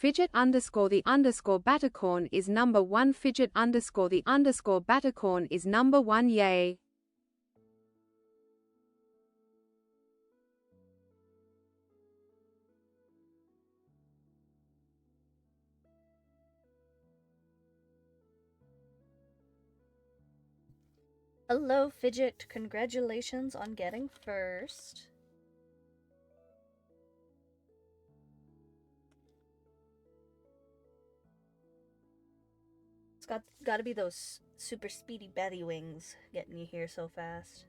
Fidget underscore the underscore Battercorn is number 1. Fidget underscore the underscore Battercorn is number 1. Yay. Hello, Fidget. Congratulations on getting first. It's got to be those super speedy Betty wings getting you here so fast.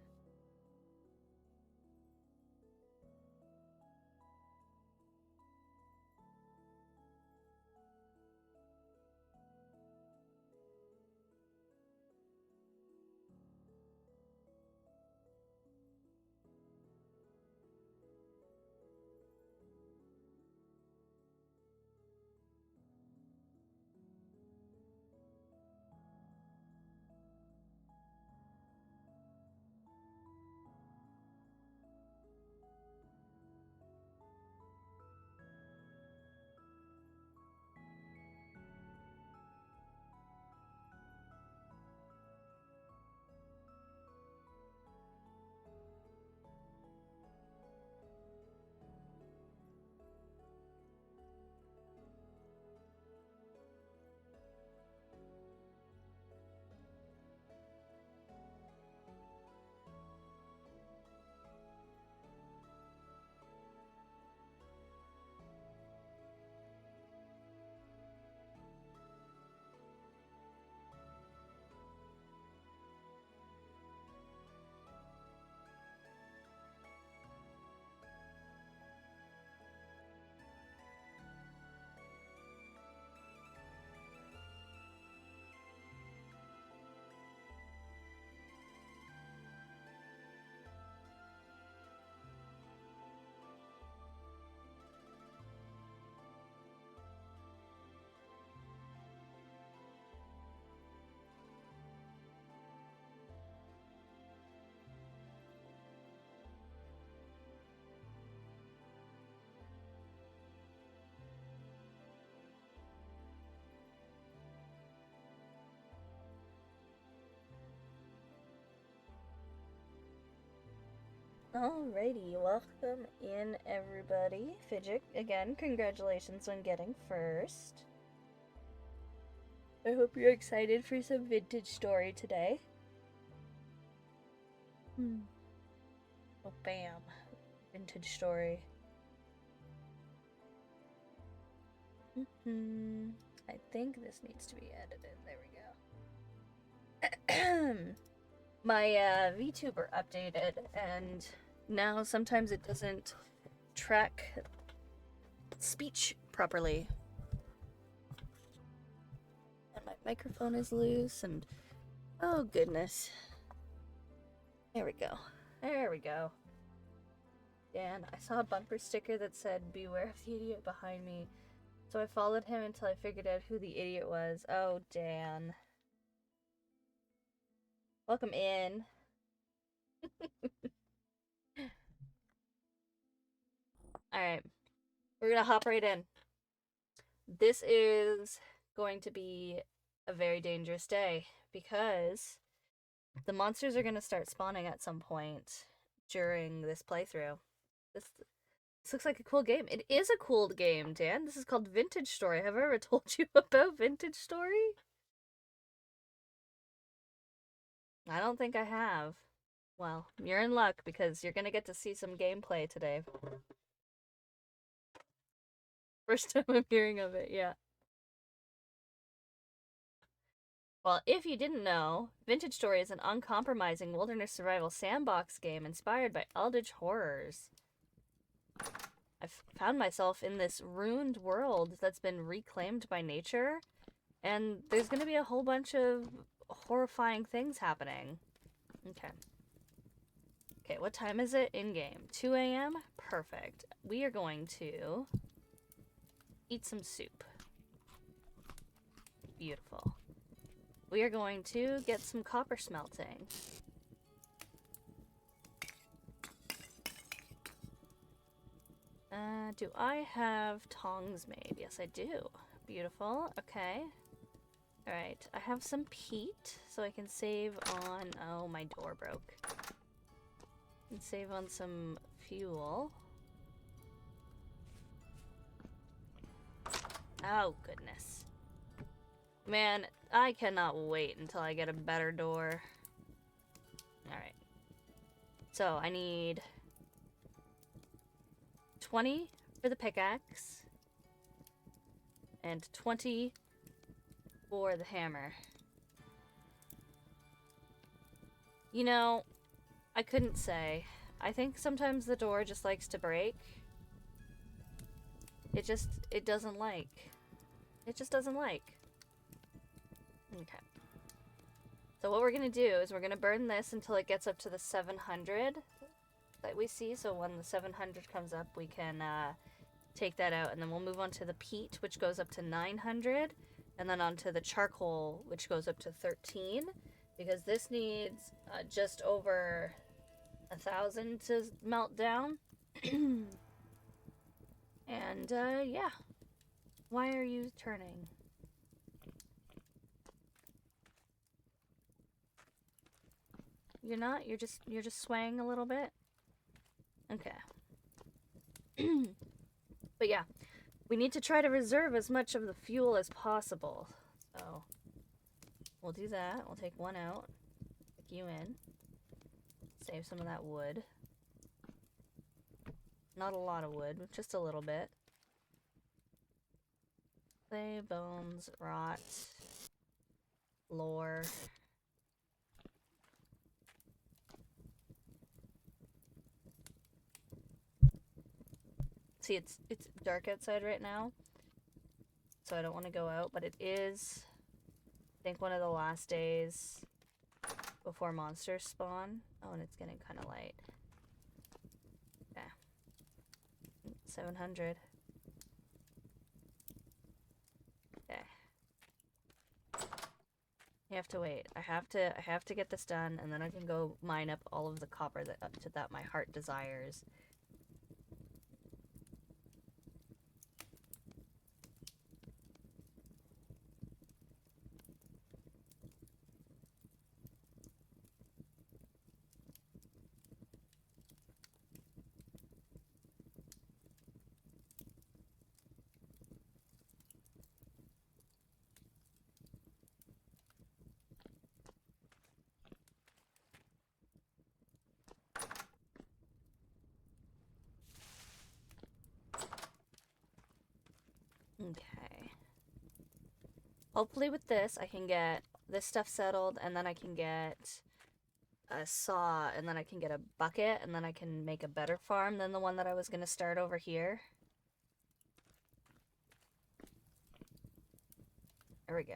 Alrighty, welcome in everybody. Fidget, again, congratulations on getting first. I hope you're excited for some vintage story today. Oh, bam. Vintage story. I think this needs to be edited. There we go. My VTuber updated, and now sometimes it doesn't track speech properly. And my microphone is loose, and oh goodness. There we go. There we go. Dan, I saw a bumper sticker that said, "Beware of the idiot behind me." So I followed him until I figured out who the idiot was. Oh, Dan. Welcome in. Alright. We're gonna hop right in. This is going to be a very dangerous day because the monsters are going to start spawning at some point during this playthrough. This looks like a cool game. It is a cool game, Dan. This is called Vintage Story. Have I ever told you about Vintage Story? I don't think I have. Well, you're in luck because you're going to get to see some gameplay today. First time I'm hearing of it, yeah. Well, if you didn't know, Vintage Story is an uncompromising wilderness survival sandbox game inspired by Eldritch horrors. I've found myself in this ruined world that's been reclaimed by nature, and there's going to be a whole bunch of horrifying things happening. Okay. Okay, what time is it in-game? 2 a.m.? Perfect. We are going to eat some soup. Beautiful. We are going to get some copper smelting. Do I have tongs made? Yes, I do. Beautiful. Okay. Alright, I have some peat, so I can save on... Oh, my door broke. I can save on some fuel. Oh, goodness. Man, I cannot wait until I get a better door. Alright. So, I need 20 for the pickaxe. And 20 for the hammer. You know, I couldn't say. I think sometimes the door just likes to break. It doesn't like. It just doesn't like. Okay. So what we're gonna do is we're gonna burn this until it gets up to the 700 that we see. So when the 700 comes up, we can take that out, and then we'll move on to the peat, which goes up to 900, and then onto the charcoal, which goes up to 13, because this needs just over 1,000 to melt down. And yeah. Why are you turning? You're not? You're just swaying a little bit? Okay. But yeah, we need to try to reserve as much of the fuel as possible. So, we'll do that. We'll take one out. Stick you in. Save some of that wood. Not a lot of wood, just a little bit. Clay, bones, rot, lore. See, it's dark outside right now, so I don't want to go out, but it is, I think, one of the last days before monsters spawn. Oh, and it's getting kind of light. Yeah. 700. Okay. You have to wait. I have to get this done, and then I can go mine up all of the copper that my heart desires. Okay. Hopefully with this, I can get this stuff settled, and then I can get a saw, and then I can get a bucket, and then I can make a better farm than the one that I was going to start over here. There we go.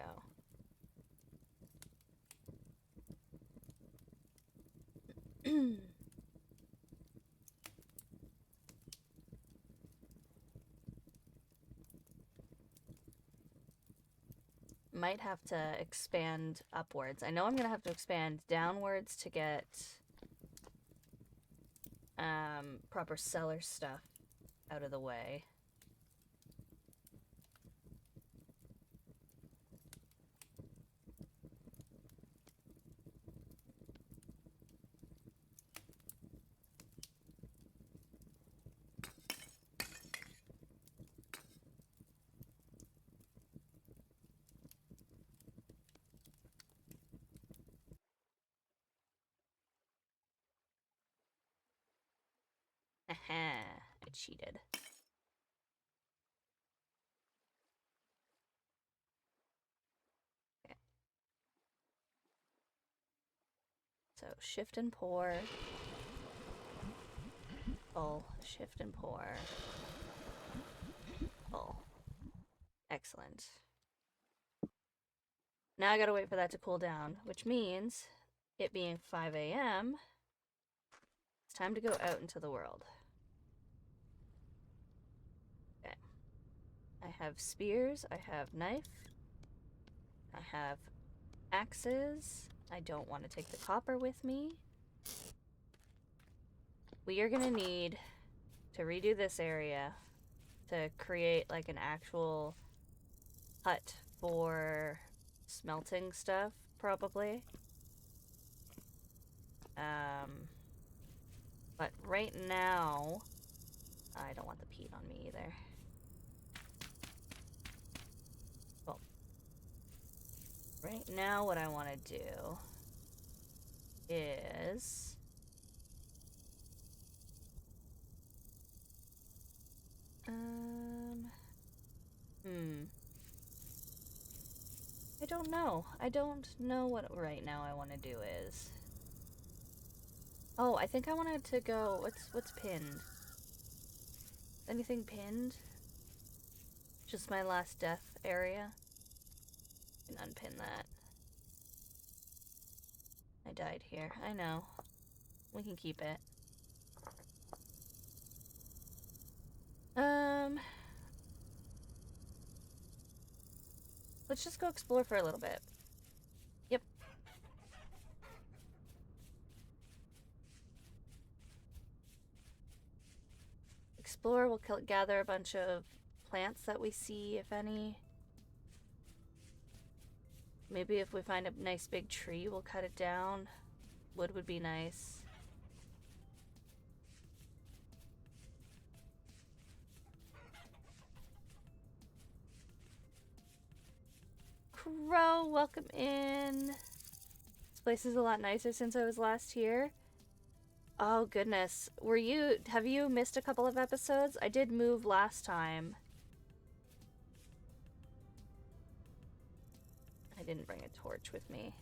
Might have to expand upwards. I know I'm gonna have to expand downwards to get proper cellar stuff out of the way. I cheated. Okay. So shift and pour. Pull. Shift and pour. Pull. Excellent. Now I gotta wait for that to cool down, which means, it being 5 a.m., it's time to go out into the world. Okay. I have spears, I have knife, I have axes. I don't want to take the copper with me. We are gonna need to redo this area to create like an actual hut for smelting stuff, probably. But right now, I don't want the peat on me either. Well, right now what I want to do is... I don't know. I don't know what right now I want to do is. Oh, I think I wanted to go... What's pinned? Anything pinned? Just my last death area? I can unpin that. I died here. I know. We can keep it. Let's just go explore for a little bit. Yep. Explore, we'll gather a bunch of plants that we see, if any. Maybe if we find a nice big tree, we'll cut it down. Wood would be nice. Crow, welcome in. This place is a lot nicer since I was last here. Oh goodness. Have you missed a couple of episodes? I did move last time. I didn't bring a torch with me.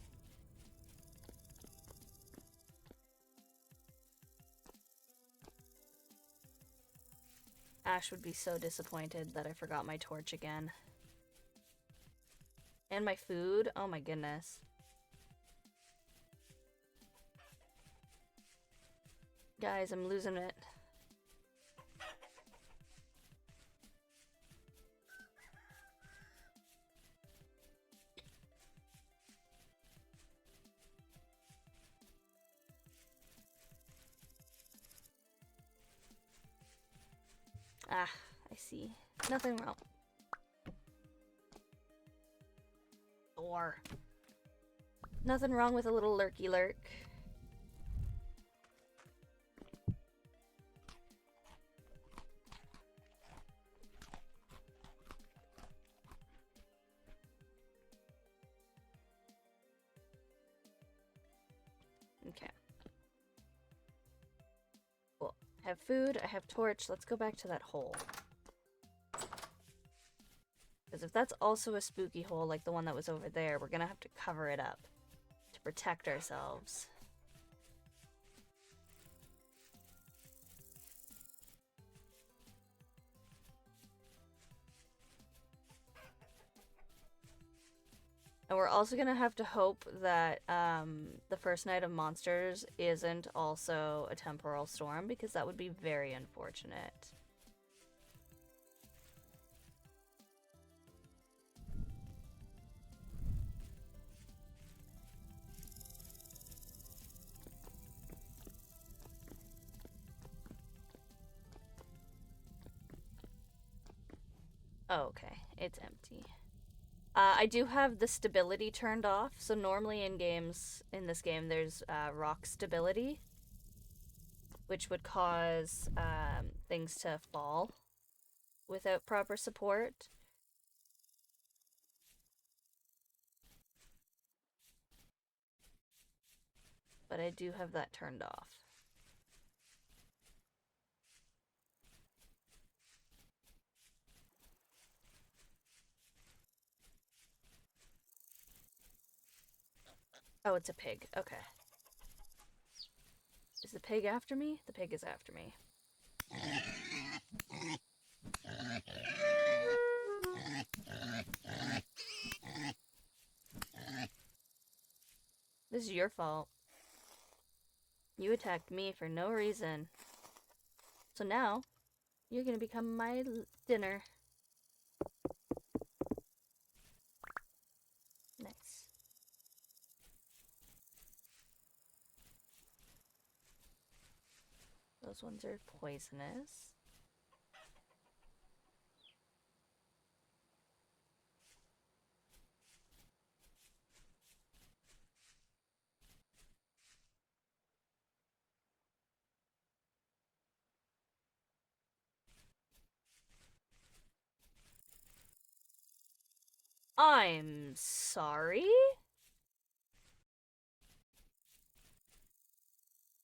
Ash would be so disappointed that I forgot my torch again. And my food? Oh my goodness. Guys, I'm losing it. Ah, I see. Nothing wrong. Or nothing wrong with a little lurky lurk. Okay. Cool. I have food, I have torch. Let's go back to that hole. Because if that's also a spooky hole like the one that was over there, we're gonna have to cover it up to protect ourselves. And we're also gonna have to hope that the first night of monsters isn't also a temporal storm, because that would be very unfortunate. Oh, okay, it's empty. I do have the stability turned off, so normally in this game, there's rock stability, which would cause things to fall without proper support. But I do have that turned off. Oh, it's a pig. Okay. Is the pig after me? The pig is after me. This is your fault. You attacked me for no reason. So now, you're gonna become my dinner. Nice. Those ones are poisonous. I'm sorry?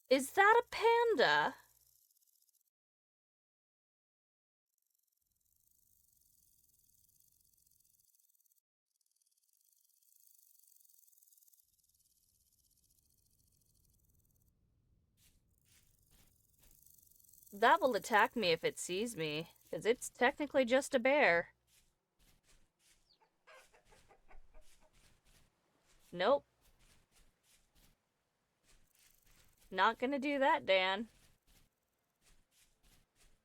Is that a panda? That will attack me if it sees me, because it's technically just a bear. Nope. Not gonna do that, Dan.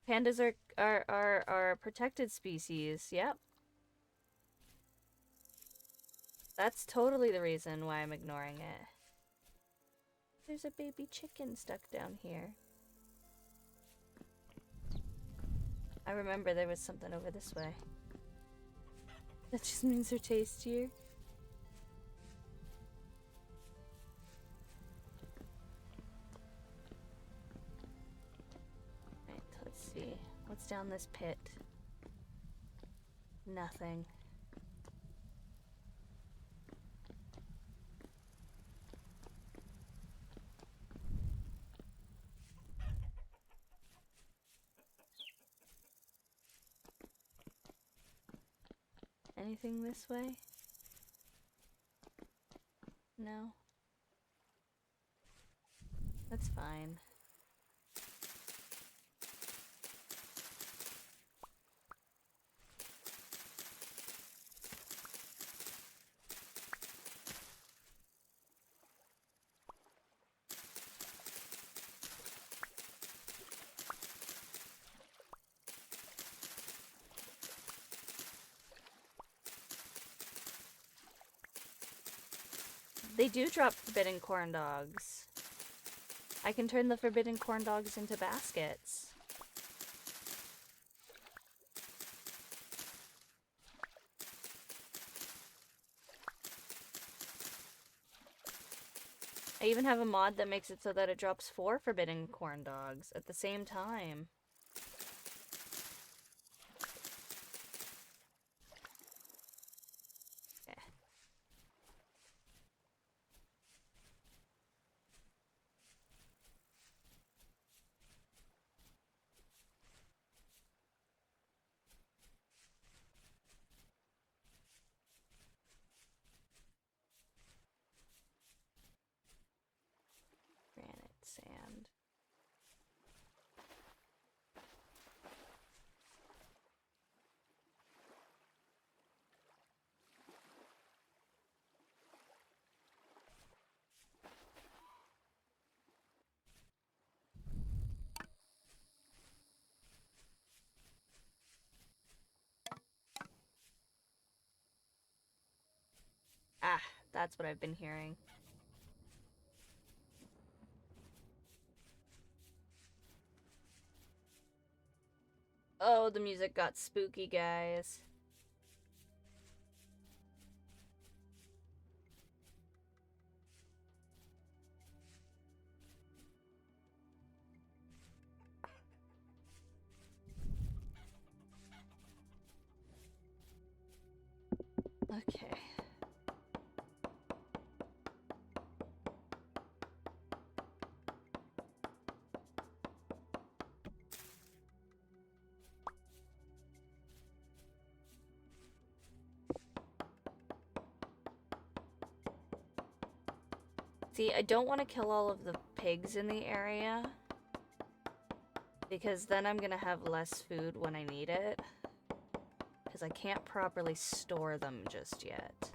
Pandas are a protected species, yep. That's totally the reason why I'm ignoring it. There's a baby chicken stuck down here. I remember there was something over this way. That just means they're tastier. Right, let's see. What's down this pit? Nothing. Anything this way? No. That's fine. They do drop forbidden corn dogs. I can turn the forbidden corn dogs into baskets. I even have a mod that makes it so that it drops 4 forbidden corn dogs at the same time. Okay. Granite sand. Ah, that's what I've been hearing. Oh, the music got spooky, guys. Okay. See, I don't want to kill all of the pigs in the area, because then I'm gonna have less food when I need it, because I can't properly store them just yet.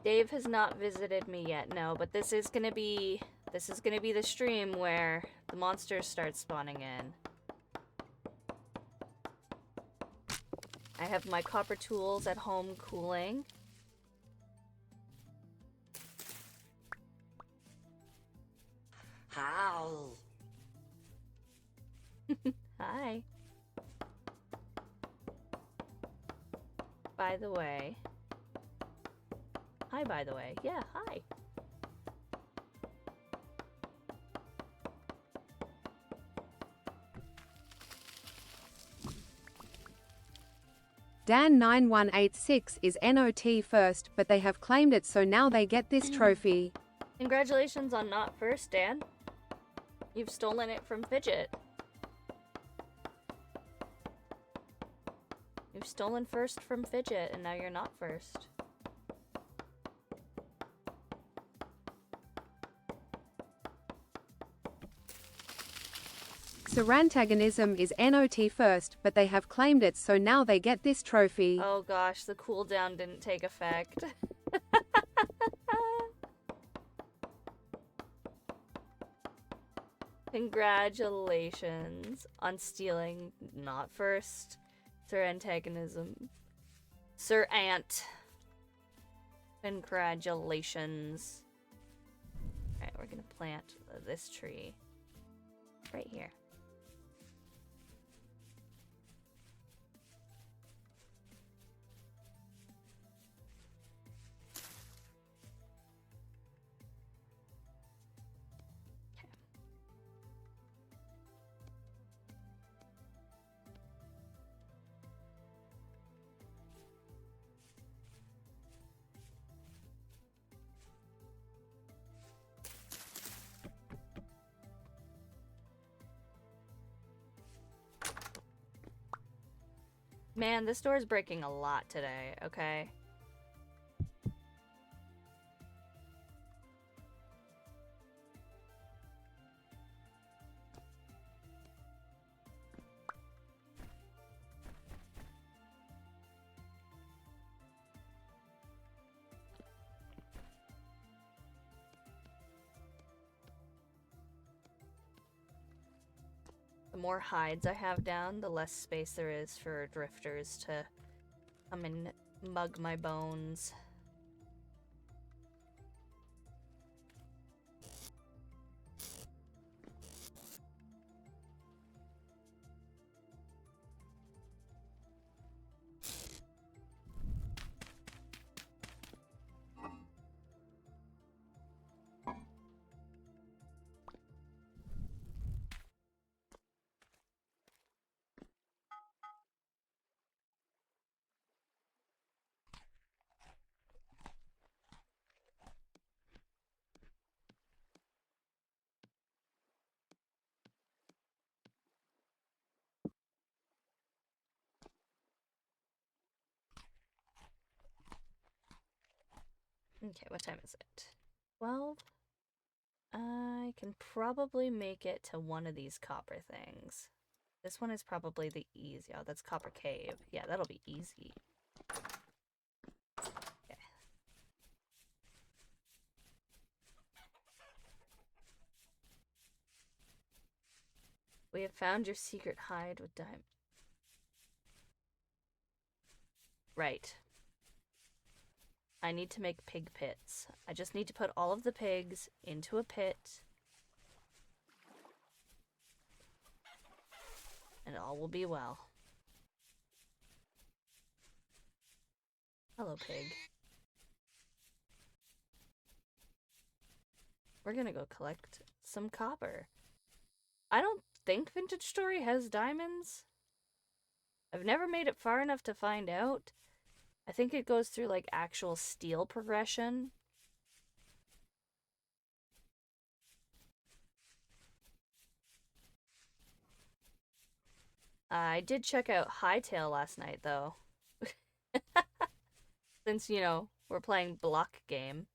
Dave has not visited me yet, no, but this is gonna be the stream where the monsters start spawning in. I I have my copper tools at home cooling. Howl. Hi. By the way. Hi, by the way. Yeah, hi. Dan9186 is NOT first, but they have claimed it, so now they get this trophy. Congratulations on not first, Dan. You've stolen it from Fidget. You've stolen first from Fidget, and now you're not first. Sarantagonism is NOT first, but they have claimed it, so now they get this trophy. Oh gosh, the cooldown didn't take effect. Congratulations on stealing not first. Sir Antagonism. Sir Ant. Congratulations. Alright, we're gonna plant this tree right here. Man, this door is breaking a lot today, okay? The more hides I have down, the less space there is for drifters to come and mug my bones. Okay, what time is it? 12? I can probably make it to one of these copper things. This one is probably the easy. Oh, that's Copper Cave. Yeah, that'll be easy. Okay. We have found your secret hide with diamond. Right. I need to make pig pits. I just need to put all of the pigs into a pit. And all will be well. Hello, pig. We're gonna go collect some copper. I don't think Vintage Story has diamonds. I've never made it far enough to find out. I think it goes through like actual steel progression. I did check out Hytale last night though. Since, you know, we're playing block game,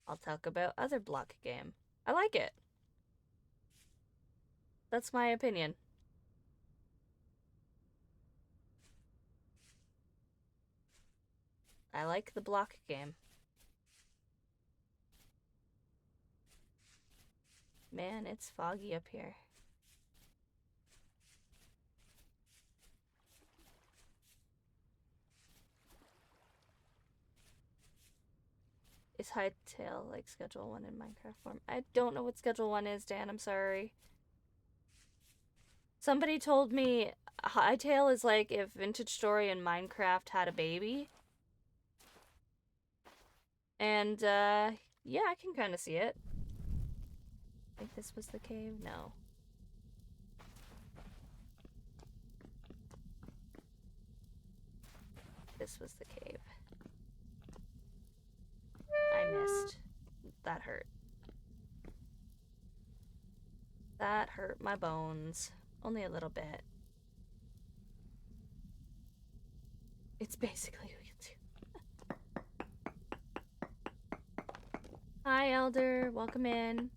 I'll talk about other block game. I like it. That's my opinion. I like the block game. Man, it's foggy up here. Is Hytale like Schedule 1 in Minecraft form? I don't know what Schedule 1 is, Dan. I'm sorry. Somebody told me Hytale is like if Vintage Story and Minecraft had a baby. And, yeah, I can kind of see it. I think this was the cave? No. This was the cave. I missed. That hurt. That hurt my bones. Only a little bit. It's basically who you do. Hi, Elder. Welcome in.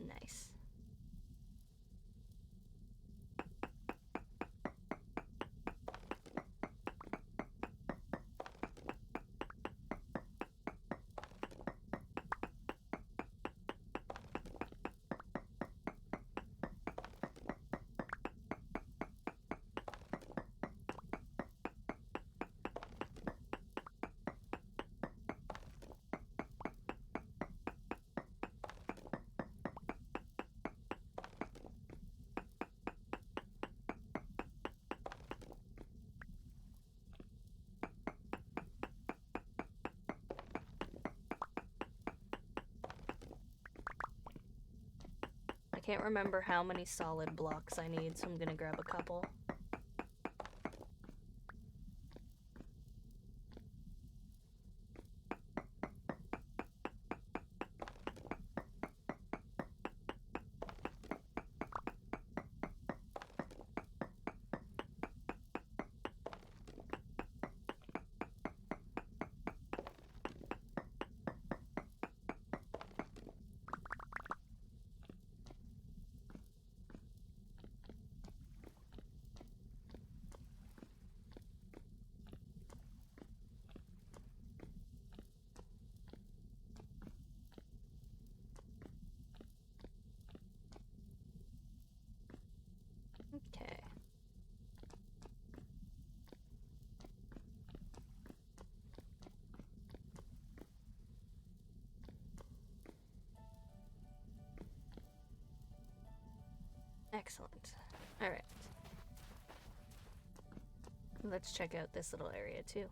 Nice. I can't remember how many solid blocks I need, so I'm gonna grab a couple. Okay. Excellent. Alright. Let's check out this little area too.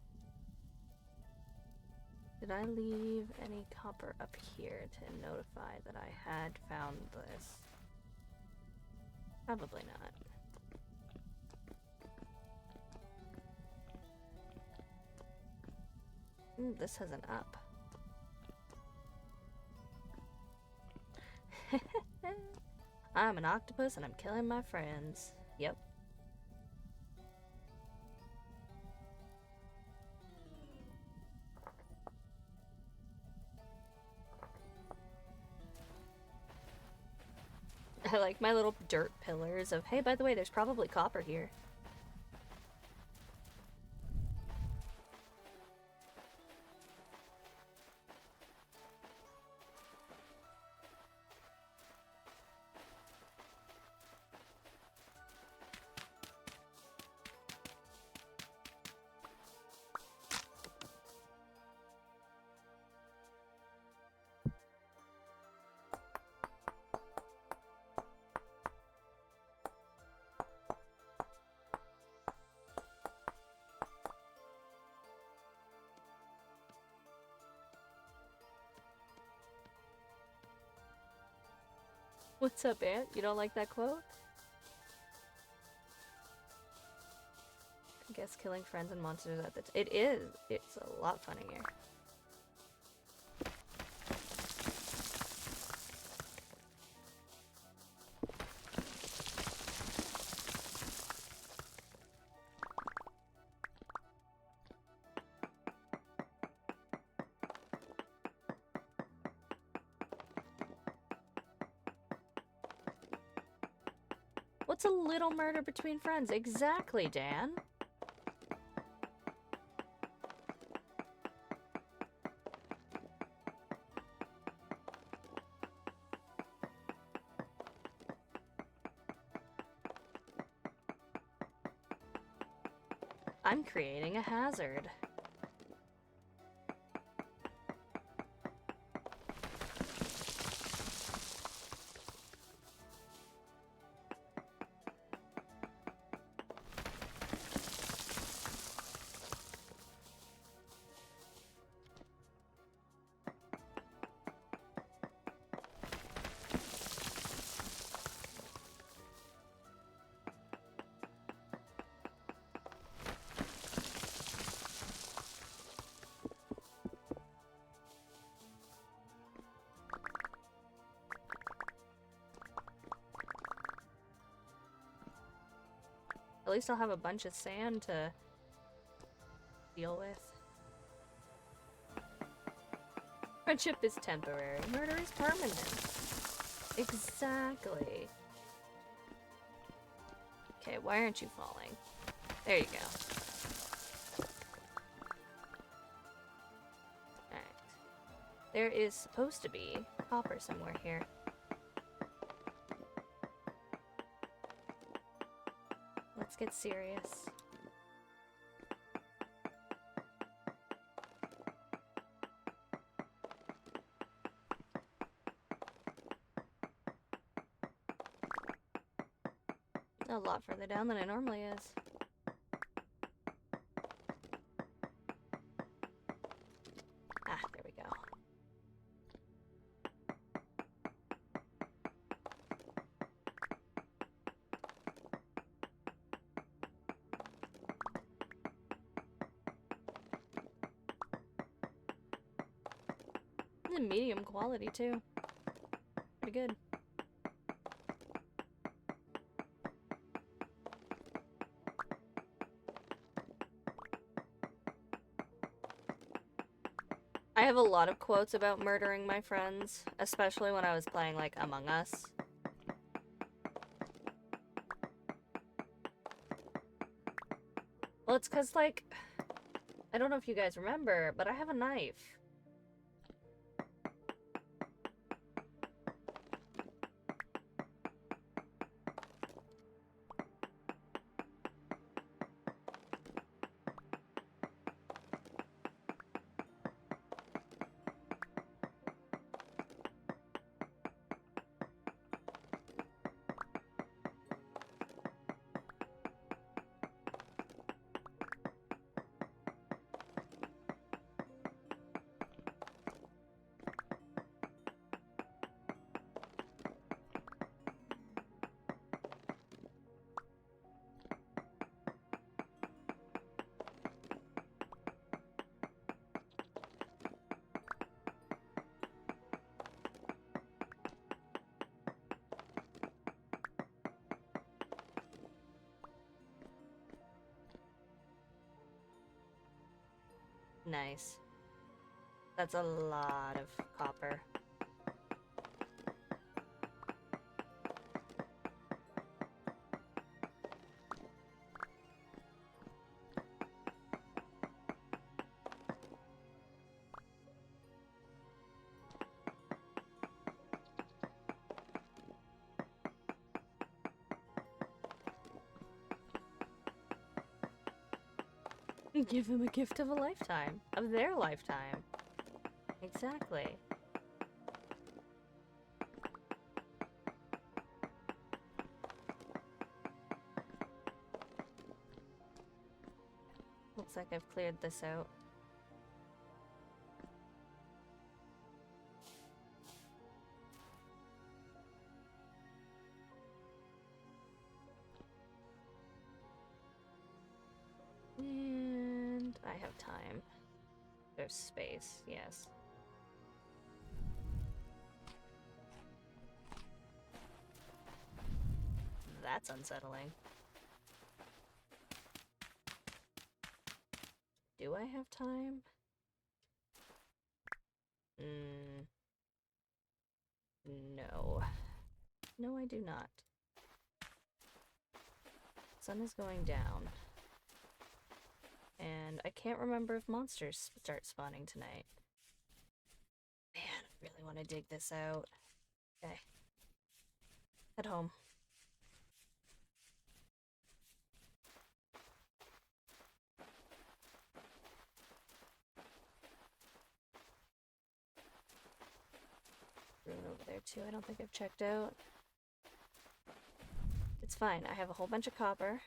Did I leave any copper up here to notify that I had found this? Probably not. This has an up. I'm an octopus and I'm killing my friends. Yep. I like my little dirt pillars of, hey, by the way, there's probably copper here. What's up, Aunt? You don't like that quote? I guess killing friends and monsters at the it is. It's a lot funnier. What's a little murder between friends? Exactly, Dan. I'm creating a hazard. At least I'll have a bunch of sand to deal with. Friendship is temporary. Murder is permanent. Exactly. Okay, why aren't you falling? There you go. Alright. There is supposed to be copper somewhere here. Let's get serious. A lot further down than it normally is. Ah, there we go. It's medium quality too. Pretty good. I have a lot of quotes about murdering my friends, especially when I was playing, like, Among Us. Well, it's because, like, I don't know if you guys remember, but I have a knife. Nice. That's a lot of copper. Give him a gift of a lifetime. Of their lifetime. Exactly. Looks like I've cleared this out. And I have time. There's space, yes. That's unsettling. Do I have time? No. No, I do not. sun is going down. And I can't remember if monsters start spawning tonight. Man, I really want to dig this out. Okay. Head home. Ruin over there too, I don't think I've checked out. It's fine, I have a whole bunch of copper.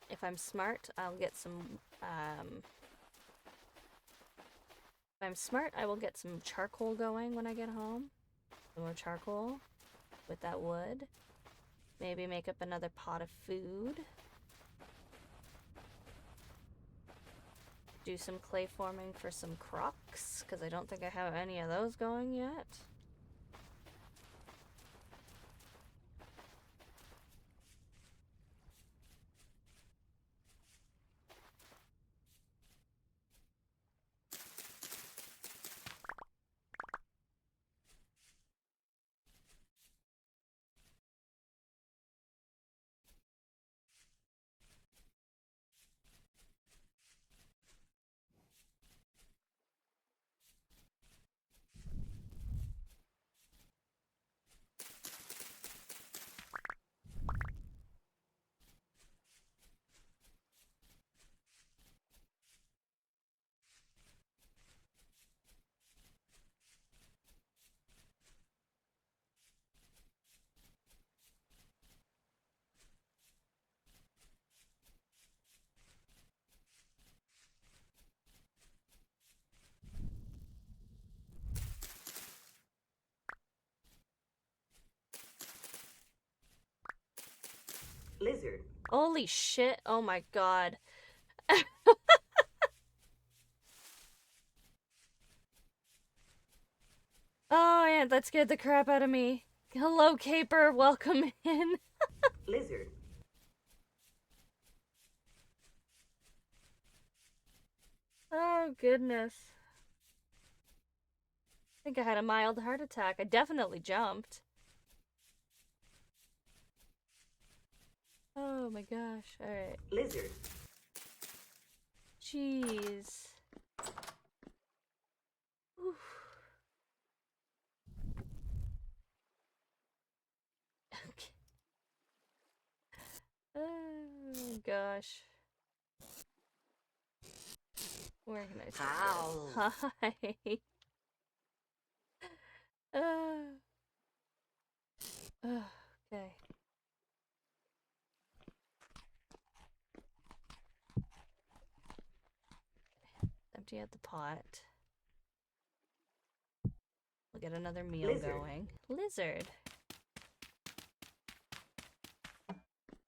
If I'm smart, I'll get some, if I'm smart, I will get some charcoal going when I get home. Some more charcoal with that wood. Maybe make up another pot of food. Do some clay forming for some crocs, because I don't think I have any of those going yet. Lizard. Holy shit, oh my god. Oh, man, that scared the crap out of me. Hello, Caper, welcome in. Lizard. Oh, goodness. I think I had a mild heart attack. I definitely jumped. Oh my gosh, alright. Lizard. Jeez. Oof. Okay. Oh gosh. Where can I start? How? Hi. Okay. Empty out the pot. We'll get another meal Lizard. going. Lizard.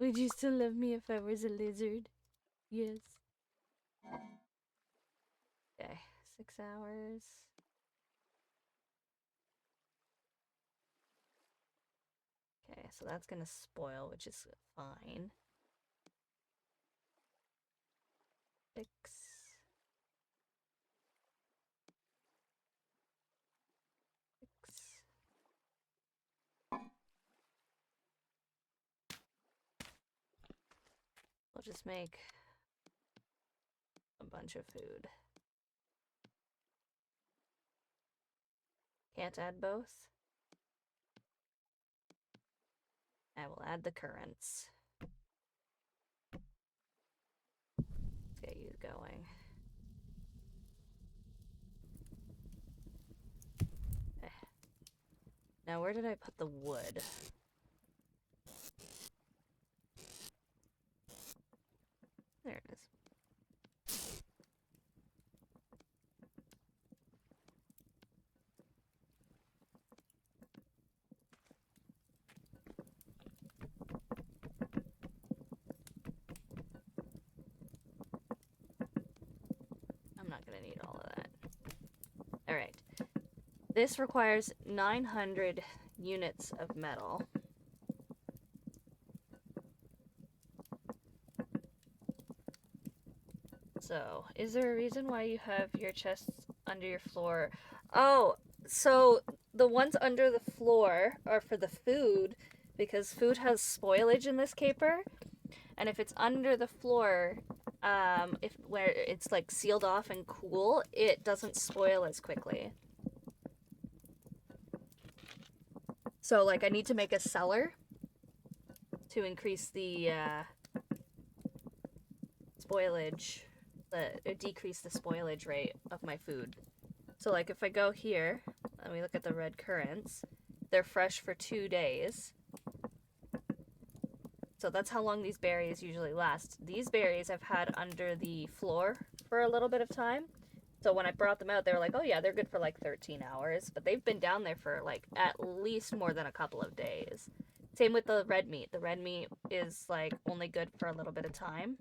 Would you still love me if I was a lizard? Yes. Okay, 6 hours. Okay, so that's gonna spoil, which is fine. 6. We'll just make a bunch of food. Can't add both? I will add the currants. Let's get you going. Okay. Now where did I put the wood? There it is. I'm not gonna need all of that. Alright. This requires 900 units of metal. So, is there a reason why you have your chests under your floor? Oh, so the ones under the floor are for the food, because food has spoilage in this caper, and if it's under the floor, if where it's like sealed off and cool, it doesn't spoil as quickly. So like I need to make a cellar to increase the spoilage, decrease the spoilage rate of my food. So like if I go here and we look at the red currants, they're fresh for 2 days. So that's how long these berries usually last. These berries I've had under the floor for a little bit of time. So when I brought them out, they were like, oh yeah, they're good for like 13 hours. But they've been down there for like at least more than a couple of days. Same with the red meat. The red meat is like only good for a little bit of time.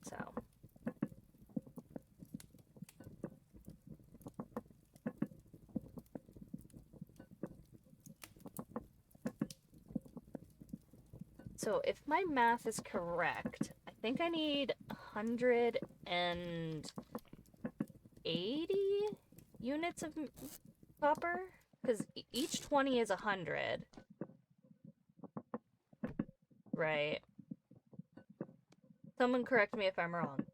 So. So if my math is correct, I think I need 180 units of copper, because each 20 is 100. Right. Someone correct me if I'm wrong.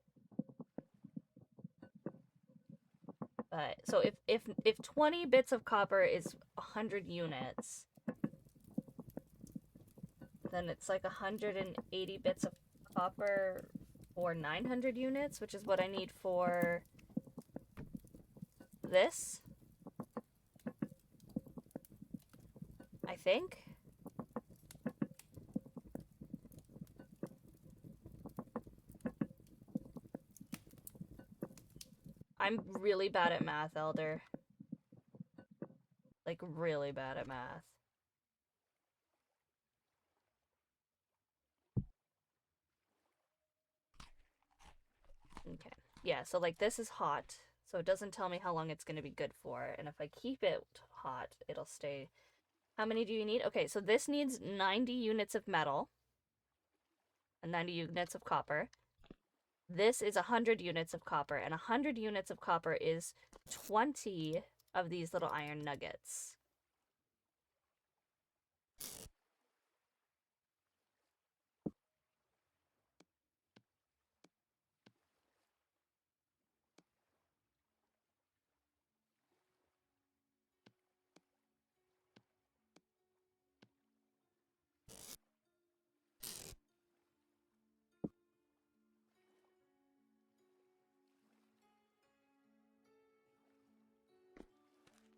But so if 20 bits of copper is 100 units, then it's like 180 bits of copper for 900 units, which is what I need for this. I think. I'm really bad at math, Elder. Like, really bad at math. Okay. Yeah, so like this is hot, so it doesn't tell me how long it's going to be good for. And if I keep it hot, it'll stay. How many do you need? Okay, so this needs 90 units of metal and 90 units of copper. This is 100 units of copper, and 100 units of copper is 20 of these little iron nuggets.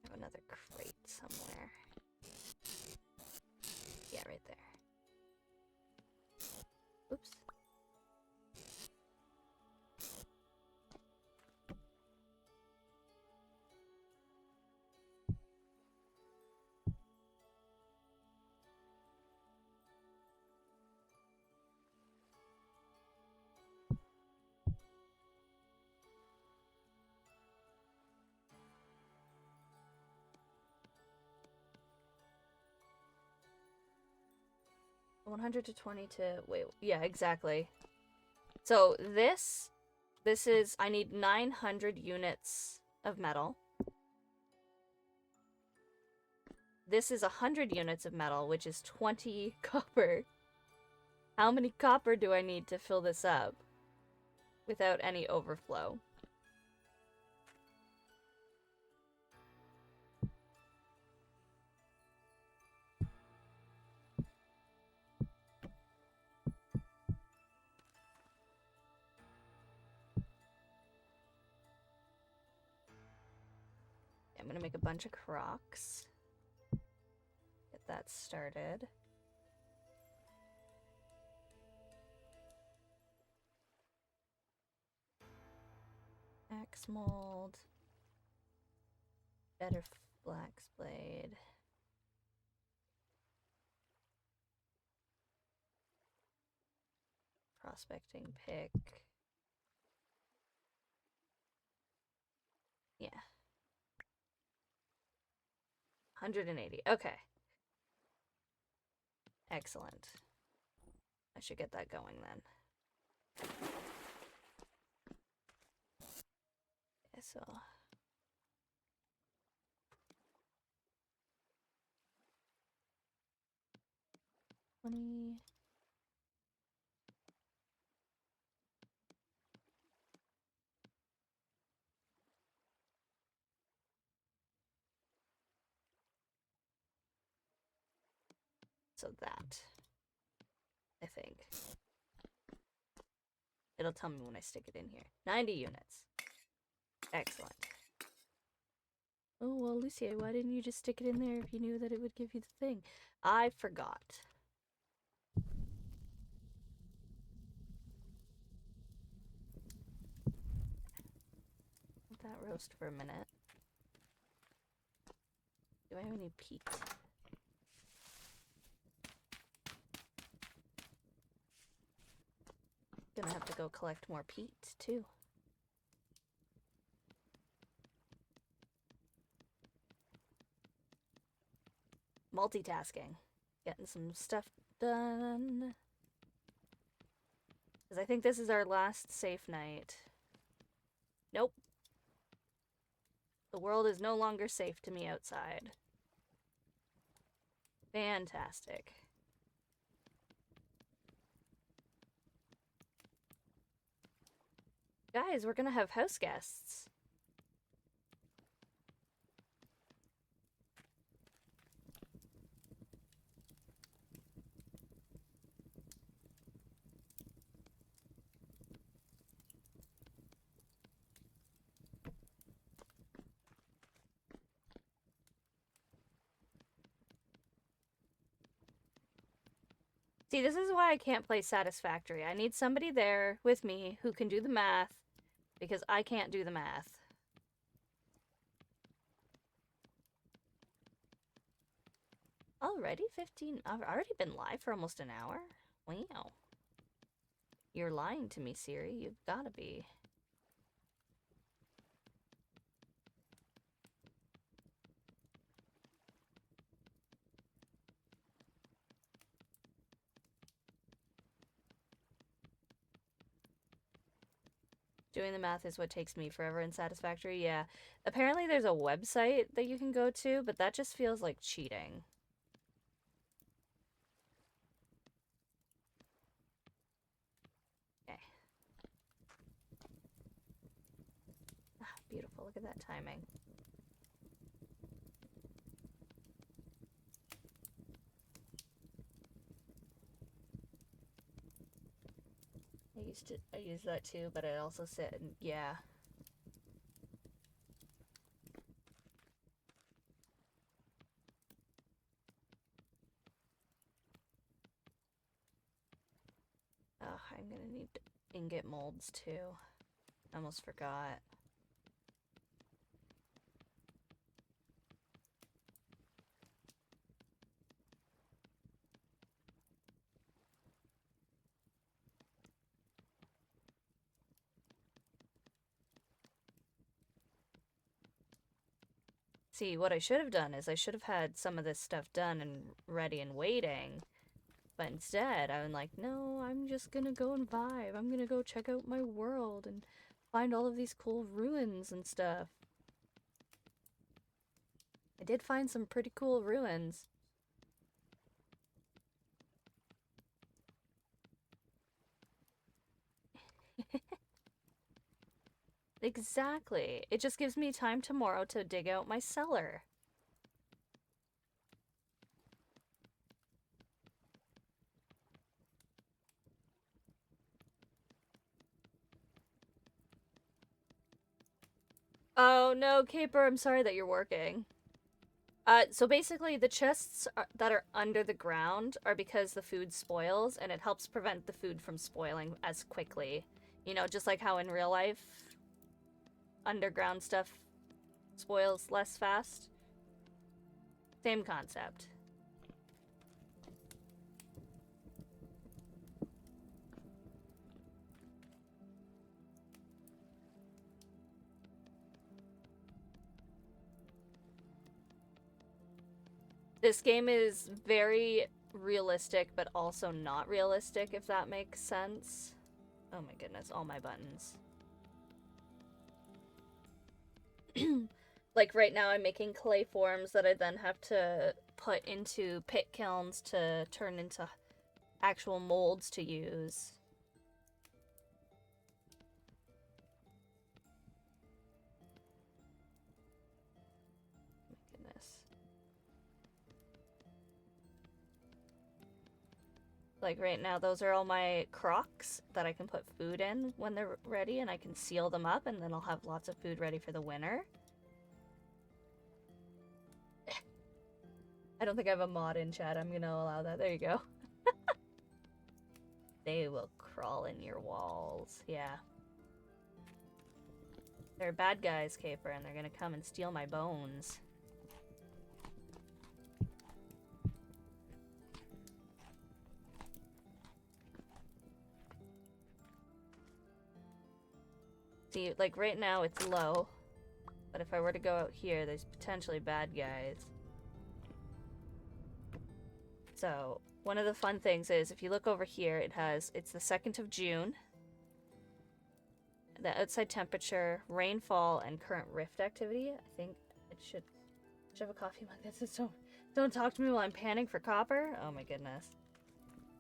I have another crate somewhere. Yeah, right there. Oops. $100 to 20 to wait, yeah, exactly. So this is, I need 900 units of metal. This is 100 units of metal, which is 20 copper. How many copper do I need to fill this up without any overflow? I'm gonna make a bunch of crocks. Get that started. Axe mold. Better flax blade. Prospecting pick. Yeah. 180. Okay. Excellent. I should get that going then. so... 20... So that, I think. It'll tell me when I stick it in here. 90 units. Excellent. Oh, well, Lucia, why didn't you just stick it in there if you knew that it would give you the thing? I forgot. Let that roast for a minute. Do I have any peat? Gonna have to go collect more peat, too. Multitasking. Getting some stuff done. Because I think this is our last safe night. Nope. The world is no longer safe to me outside. Fantastic. Guys, we're gonna have house guests. See, this is why I can't play Satisfactory. I need somebody there with me who can do the math, because I can't do the math. Already 15? I've already been live for almost an hour? Wow. You're lying to me, Siri. You've gotta be. Doing the math is what takes me forever in Satisfactory. Yeah. Apparently there's a website that you can go to, but that just feels like cheating. Okay. Ah, beautiful. Look at that timing. I use that too, but I also sit and yeah. Oh, I'm gonna need ingot molds too. I almost forgot. See, what I should have done is I should have had some of this stuff done and ready and waiting. But instead, I'm like, no, I'm just gonna go and vibe. I'm gonna go check out my world and find all of these cool ruins and stuff. I did find some pretty cool ruins. Exactly. It just gives me time tomorrow to dig out my cellar. Oh no, Caper, I'm sorry that you're working. So basically the chests that are under the ground are because the food spoils, and it helps prevent the food from spoiling as quickly. You know, just like how in real life, underground stuff spoils less fast. Same concept. This game is very realistic, but also not realistic, if that makes sense. Oh my goodness, all my buttons. Like right now I'm making clay forms that I then have to put into pit kilns to turn into actual molds to use. My goodness. Like right now, those are all my crocks that I can put food in when they're ready, and I can seal them up, and then I'll have lots of food ready for the winter. I don't think I have a mod in chat. I'm gonna allow that. There you go. They will crawl in your walls. Yeah. They're bad guys, Caper, and they're gonna come and steal my bones. See, like right now it's low, but if I were to go out here, there's potentially bad guys. So, one of the fun things is, if you look over here, it's the 2nd of June. The outside temperature, rainfall, and current rift activity. I think it should have a coffee mug that says don't talk to me while I'm panning for copper. Oh my goodness.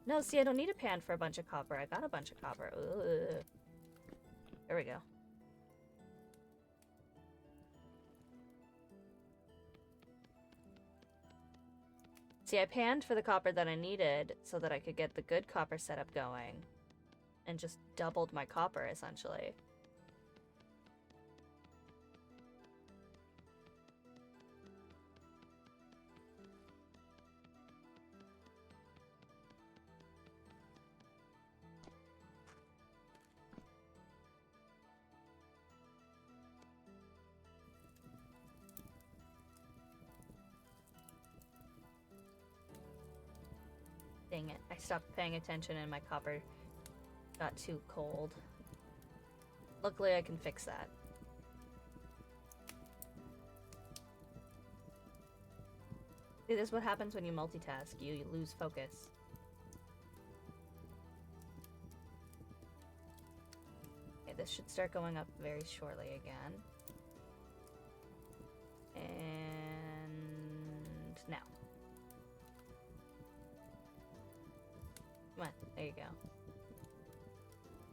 No, see, I don't need a pan for a bunch of copper. I got a bunch of copper. Ugh. There we go. See, I panned for the copper that I needed so that I could get the good copper setup going. And just doubled my copper, essentially. Dang it, I stopped paying attention and my copper got too cold. Luckily, I can fix that. See, this is what happens when you multitask. You lose focus. Okay, this should start going up very shortly again. And now. Come on, there you go.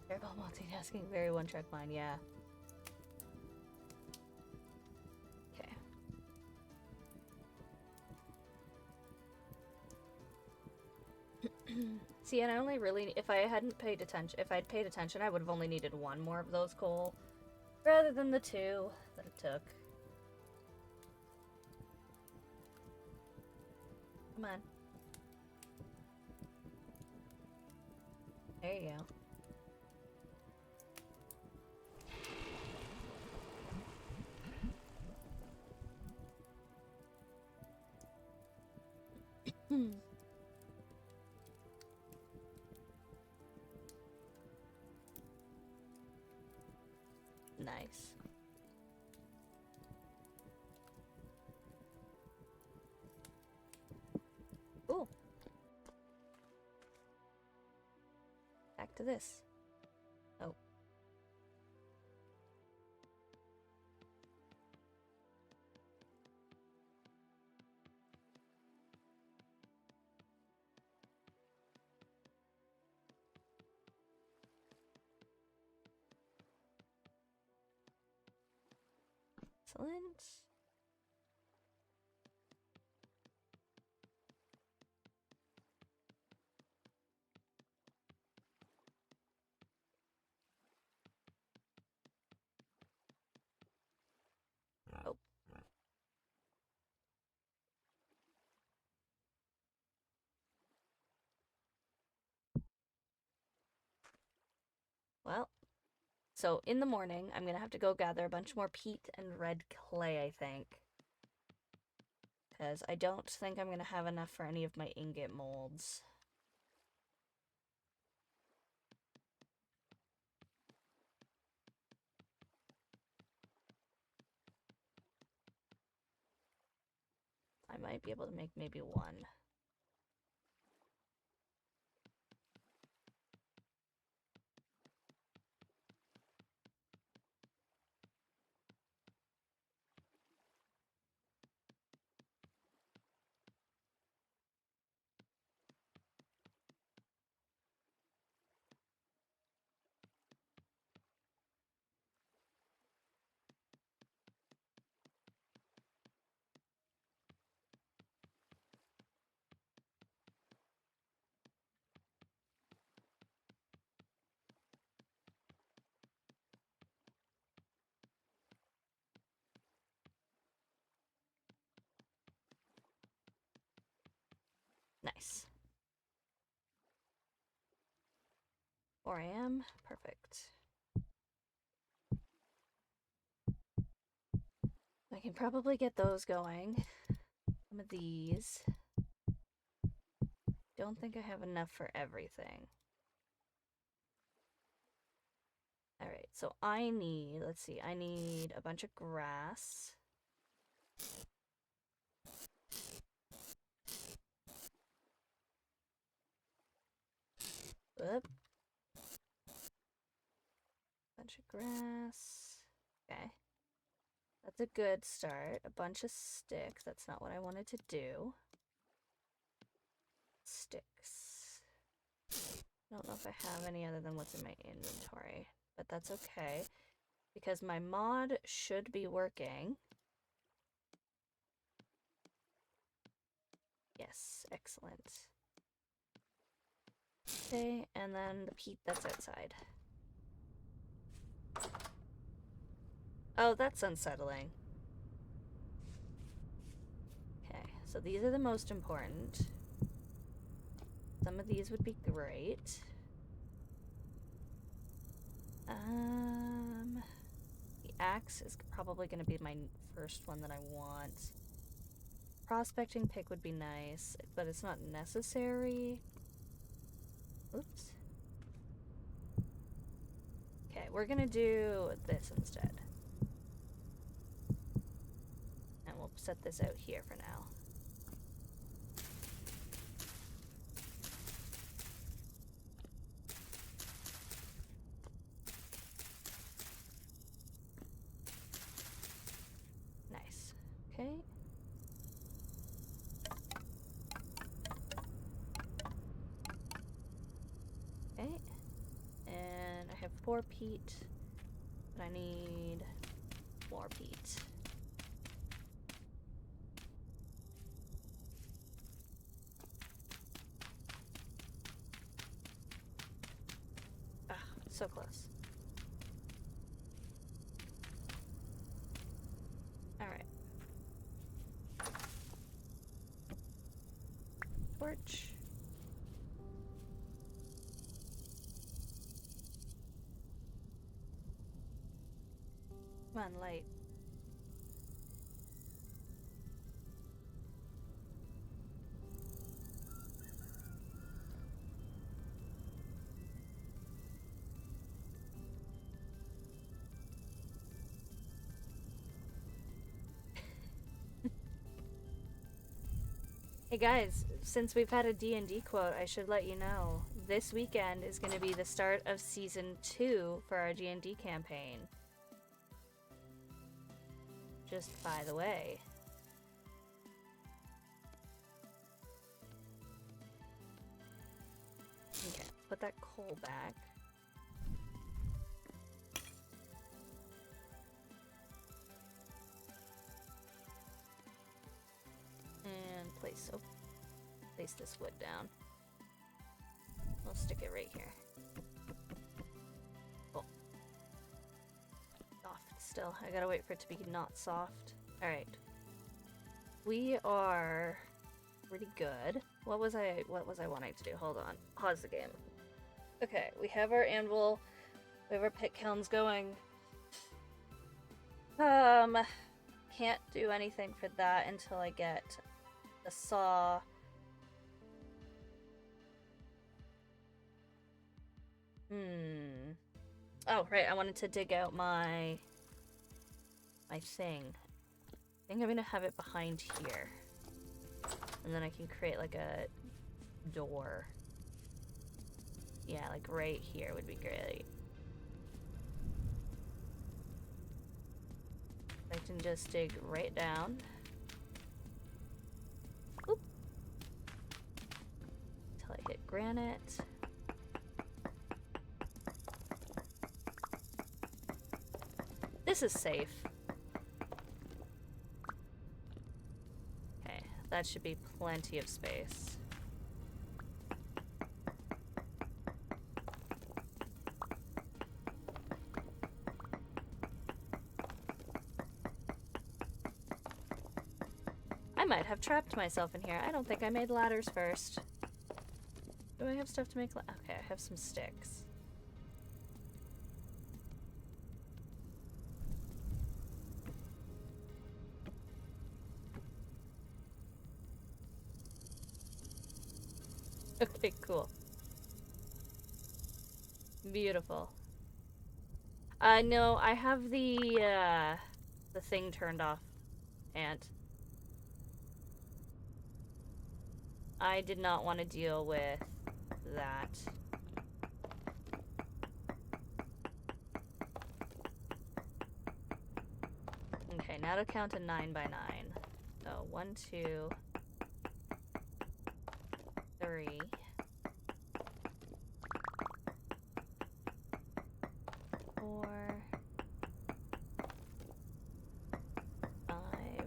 Terrible multitasking, very one-track mind, yeah. Okay. See, and I only really, if I'd paid attention, I would have only needed one more of those coal, rather than the 2 that it took. Come on. There you go. Nice. Ooh. Back to this. Oh. Excellent. Oh. Well, so in the morning, I'm gonna have to go gather a bunch more peat and red clay, I think. Because I don't think I'm gonna have enough for any of my ingot molds. I might be able to make maybe one. Nice. 4 a.m. Perfect. I can probably get those going. Some of these. Don't think I have enough for everything. Alright, so I need, let's see, I need a bunch of grass. Oop. Bunch of grass. Okay. That's a good start. A bunch of sticks. That's not what I wanted to do. Sticks. I don't know if I have any other than what's in my inventory, but that's okay because my mod should be working. Yes, excellent. Okay, and then the peat that's outside. Oh, that's unsettling. Okay, so these are the most important. Some of these would be great. The axe is probably going to be my first one that I want. Prospecting pick would be nice, but it's not necessary. Oops. Okay, we're gonna do this instead. And we'll set this out here for now. Nice. Okay. Okay. And I have 4 peat, but I need more peat. Ah, so close. Alright. Torch. Come on, light. Hey guys, since we've had a D&D quote, I should let you know. This weekend is going to be the start of Season 2 for our D&D campaign. Just by the way. Okay, put that coal back. And place this wood down. I'll stick it right here. Cool. Soft still. I gotta wait for it to be not soft. Alright. We are pretty good. What was I wanting to do? Hold on. Pause the game. Okay, we have our anvil. We have our pit kilns going. Can't do anything for that until I get the saw. Oh, right, I wanted to dig out my thing. I think I'm gonna have it behind here. And then I can create like a door. Yeah, like right here would be great. I can just dig right down. Oop. Until I hit granite. This is safe. Okay, that should be plenty of space. I might have trapped myself in here. I don't think I made ladders first. Do I have stuff to make? Okay, I have some sticks. Okay, cool. Beautiful. No, I have the thing turned off, and I did not want to deal with that. Okay, now to count to 9 by 9. So 1, 2, 3. 4, 5, 6.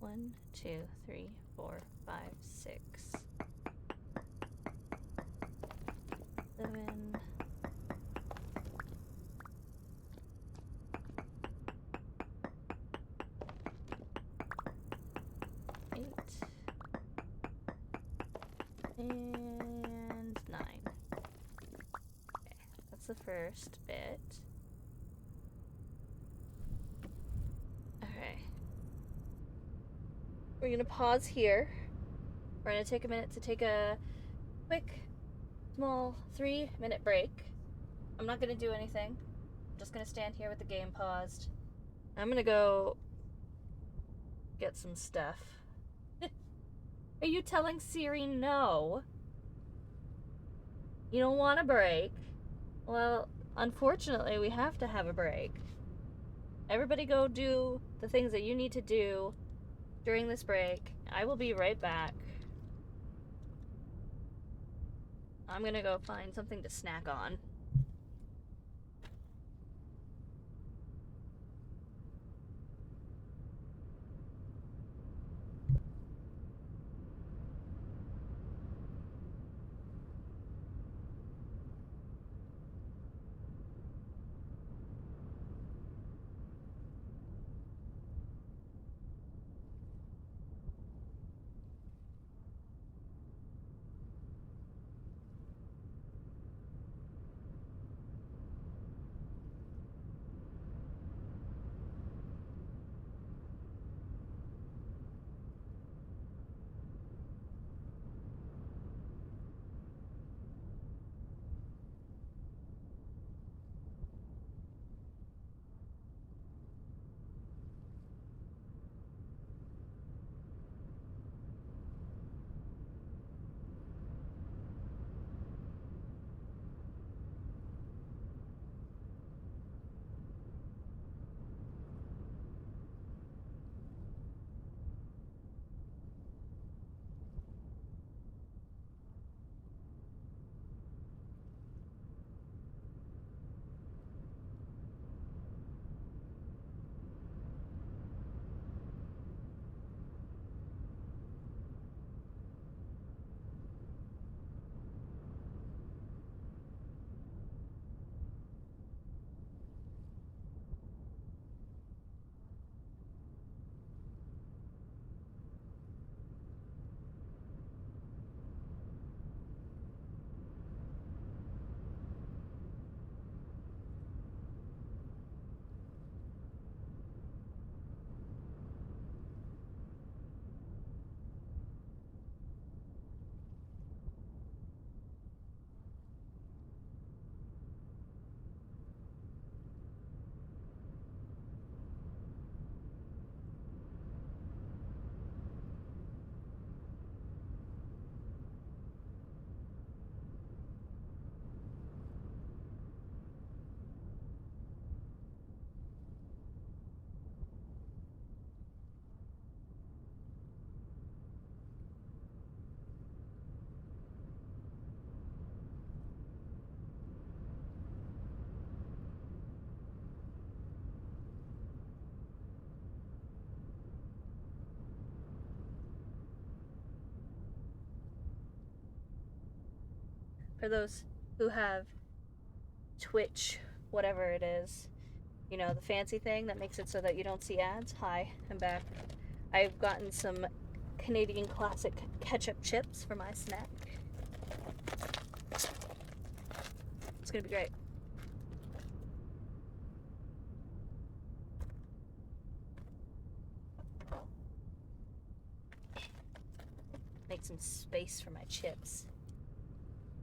1, 2, 3, 4, 5, 6, 7. 8 and 9. Okay, that's the first bit. Okay. We're gonna pause here. We're gonna take a minute to take a quick, small 3-minute break. I'm not gonna do anything. I'm just gonna stand here with the game paused. I'm gonna go get some stuff. Are you telling Siri no? You don't want a break? Well, unfortunately, we have to have a break. Everybody go do the things that you need to do during this break. I will be right back. I'm gonna go find something to snack on. For those who have Twitch, whatever it is, you know, the fancy thing that makes it so that you don't see ads. Hi, I'm back. I've gotten some Canadian classic ketchup chips for my snack. It's gonna be great. Make some space for my chips.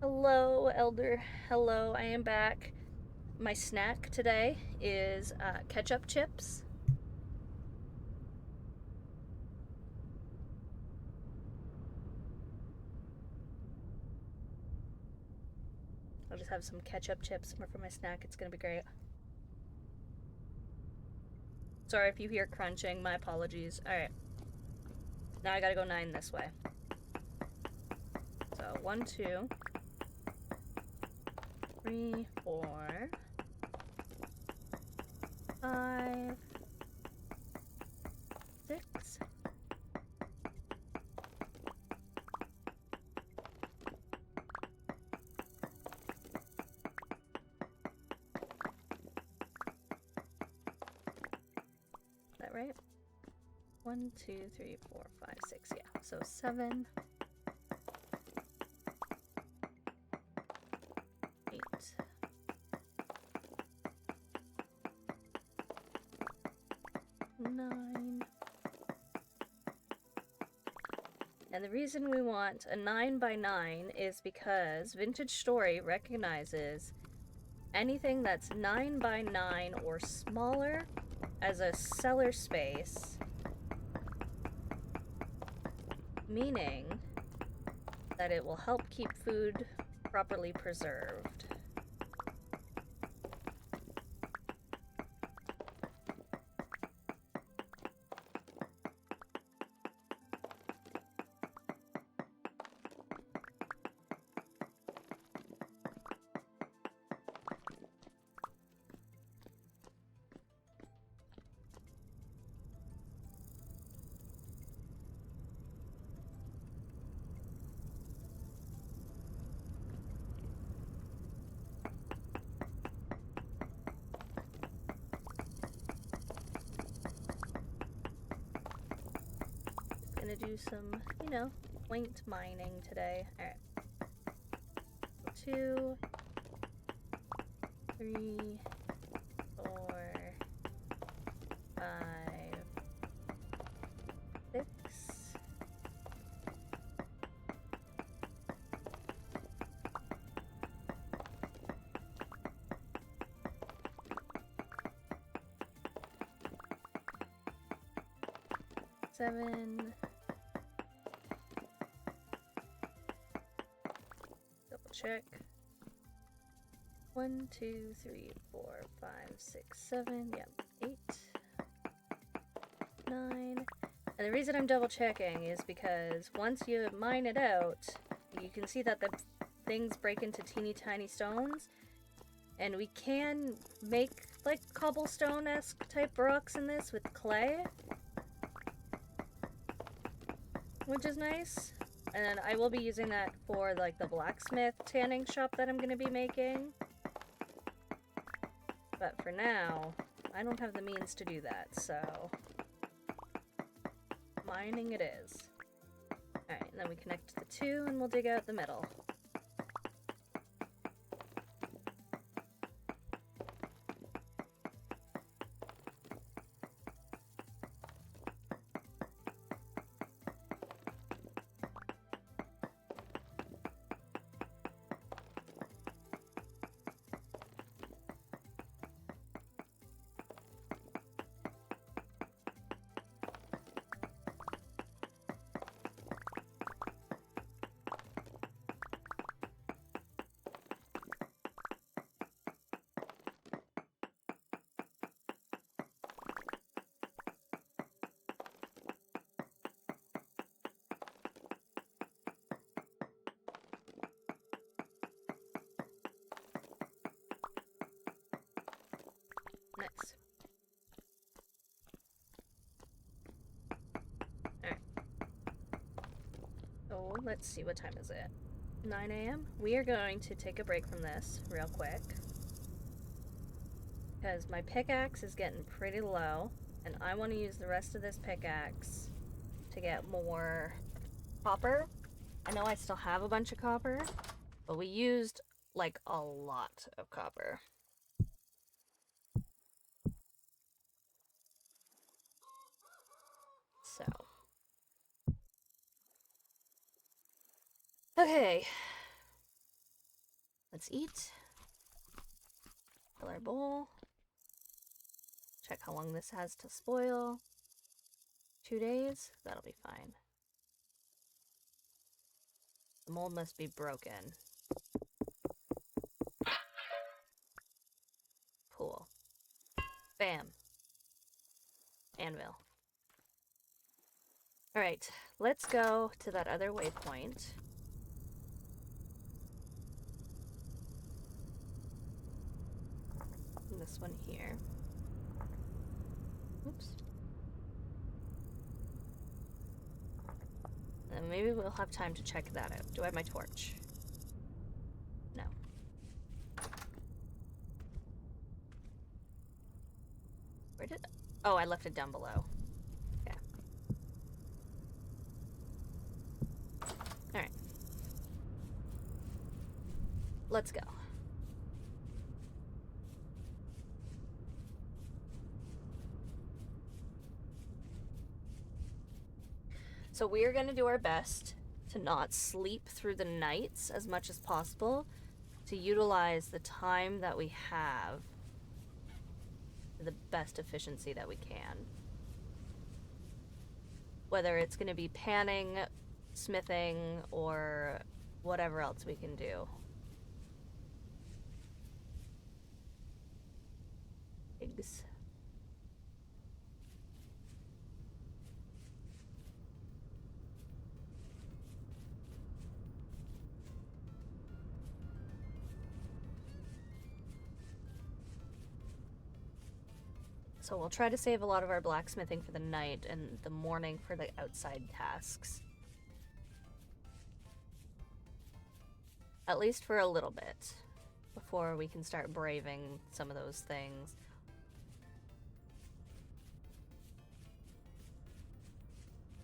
Hello, Elder. Hello, I am back. My snack today is ketchup chips. I'll just have some ketchup chips for my snack. It's gonna be great. Sorry if you hear crunching. My apologies. Alright. Now I gotta go 9 this way. So 1, 2, 3, 4, 5, 6. Is that right? 1, 2, 3, 4, 5, 6. Yeah. So 7. 8. 9. And the reason we want a 9 by 9 is because Vintage Story recognizes anything that's 9 by 9 or smaller as a cellar space, meaning that it will help keep food properly preserved. Gonna do some, you know, point mining today. Alright. 2, 3, 4, 5, 6. 7. Double check. 1, 2, 3, 4, 5, 6, 7. Yep. 8, 9. And the reason I'm double checking is because once you mine it out, you can see that the things break into teeny tiny stones. And we can make like cobblestone-esque type rocks in this with clay, which is nice. And then I will be using that for like the blacksmith tanning shop that I'm going to be making. But for now, I don't have the means to do that, so mining it is. Alright, and then we connect the 2 and we'll dig out the middle. Nice. Alright. Oh, let's see, what time is it? 9 a.m. We are going to take a break from this real quick. Because my pickaxe is getting pretty low. And I want to use the rest of this pickaxe to get more copper. I know I still have a bunch of copper, but we used like a lot of copper. So. Okay. Let's eat. Fill our bowl. Check how long this has to spoil. 2 days? That'll be fine. The mold must be broken. Cool. Bam. Anvil. Alright, let's go to that other waypoint. And this one here. Oops. And maybe we'll have time to check that out. Do I have my torch? No. Where did... Oh, I left it down below. Yeah. Alright. Let's go. So we are going to do our best to not sleep through the nights as much as possible, to utilize the time that we have to the best efficiency that we can. Whether it's going to be panning, smithing, or whatever else we can do. Eggs. So we'll try to save a lot of our blacksmithing for the night and the morning for the outside tasks. At least for a little bit, before we can start braving some of those things.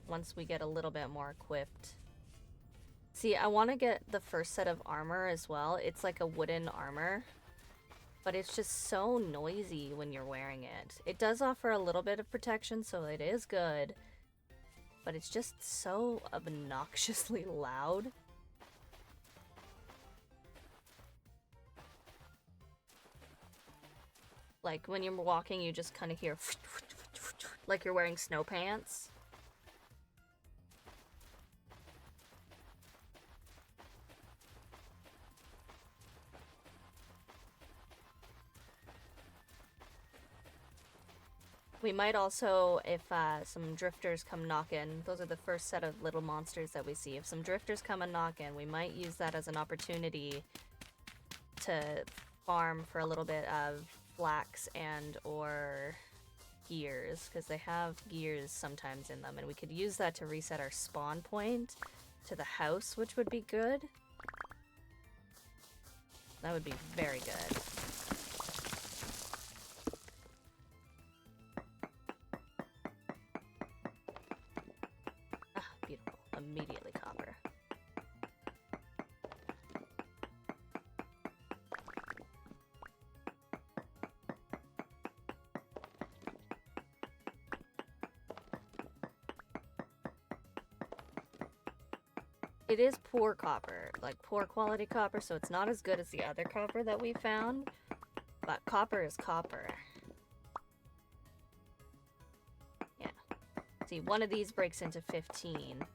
Once we get a little bit more equipped. See, I want to get the first set of armor as well. It's like a wooden armor. But it's just so noisy when you're wearing it. It does offer a little bit of protection, so it is good. But it's just so obnoxiously loud. Like, when you're walking, you just kind of hear... like you're wearing snow pants. We might also, if some drifters come knocking, those are the first set of little monsters that we see. If some drifters come and knock in, we might use that as an opportunity to farm for a little bit of flax and or gears, because they have gears sometimes in them, and we could use that to reset our spawn point to the house, which would be good. That would be very good. Immediately copper. It is poor copper, like poor quality copper, so it's not as good as the other copper that we found, but copper is copper. Yeah. See, one of these breaks into 15.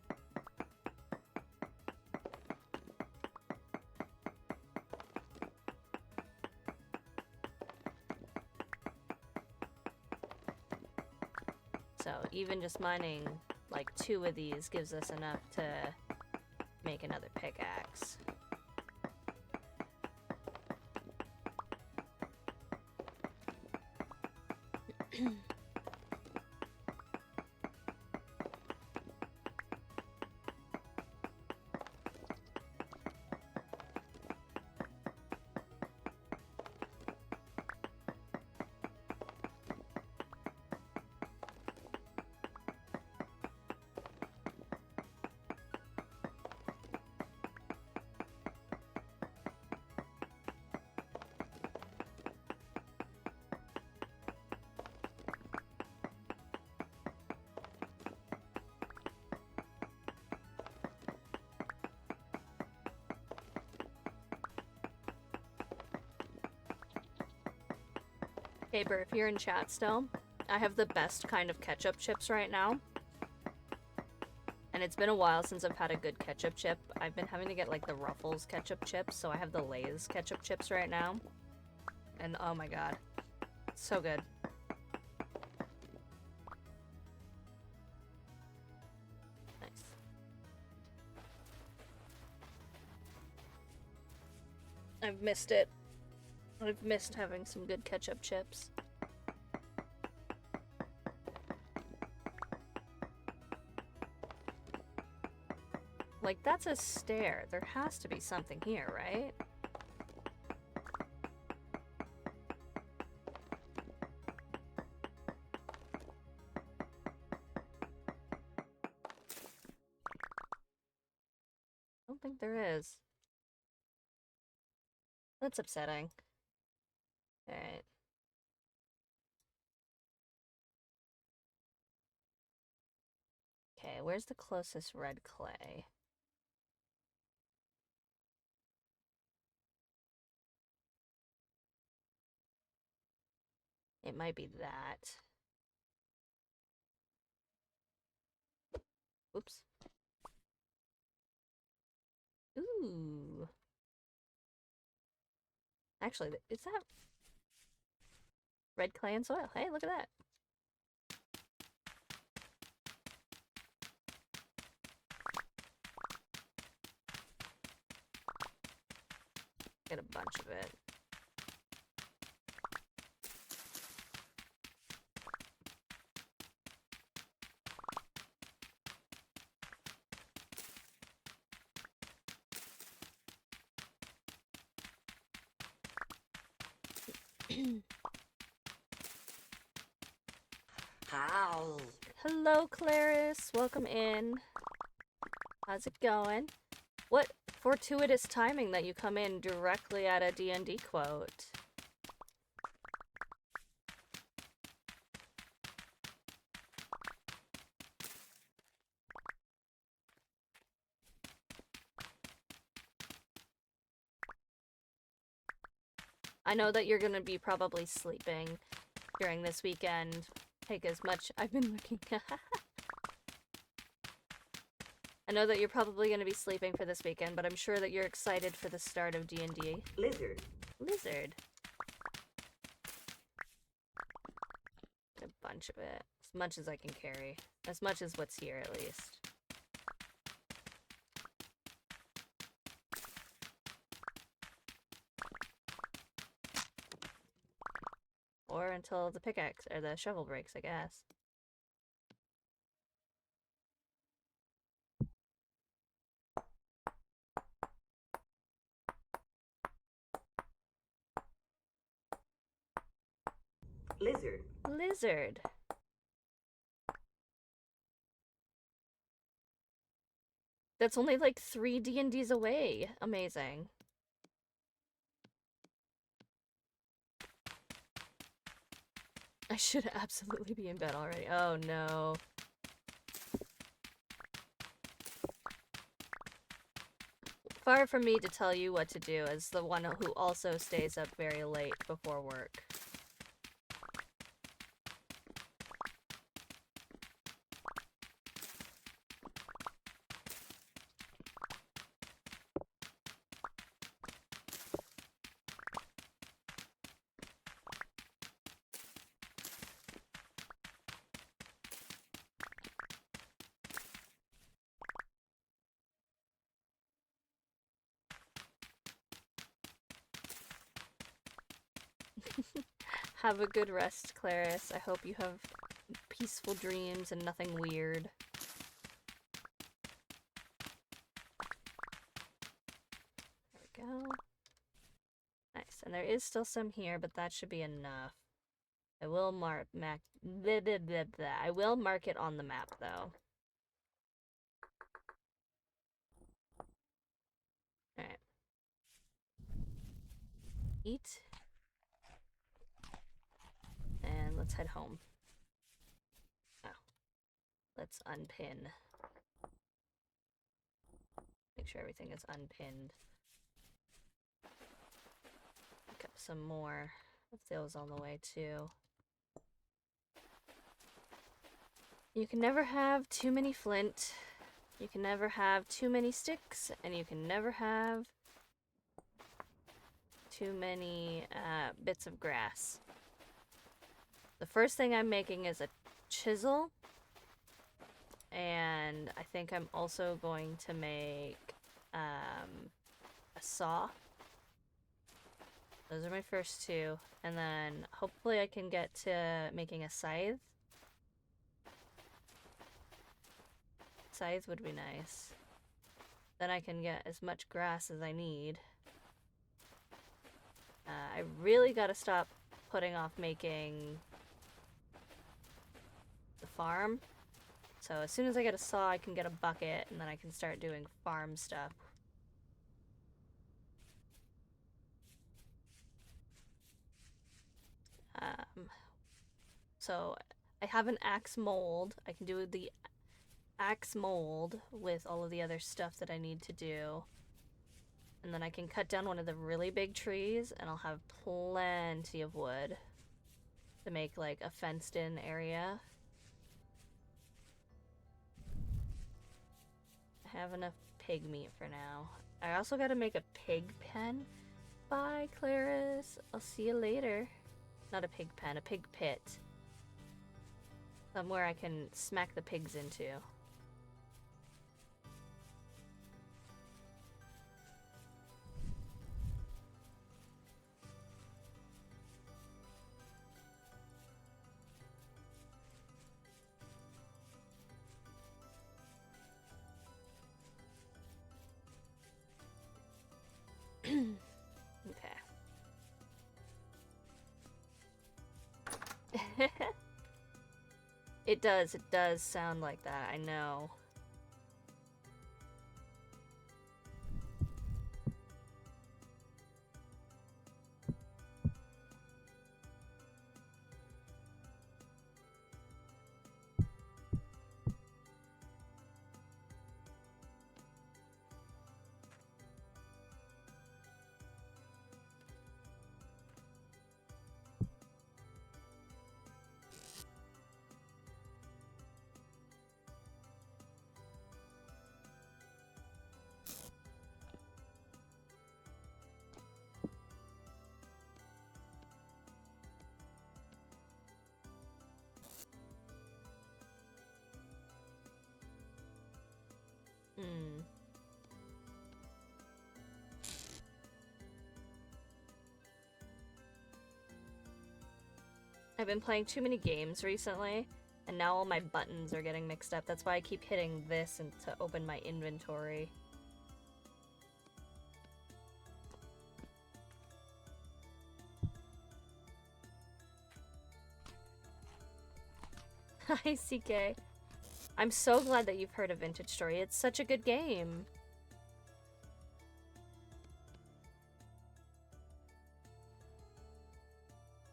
So even just mining like 2 of these gives us enough to make another pickaxe. Haber, if you're in chat still, I have the best kind of ketchup chips right now. And it's been a while since I've had a good ketchup chip. I've been having to get like the Ruffles ketchup chips, so I have the Lay's ketchup chips right now. And oh my god. It's so good. Nice. I've missed it. I've missed having some good ketchup chips. Like, that's a stair. There has to be something here, right? I don't think there is. That's upsetting. Alright. Okay, where's the closest red clay? It might be that. Oops. Ooh. Actually, is that red clay and soil? Hey, look at that. Get a bunch of it. How? Hello, Clarice. Welcome in. How's it going? What fortuitous timing that you come in directly at a D&D quote. I know that you're gonna be probably sleeping during this weekend. Take as much. I've been looking. I know that you're probably gonna be sleeping for this weekend, but I'm sure that you're excited for the start of D&D. Lizard. Lizard. A bunch of it. As much as I can carry. As much as what's here, at least. Or until the pickaxe, or the shovel breaks, I guess. Lizard. Lizard. That's only like 3 D&Ds away. Amazing. I should absolutely be in bed already. Oh no. Far from me to tell you what to do as the one who also stays up very late before work. Have a good rest, Clarice. I hope you have peaceful dreams and nothing weird. There we go. Nice. And there is still some here, but that should be enough. I will mark I will mark it on the map though. Alright. Eat. And let's head home. Now, let's unpin. Make sure everything is unpinned. Pick up some more Put those on the way too. You can never have too many flint. You can never have too many sticks, and you can never have too many bits of grass. The first thing I'm making is a chisel, and I think I'm also going to make a saw. Those are my first two, and then hopefully I can get to making a scythe. Scythe would be nice. Then I can get as much grass as I need. I really gotta stop putting off making the farm. So as soon as I get a saw, I can get a bucket, and then I can start doing farm stuff. So I have an axe mold. I can do the axe mold with all of the other stuff that I need to do. And then I can cut down one of the really big trees, and I'll have plenty of wood to make like a fenced in area. I have enough pig meat for now. I also gotta make a pig pen. Bye, Claris. I'll see you later. Not a pig pen, a pig pit. Somewhere I can smack the pigs into. Okay. It does sound like that, I know. Hmm. I've been playing too many games recently, and now all my buttons are getting mixed up. That's why I keep hitting this and to open my inventory. Hi, CK. I'm so glad that you've heard of Vintage Story. It's such a good game.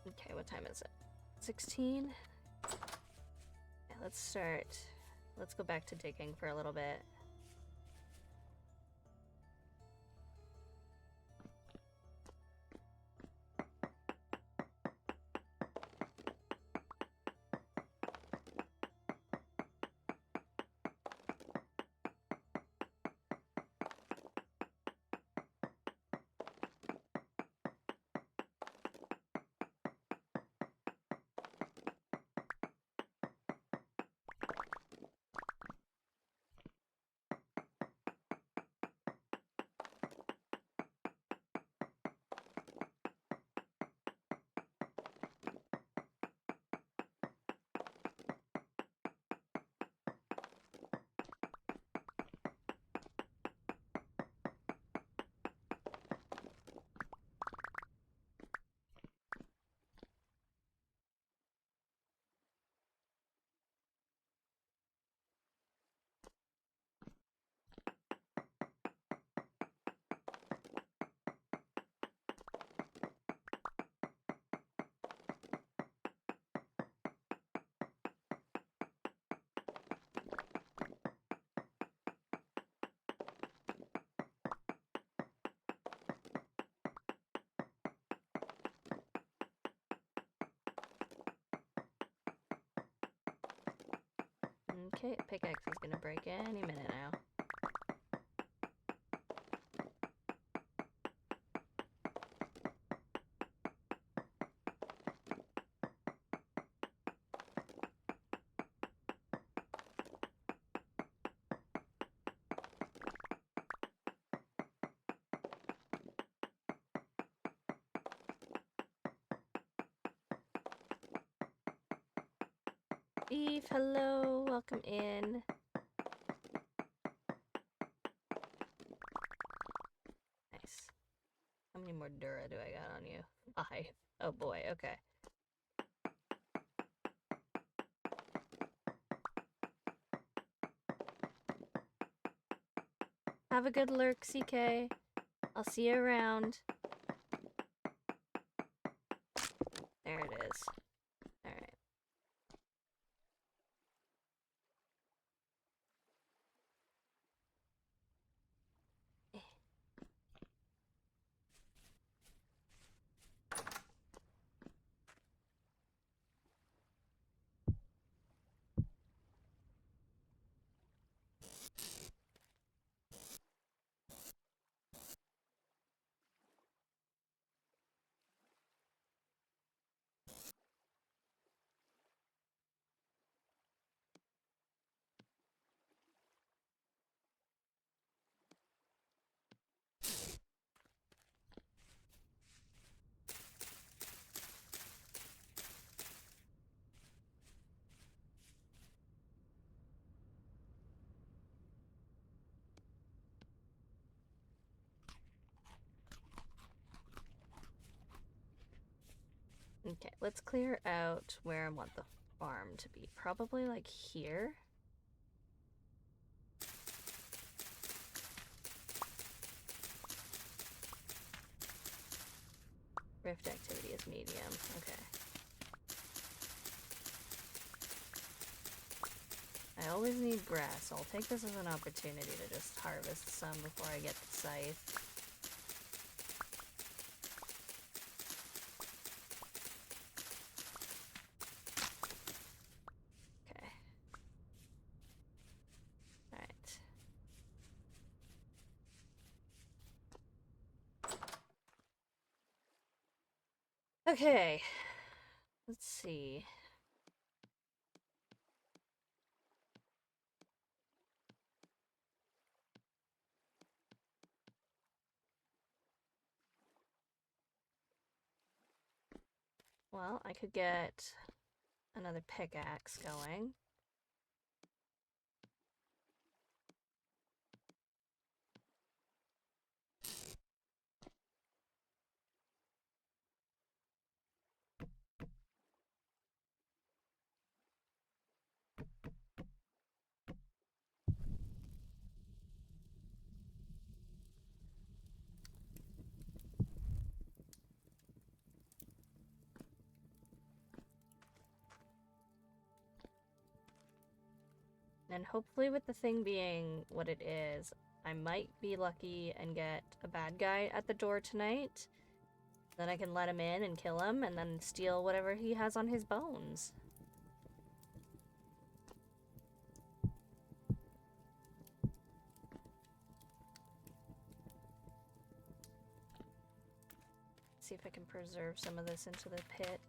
Okay, what time is it? 16? Yeah, let's start. Let's go back to digging for a little bit. Okay, pickaxe is gonna break any minute now. Eve, hello, welcome in. Nice. How many more Dura do I got on you? 5. Oh boy, okay. Have a good lurk, CK. I'll see you around. There it is. Alright. Okay, let's clear out where I want the farm to be. Probably like here. Rift activity is medium. Okay. I always need grass, so I'll take this as an opportunity to just harvest some before I get the scythe. Okay. Alright. Okay. Let's see. Well, I could get another pickaxe going. And hopefully with the thing being what it is, I might be lucky and get a bad guy at the door tonight. Then I can let him in and kill him and then steal whatever he has on his bones. See if I can preserve some of this into the pit.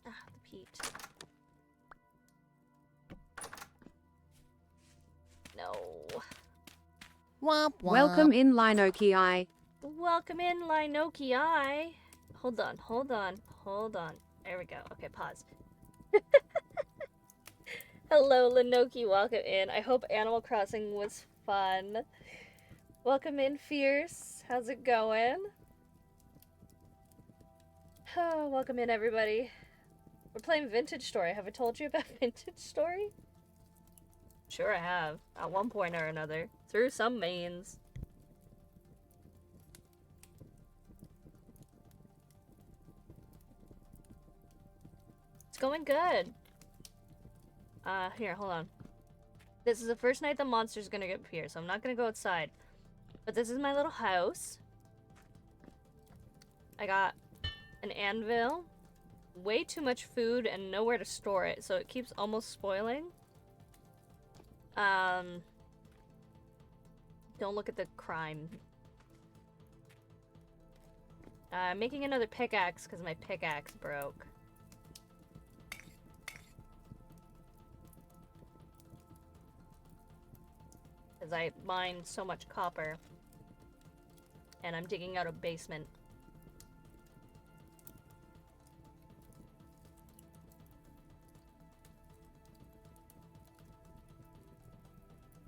Ah, the peat. No. Womp womp. Welcome in Linoki. Welcome in, Linoki Eye. Hold on, hold on, hold on. There we go. Okay, pause. Hello, Linoki. Welcome in. I hope Animal Crossing was fun. Welcome in, Fierce. How's it going? Oh, welcome in, everybody. We're playing Vintage Story. Have I told you about Vintage Story? Sure I have. At one point or another. Through some means. It's going good. Here, hold on. This is the first night the monster's gonna appear, so I'm not gonna go outside. But this is my little house. I got an anvil, way too much food, and nowhere to store it, so it keeps almost spoiling. Don't look at the crime. I'm making another pickaxe because my pickaxe broke. Because I mined so much copper. And I'm digging out a basement.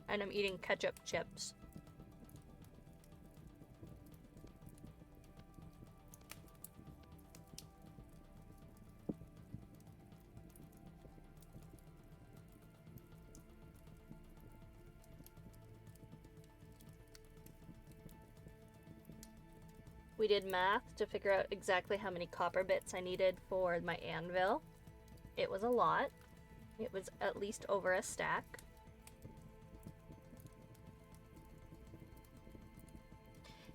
And I'm eating ketchup chips. We did math to figure out exactly how many copper bits I needed for my anvil. It was a lot. It was at least over a stack.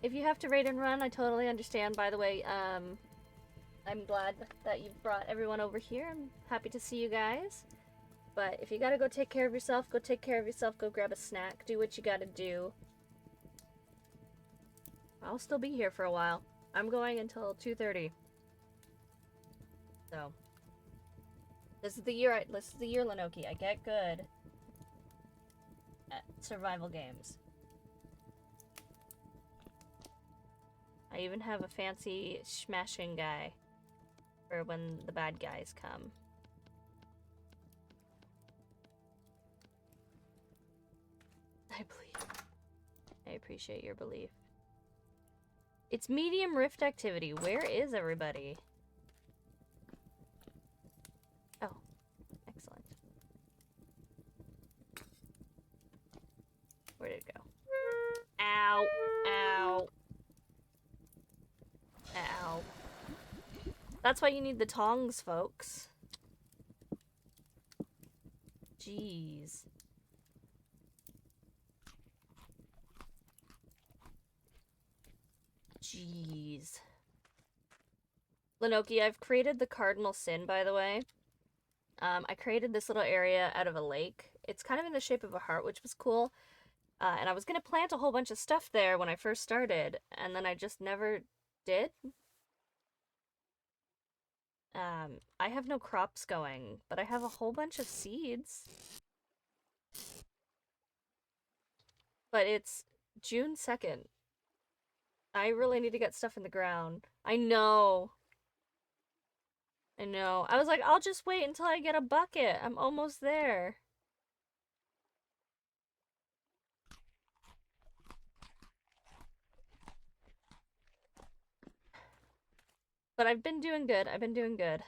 If you have to raid and run, I totally understand. By the way, I'm glad that you've brought everyone over here. I'm happy to see you guys. But if you gotta go take care of yourself, go take care of yourself. Go grab a snack. Do what you gotta do. I'll still be here for a while. I'm going until 2:30. So, this is the year. This is the year, Lenoki. I get good at survival games. I even have a fancy smashing guy for when the bad guys come. I believe. I appreciate your belief. It's medium rift activity. Where is everybody? Oh, excellent. Where did it go? Ow, ow. Ow. That's why you need the tongs, folks. Jeez. Jeez. Lenoki, I've created the cardinal sin, by the way. I created this little area out of a lake. It's kind of in the shape of a heart, which was cool. And I was going to plant a whole bunch of stuff there when I first started, and then I just never did. I have no crops going, but I have a whole bunch of seeds. But it's June 2nd. I really need to get stuff in the ground. I know. I know. I was like, I'll just wait until I get a bucket. I'm almost there. But I've been doing good. I've been doing good.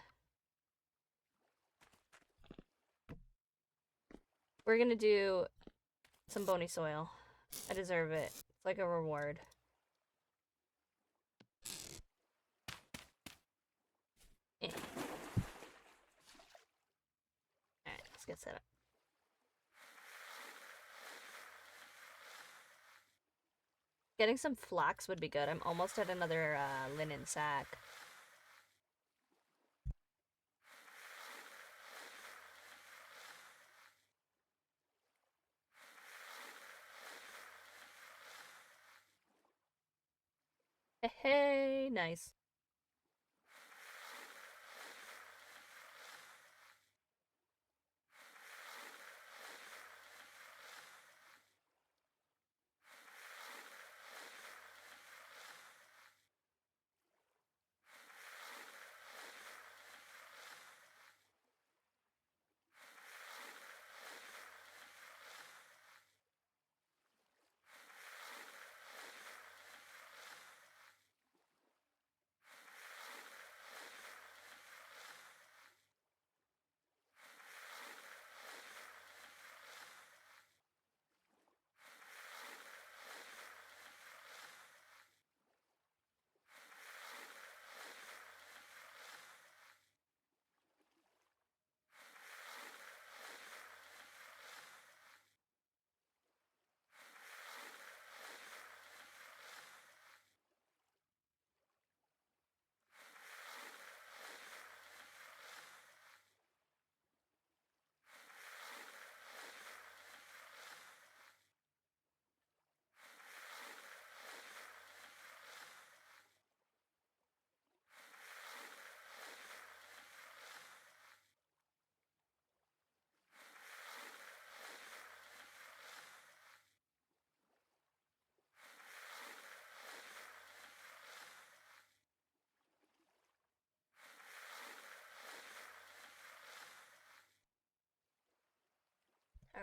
We're gonna do some bony soil. I deserve it. It's like a reward. Alright, let's get set up. Getting some flax would be good. I'm almost at another linen sack. Hey, nice.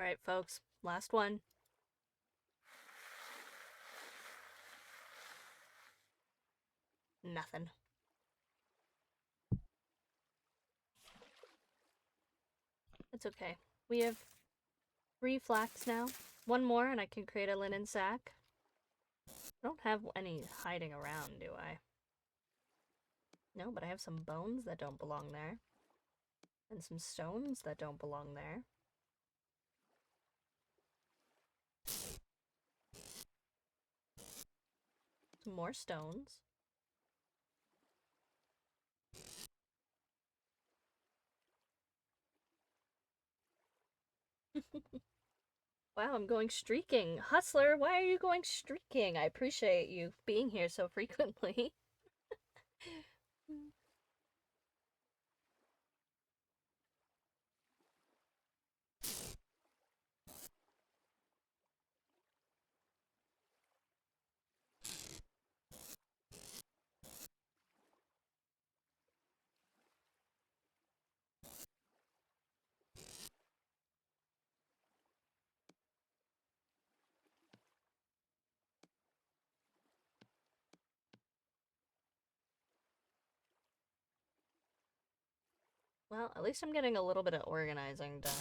Alright, folks. Last one. Nothing. It's okay. We have 3 flax now. One more and I can create a linen sack. I don't have any hiding around, do I? No, but I have some bones that don't belong there. And some stones that don't belong there. Some more stones. Wow, I'm going streaking. Hustler, why are you going streaking? I appreciate you being here so frequently. Well, at least I'm getting a little bit of organizing done.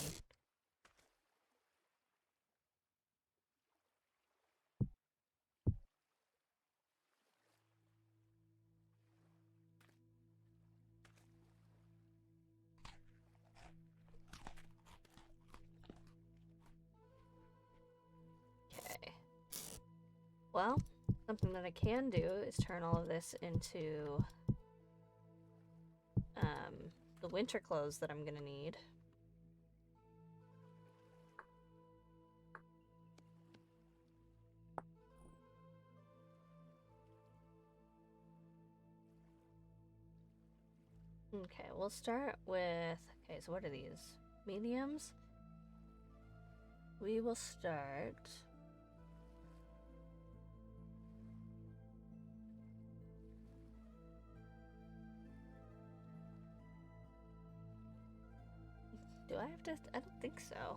Okay. Well, something that I can do is turn all of this into the winter clothes that I'm gonna need. Okay, we'll start with... Okay, so what are these? Mediums? We will start... Do I have to? I don't think so.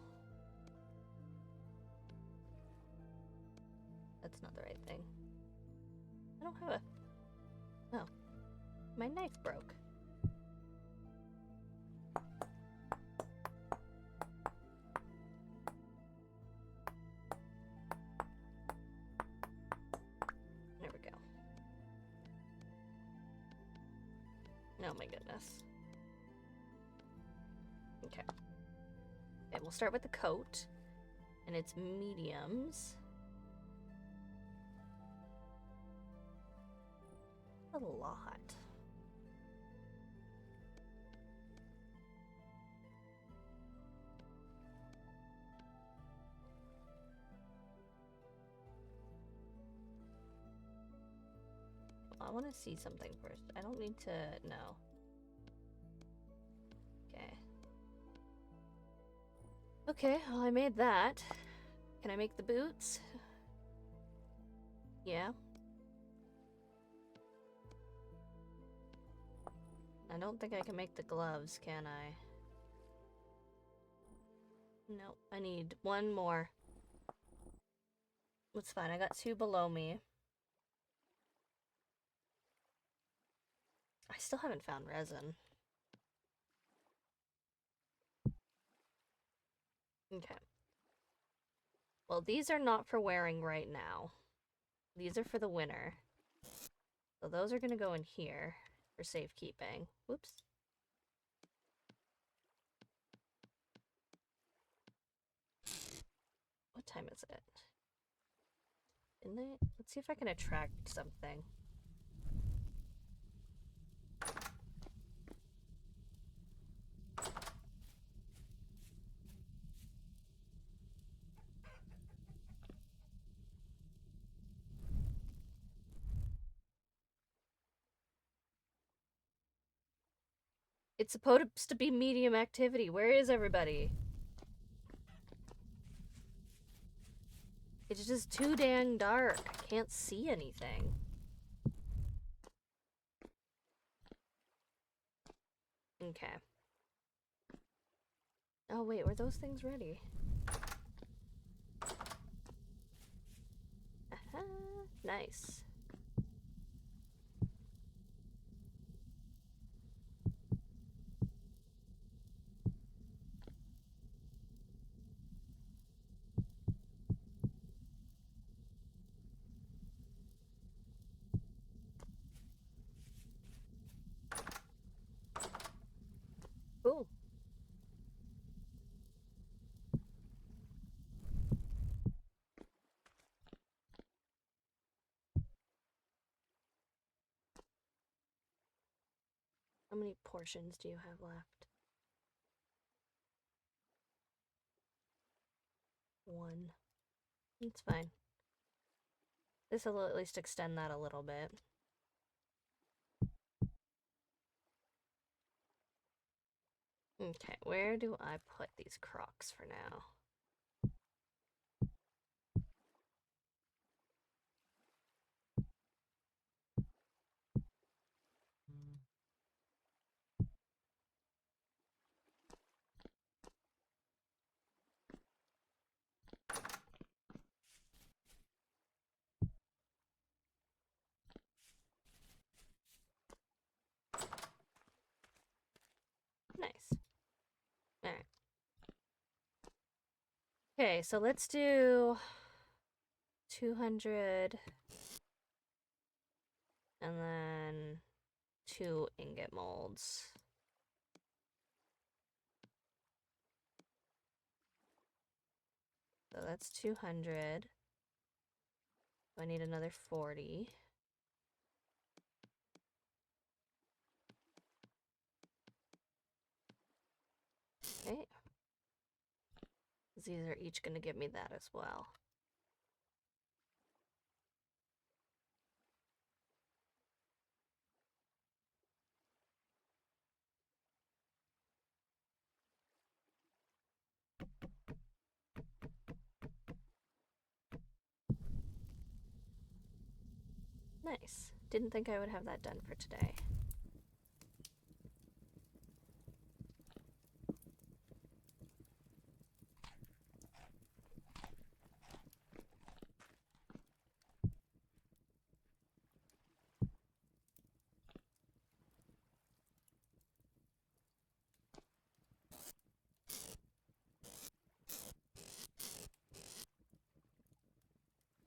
That's not the right thing. I don't have a... Oh. My knife broke. There we go. Oh my goodness. Okay. Okay, we'll start with the coat. And it's mediums. A lot. I want to see something first. I don't need to know. Okay. Okay, well, I made that. Can I make the boots? Yeah. I don't think I can make the gloves, can I? No, I need one more. That's fine, I got 2 below me. I still haven't found resin. Okay. Well, these are not for wearing right now. These are for the winter. So those are gonna go in here for safekeeping. Whoops. What time is it? Midnight? Let's see if I can attract something. It's supposed to be medium activity. Where is everybody? It's just too dang dark. I can't see anything. Okay. Oh wait, were those things ready? Nice. Ooh. How many portions do you have left? 1. It's fine. This will at least extend that a little bit. Okay, where do I put these Crocs for now? Nice. Alright. Okay, so let's do 200 and then 2 ingot molds. So that's 200. I need another 40. Okay. These are each going to give me that as well. Nice. Didn't think I would have that done for today.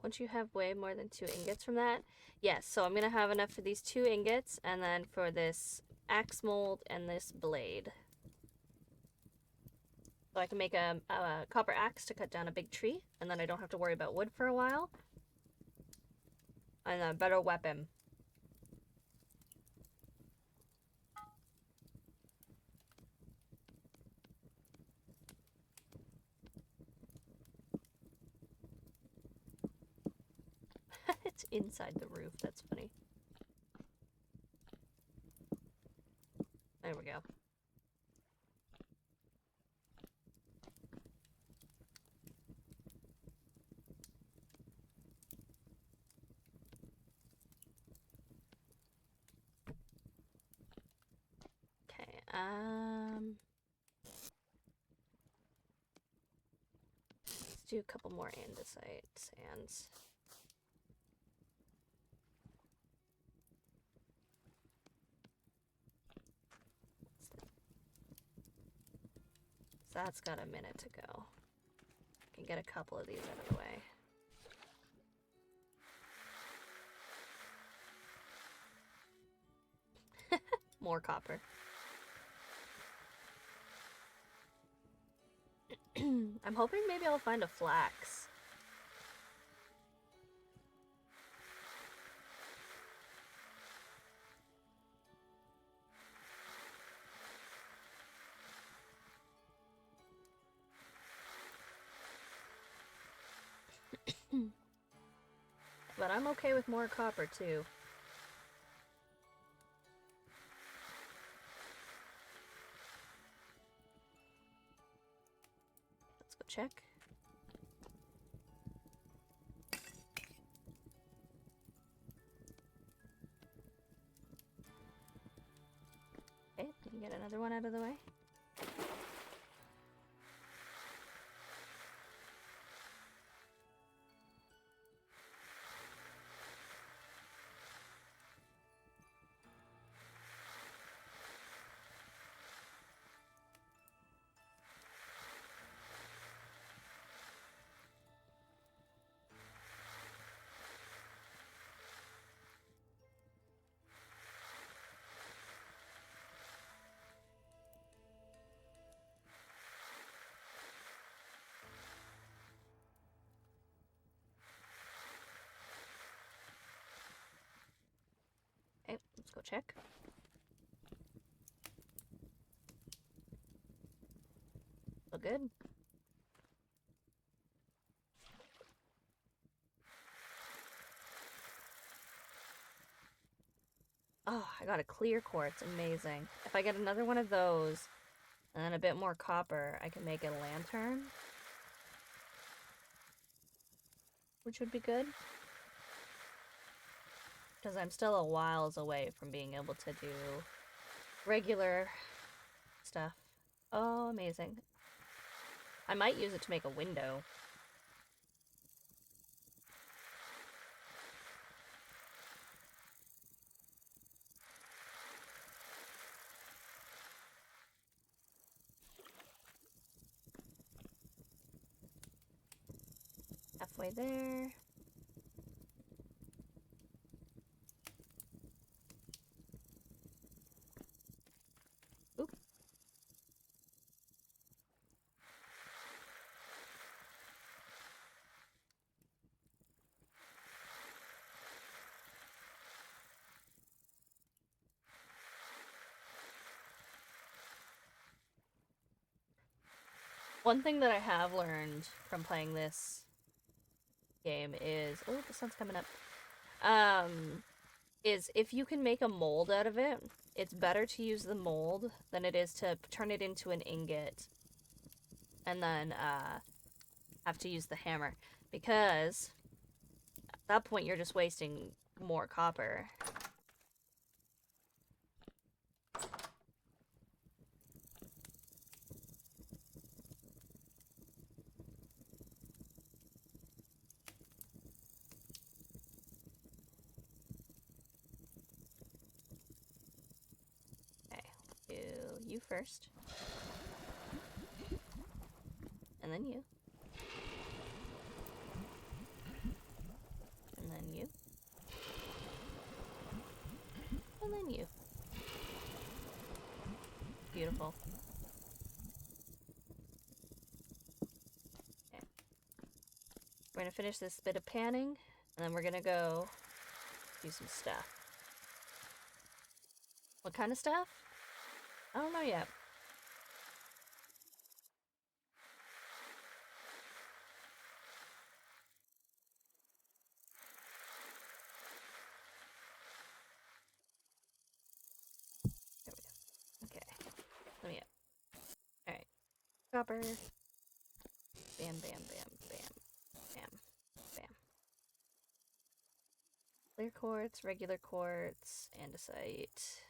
Once you have way more than 2 ingots from that, yes, so I'm gonna have enough for these 2 ingots and then for this axe mold and this blade. So I can make a copper axe to cut down a big tree, and then I don't have to worry about wood for a while. And a better weapon. It's inside the roof, that's funny. There we go. Okay, let's do a couple more andesite sands. So that's got a minute to go. I can get a couple of these out of the way. More copper. I'm hoping maybe I'll find a flax. But I'm okay with more copper too. Let's go check. Okay, we can get another one out of the way. go check. Look good. Oh, I got a clear quartz. Amazing. If I get another one of those and then a bit more copper, I can make a lantern. Which would be good. Because I'm still a whiles away from being able to do regular stuff. Oh, amazing. I might use it to make a window. Halfway there. Oop. One thing that I have learned from playing this game is, oh, the sun's coming up. Is if you can make a mold out of it, it's better to use the mold than it is to turn it into an ingot and then have to use the hammer, because at that point you're just wasting more copper. Do you first. And then you. And then you. And then you. Beautiful. Okay. We're gonna finish this bit of panning, and then we're gonna go do some stuff. What kind of stuff? I don't know yet. There we go. Okay. Let me up. Alright. Copper. Bam, bam, bam, bam, bam, bam. Clear quartz, regular quartz, andesite.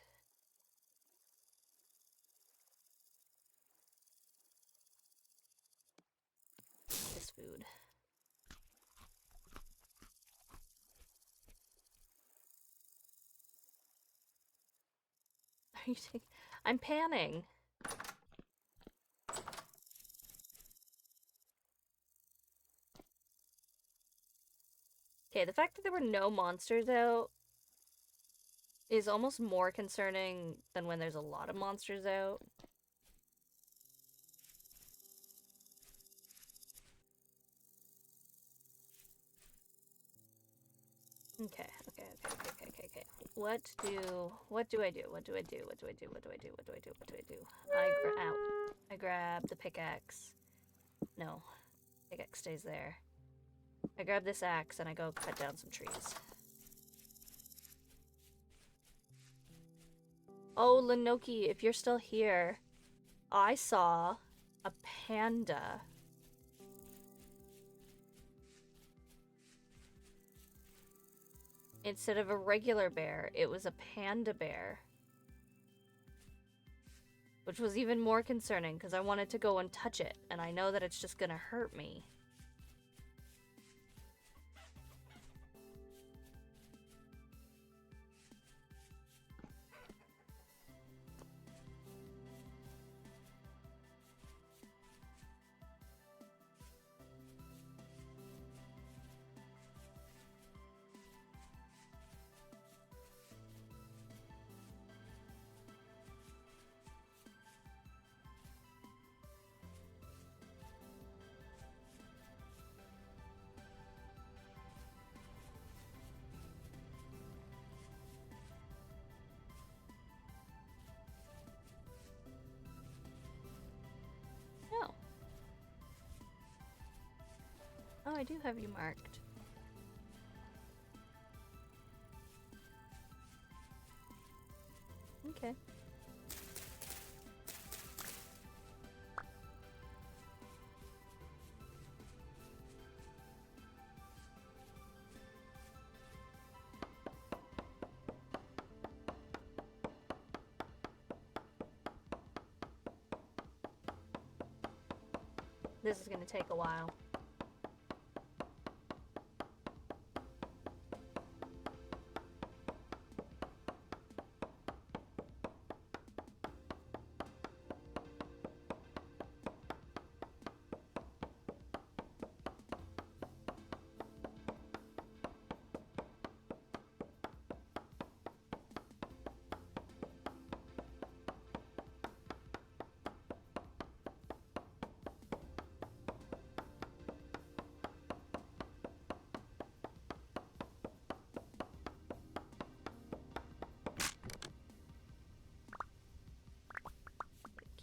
This food. Are you taking? I'm panning. Okay, the fact that there were no monsters out is almost more concerning than when there's a lot of monsters out. Okay. What do I do? What do I do? I grab the pickaxe. No, pickaxe stays there. I grab this axe and I go cut down some trees. Oh, Lenoki, if you're still here, I saw a panda. Instead of a regular bear, it was a panda bear. Which was even more concerning because I wanted to go and touch it, and I know that it's just gonna hurt me. I do have you marked. Okay. This is gonna take a while.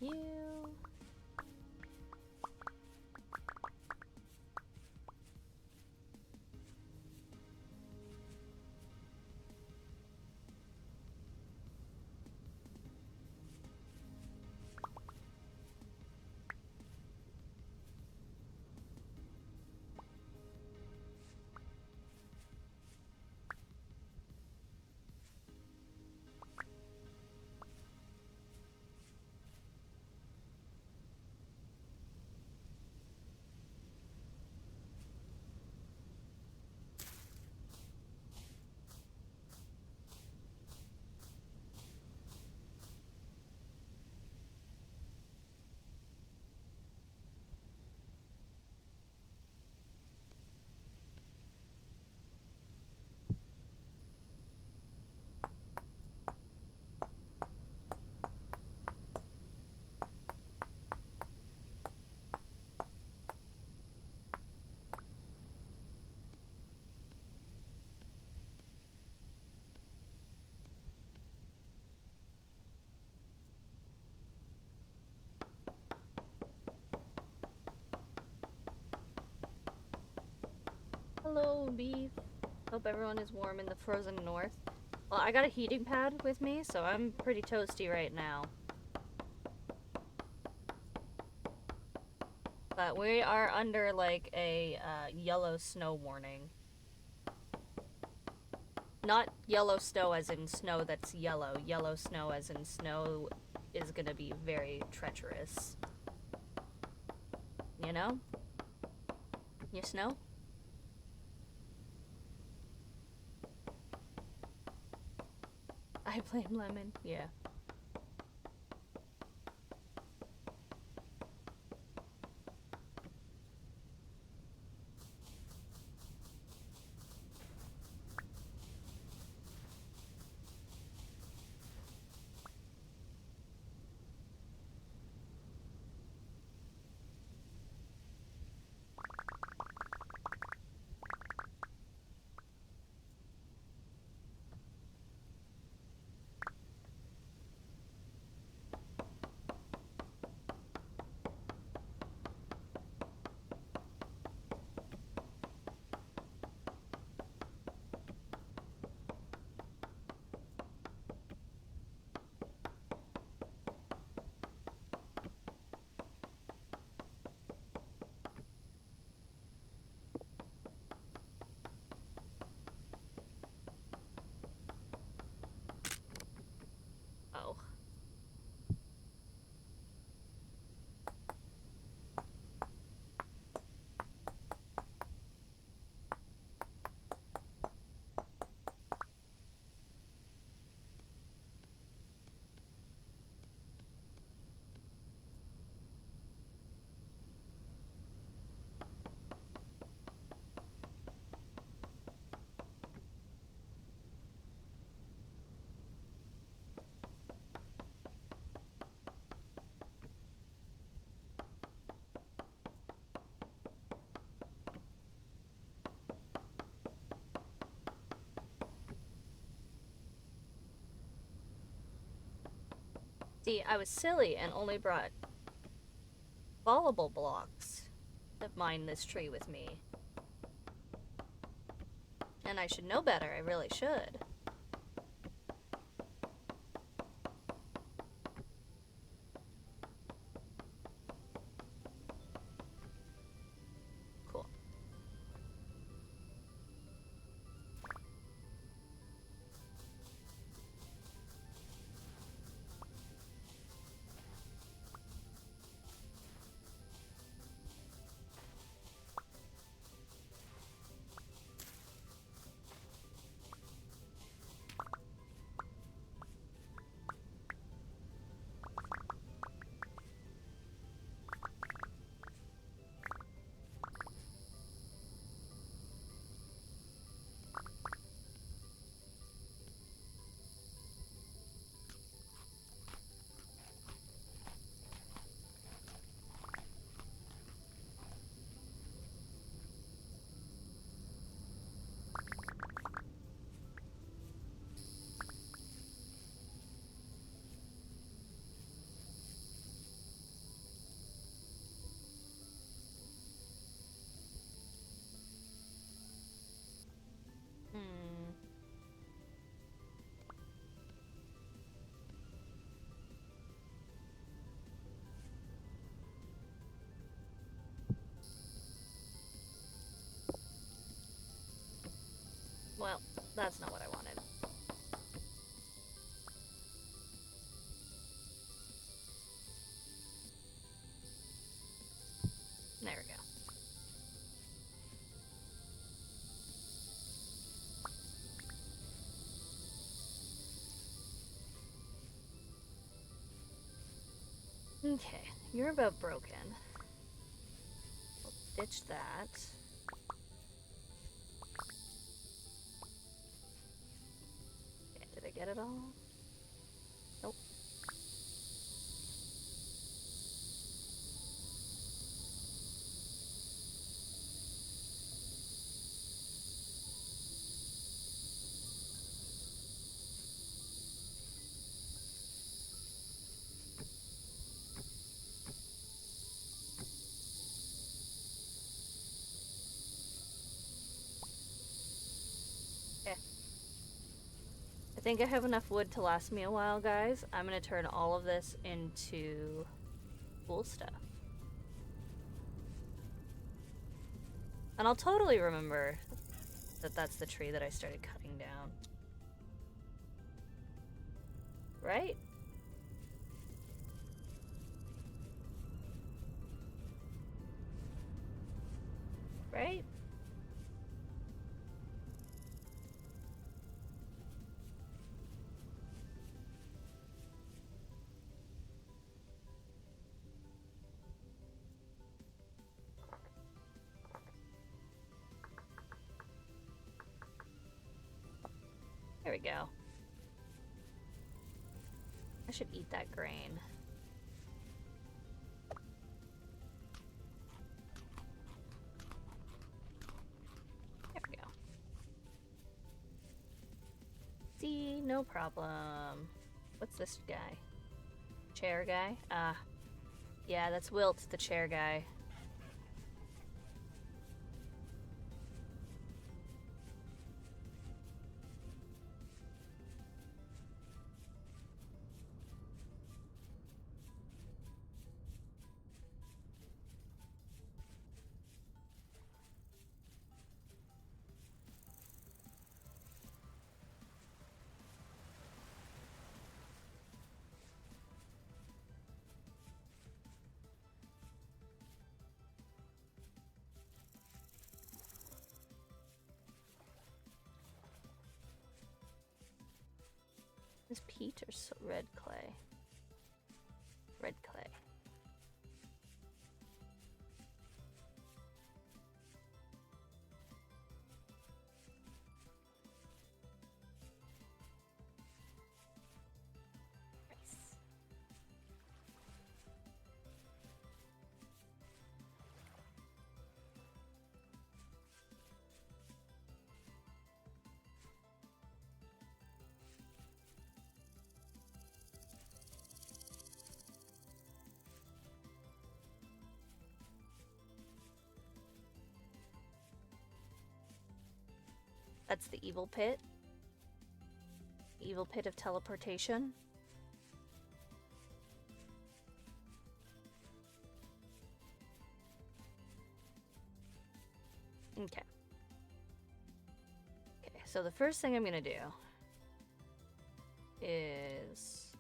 Thank you. Hello, beef. Hope everyone is warm in the frozen north. Well, I got a heating pad with me, so I'm pretty toasty right now. But we are under, like, a yellow snow warning. Not yellow snow as in snow that's yellow. Yellow snow as in snow is gonna be very treacherous. You know? You snow? I blame Lemon. Yeah. Oh. See, I was silly and only brought ballable blocks to mine this tree with me. and I should know better. I really should. Cool. Hmm. Well, that's not what I wanted. There we go. Okay, you're about broken. We'll ditch that. Okay, did I get it all? Nope. Okay. I think I have enough wood to last me a while, guys. I'm gonna turn all of this into cool stuff. And I'll totally remember that that's the tree that I started cutting down. Right? Right? There we go. I should eat that grain. There we go. See, no problem. What's this guy? Chair guy? Ah. Yeah, that's Wilt, the chair guy. Is peat or red clay? Red clay. Nice. That's the evil pit. Evil pit of teleportation. Okay. Okay, so the first thing I'm gonna do is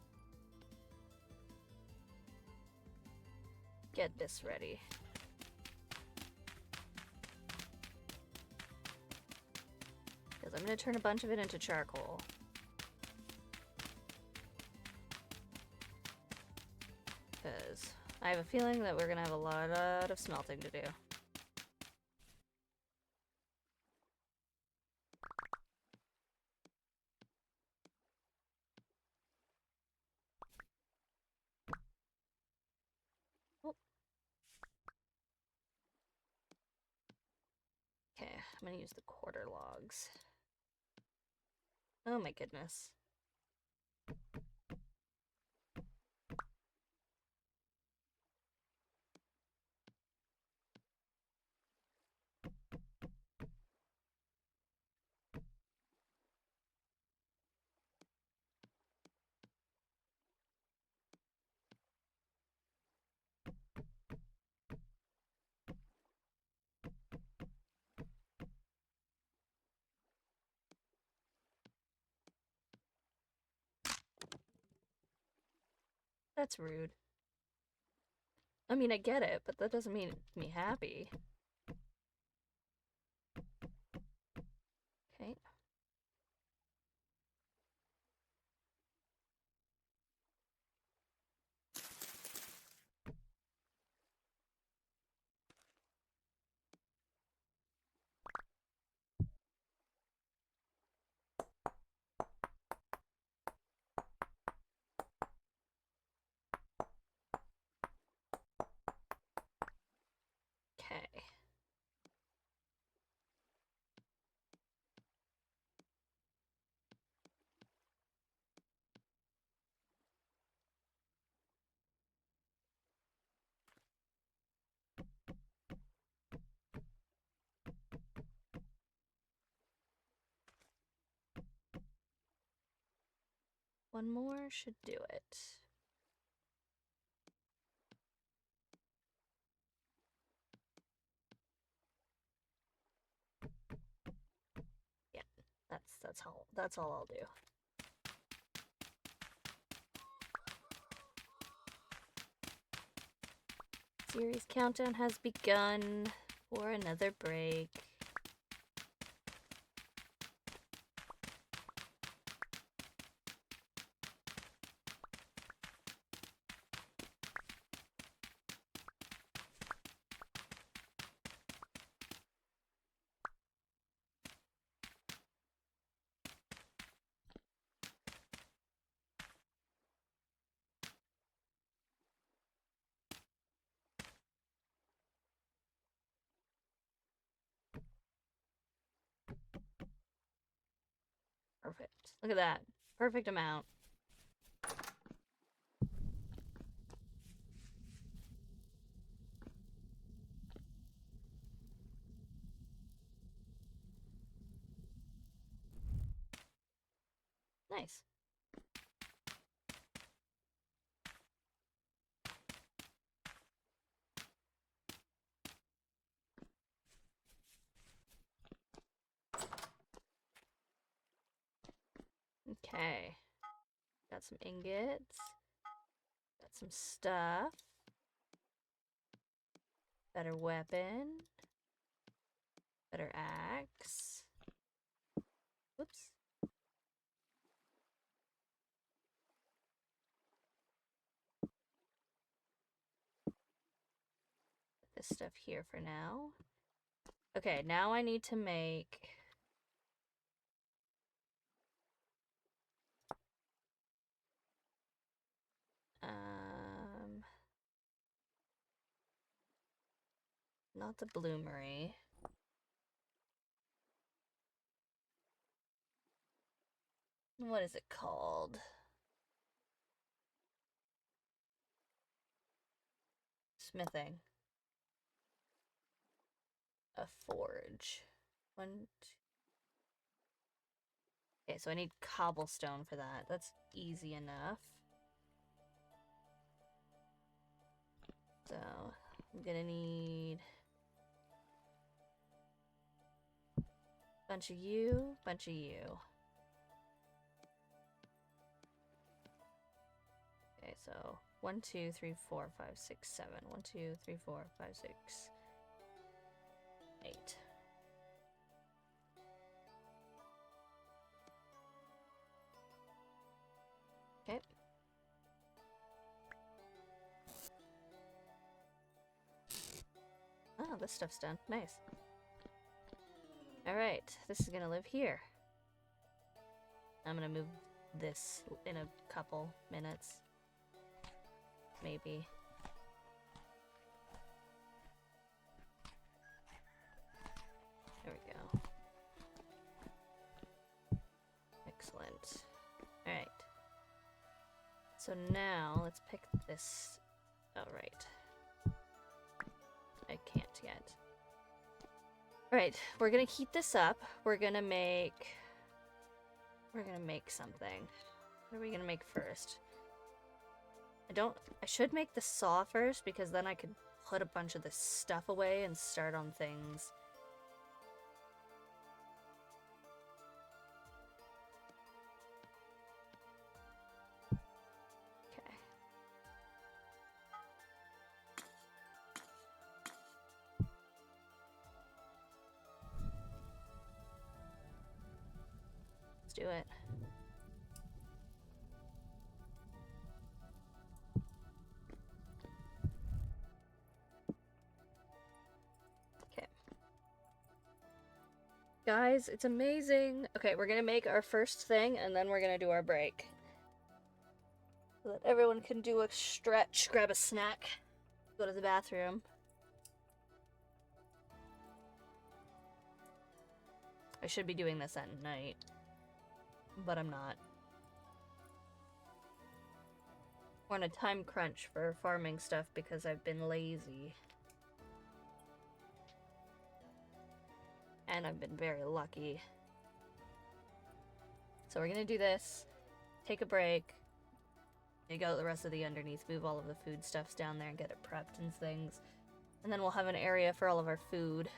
get this ready. Because I'm gonna turn a bunch of it into charcoal. Because I have a feeling that we're gonna have a lot of smelting to do. Oh. Okay, I'm gonna use the quarter logs. Oh my goodness. That's rude. I mean, I get it, but that doesn't mean me happy. Okay. Okay. One more should do it. Yeah, that's all I'll do. Series countdown has begun for another break. Perfect. Look at that. Perfect amount. Nice. Okay. Got some ingots. Got some stuff. Better weapon. Better axe. Whoops. Put this stuff here for now. Okay, now I need to make... not the bloomery. What is it called? Smithing. A forge. One, two. Okay, so I need cobblestone for that. That's easy enough. So, I'm gonna need bunch of you, bunch of you. Okay, so 1, 2, 3, 4, 5, 6, 7. 1, 2, 3, 4, 5, 6, 8. Okay. Oh, this stuff's done. Nice. Alright, this is gonna live here. I'm gonna move this in a couple minutes. Maybe. There we go. Excellent. Alright. So now, let's pick this. Oh, right. I can't yet. Alright, we're gonna heat this up. We're gonna make something. What are we gonna make first? I should make the saw first, because then I could put a bunch of this stuff away and start on things. Okay. Let's do it. Okay. Guys, it's amazing. Okay, we're gonna make our first thing, and then we're gonna do our break. So that everyone can do a stretch, grab a snack, go to the bathroom. I should be doing this at night, but I'm not. We're on a time crunch for farming stuff because I've been lazy. And I've been very lucky. So we're gonna do this, take a break, dig out the rest of the underneath, move all of the food stuffs down there and get it prepped and things. And then we'll have an area for all of our food.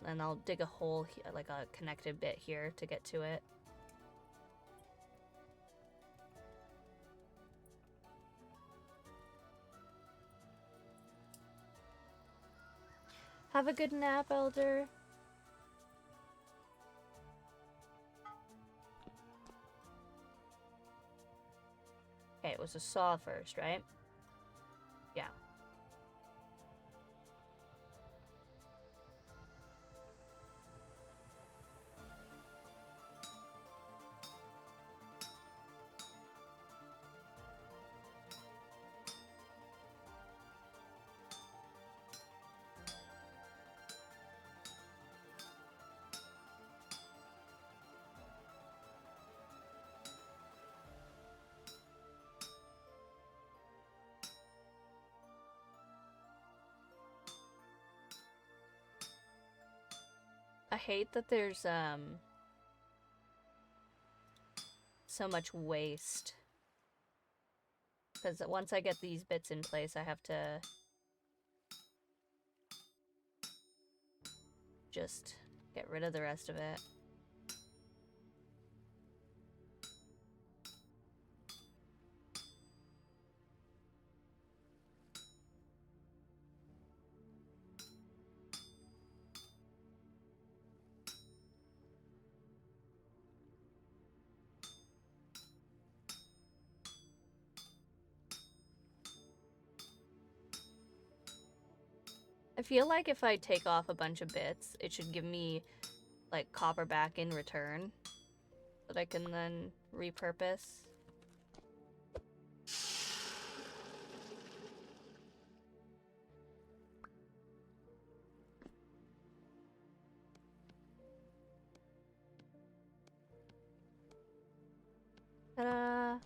And I'll dig a hole, like a connected bit here to get to it. Have a good nap, Elder. Okay, it was a saw first, right? Yeah. I hate that there's so much waste. Because once I get these bits in place, I have to just get rid of the rest of it. I feel like if I take off a bunch of bits, it should give me, like, copper back in return that I can then repurpose. Ta-da!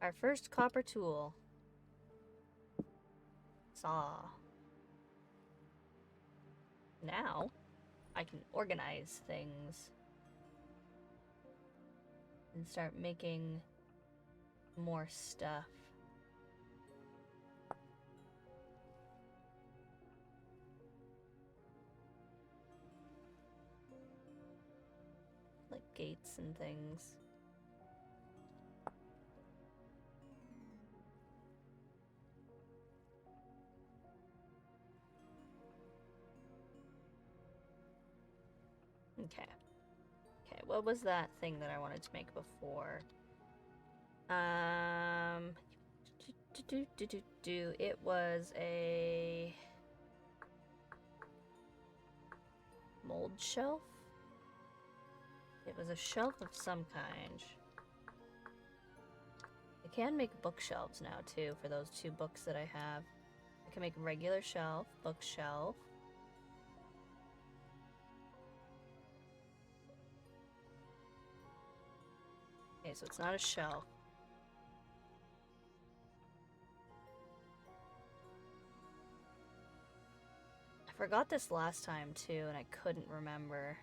Our first copper tool. Saw. Now, I can organize things. and start making more stuff. Like gates and things. Okay. Okay, what was that thing that I wanted to make before? It was a mold shelf? It was a shelf of some kind. I can make bookshelves now too for those 2 books that I have. I can make regular shelf, bookshelf. Okay, so it's not a shelf. I forgot this last time too, and I couldn't remember.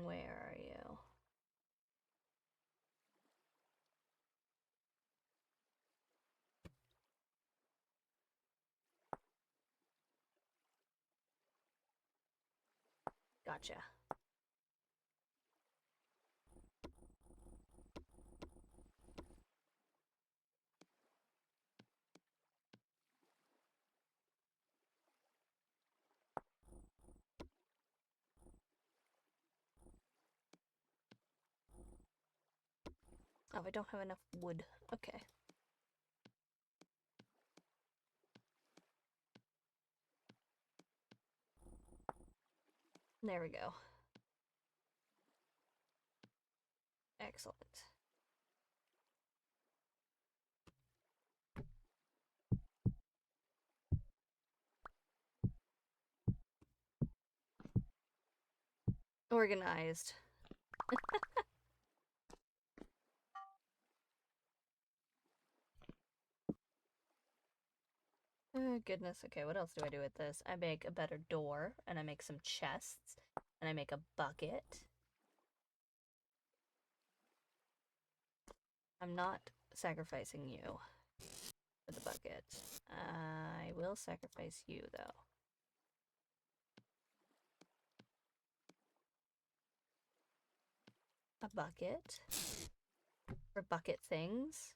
Where are you? Gotcha. Oh, I don't have enough wood. Okay. There we go. Excellent. Organized. Oh, goodness. Okay, what else do I do with this? I make a better door, and I make some chests, and I make a bucket. I'm not sacrificing you for the bucket. I will sacrifice you, though. A bucket for bucket things.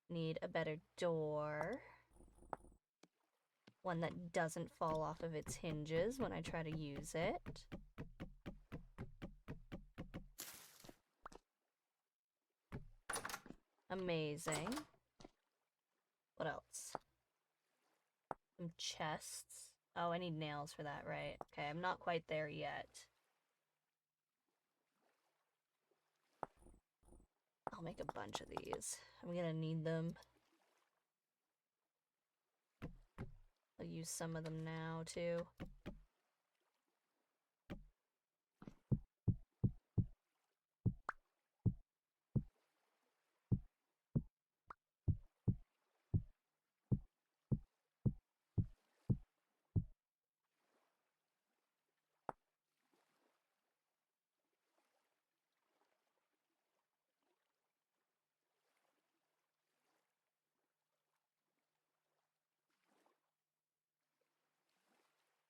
Need a better door. One that doesn't fall off of its hinges when I try to use it. Amazing. What else? Some chests. Oh, I need nails for that, right? Okay, I'm not quite there yet. I'll make a bunch of these. I'm gonna need them. I'll use some of them now, too.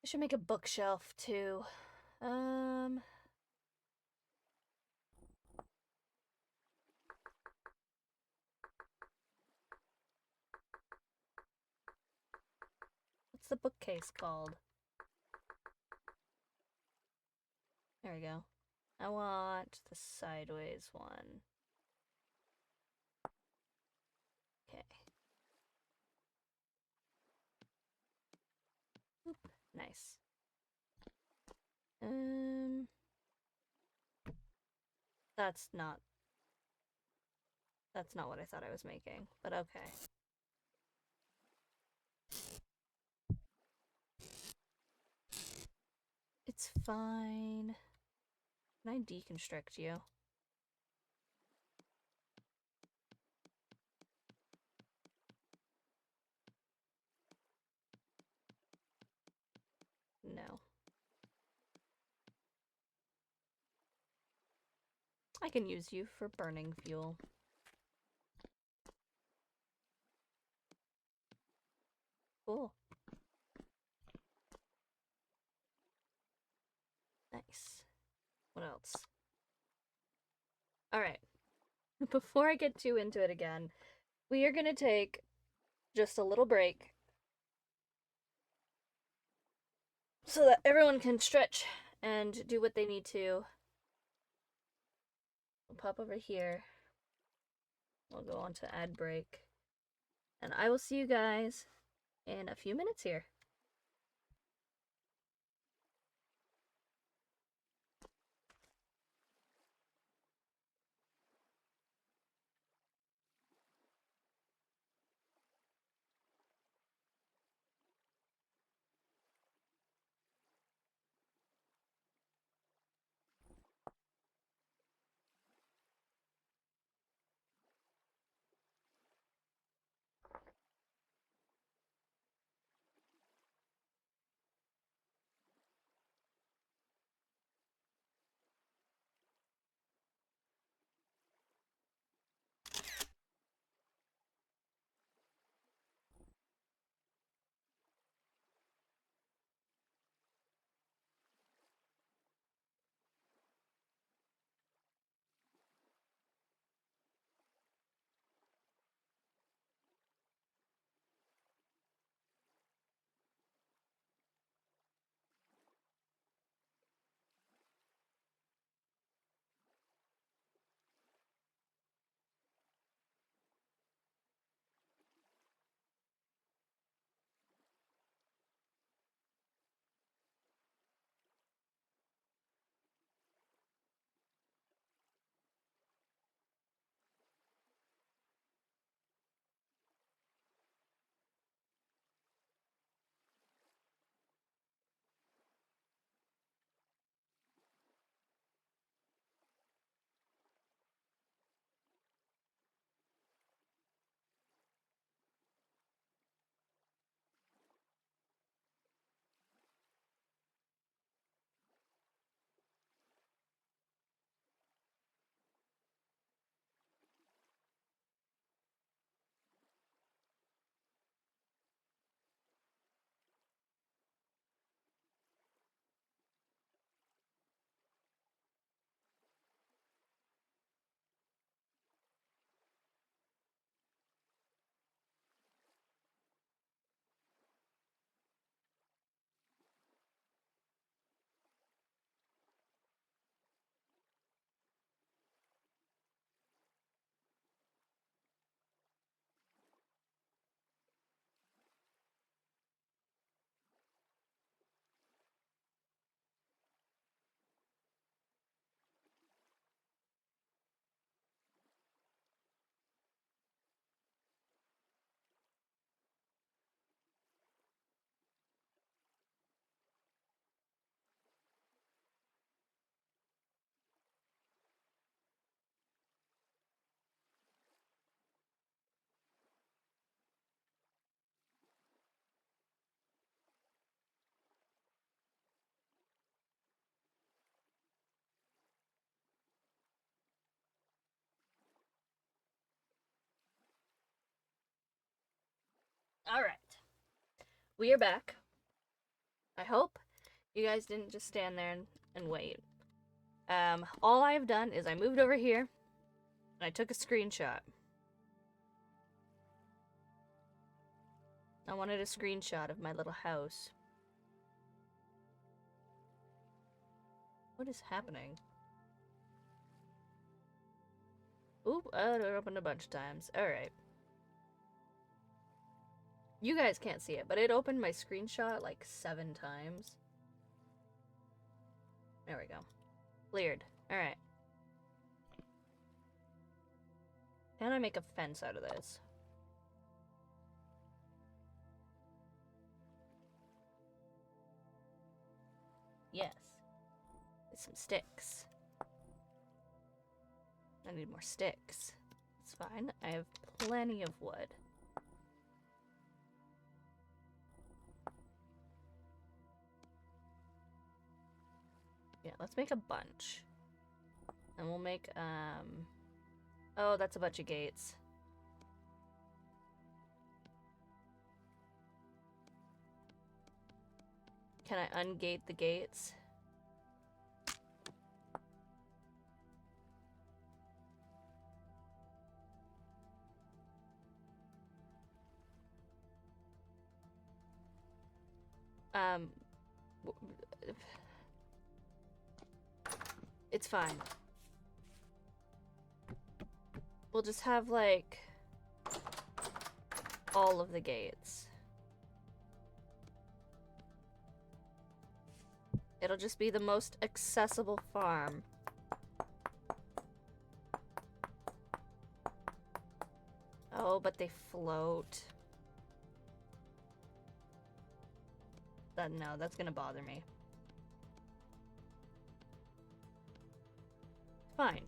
I should make a bookshelf, too. What's the bookcase called? There we go. I want the sideways one. Okay. Oop, nice. That's not what I thought I was making, but okay. It's fine. Can I deconstruct you? No. I can use you for burning fuel. Cool. Nice. What else? Alright. Before I get too into it again, we are gonna take just a little break so that everyone can stretch and do what they need to. We'll pop over here. We'll go on to ad break. And I will see you guys in a few minutes here. Alright. We are back. I hope you guys didn't just stand there and and wait. All I've done is I moved over here, and I took a screenshot. I wanted a screenshot of my little house. What is happening? Oop, it opened a bunch of times. Alright. You guys can't see it, but it opened my screenshot like 7 times. There we go. Cleared. Alright. Can I make a fence out of this? Yes. With some sticks. I need more sticks. It's fine. I have plenty of wood. Yeah, let's make a bunch. And we'll make, oh, that's a bunch of gates. Can I ungate the gates? It's fine. We'll just have, like, all of the gates. It'll just be the most accessible farm. Oh, but they float. No, that's gonna bother me. Fine.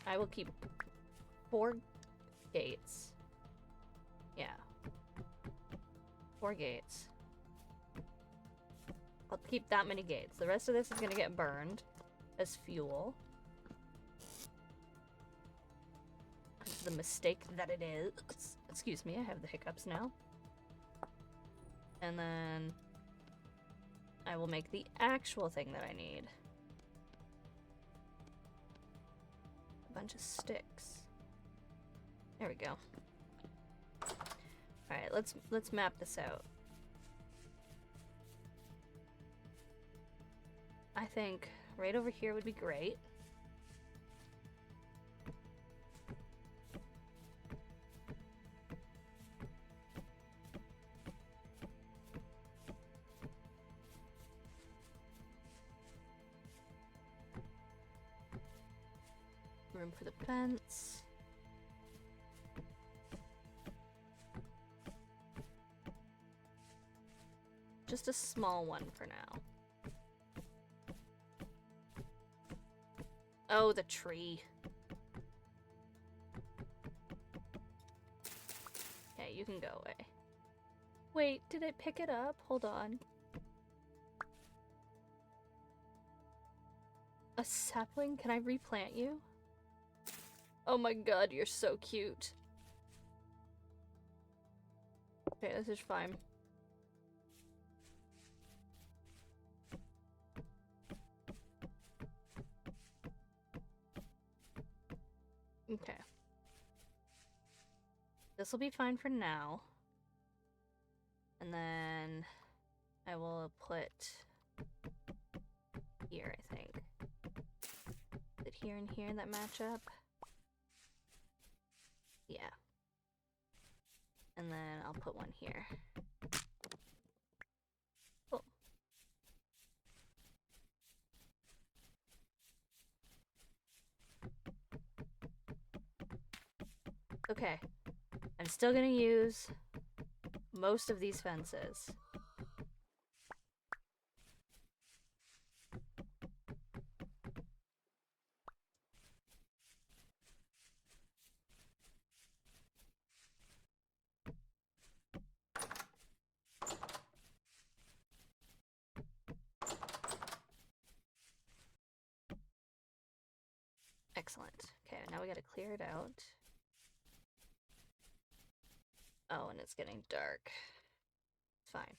I will keep 4 gates. Yeah. 4 gates. I'll keep that many gates. The rest of this is gonna get burned as fuel. The mistake that it is. Excuse me, I have the hiccups now. And then I will make the actual thing that I need. A bunch of sticks. There we go. Alright, let's map this out. I think right over here would be great. Room for the fence. Just a small one for now. Oh, the tree. Okay, you can go away. Wait, did I pick it up? Hold on. A sapling? Can I replant you? Oh my god, you're so cute. Okay, this is fine. Okay. This will be fine for now. And then I will put here, I think. Is it here and here that match up? Yeah. And then I'll put one here. Cool. Okay. I'm still gonna use most of these fences. Excellent. Okay, now we gotta clear it out. Oh, and it's getting dark. It's fine.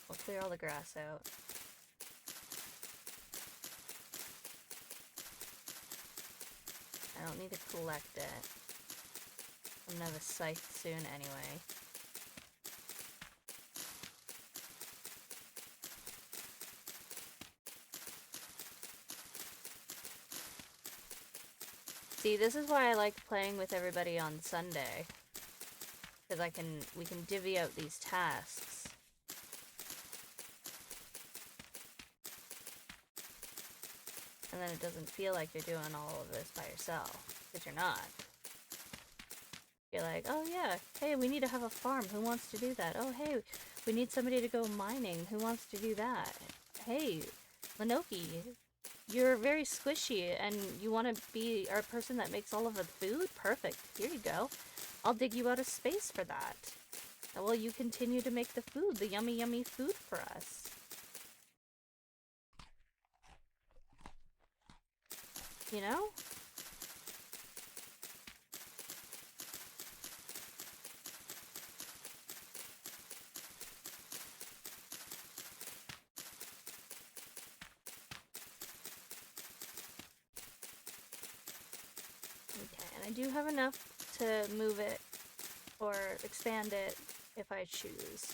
We'll clear all the grass out. I don't need to collect it. I'm gonna have a scythe soon anyway. See, this is why I like playing with everybody on Sunday. Because we can divvy out these tasks. And then it doesn't feel like you're doing all of this by yourself. Because you're not. You're like, oh yeah, hey, we need to have a farm. Who wants to do that? Oh, hey, we need somebody to go mining. Who wants to do that? Hey, Lenoki, you're very squishy and you want to be our person that makes all of the food? Perfect. Here you go. I'll dig you out of space for that. And while you continue to make the food, the yummy, yummy food for us. You know? Okay, and I do have enough to move it or expand it if I choose.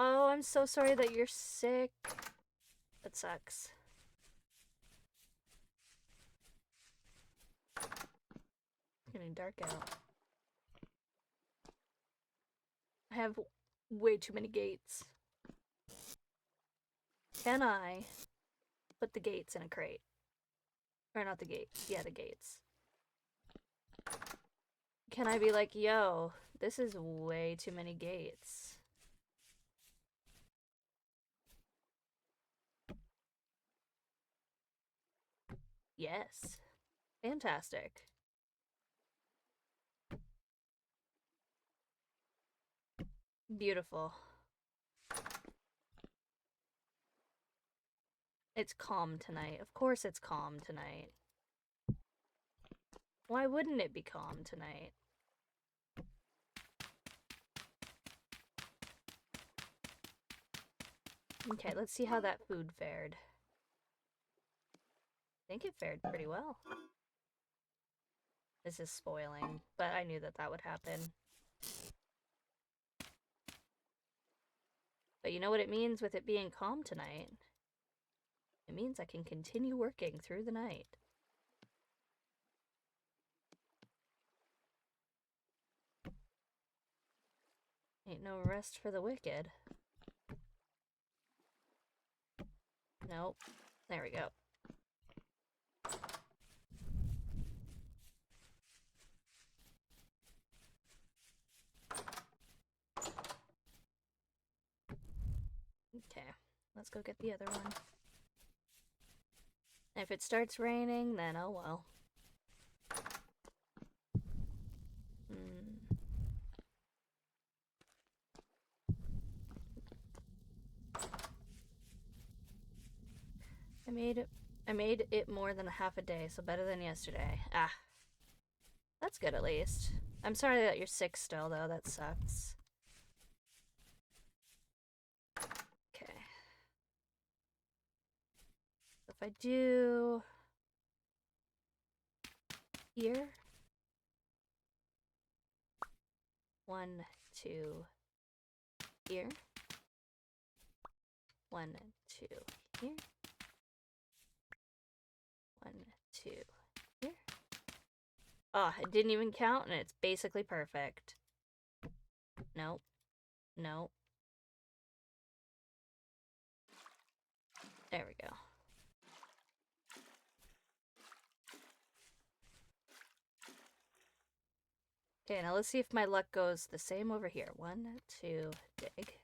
Oh, I'm so sorry that you're sick. That sucks. It's getting dark out. I have way too many gates. Can I put the gates in a crate? Or not the gates. Yeah, the gates. Can I be like, yo, this is way too many gates. Yes. Fantastic. Beautiful. It's calm tonight. Of course it's calm tonight. Why wouldn't it be calm tonight? Okay, let's see how that food fared. I think it fared pretty well. This is spoiling, but I knew that that would happen. But you know what it means with it being calm tonight? It means I can continue working through the night. Ain't no rest for the wicked. Nope. There we go. Okay, let's go get the other one. If it raining, then oh well. I made it more than a half a day, so better than yesterday. Ah. That's good at least. I'm sorry that you're sick still though, that sucks. Okay. If I do here. 1, 2 here. 1, 2 here. 1, 2 here. Oh, it didn't even count and it's basically perfect. Nope. Nope. There we go. Okay, now let's see if my luck goes the same over here. 1, 2, dig.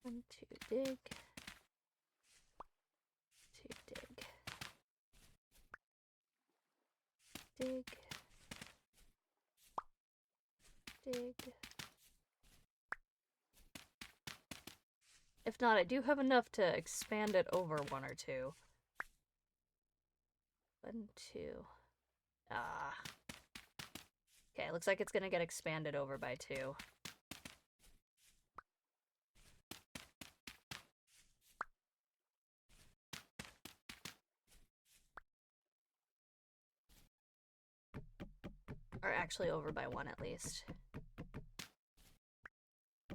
1, 2, dig. 2, dig. Dig. Dig. If not, I do have enough to expand it over 1 or 2. 1, 2. Ah. Okay, looks like it's gonna get expanded over by 2. Or actually over by 1 at least.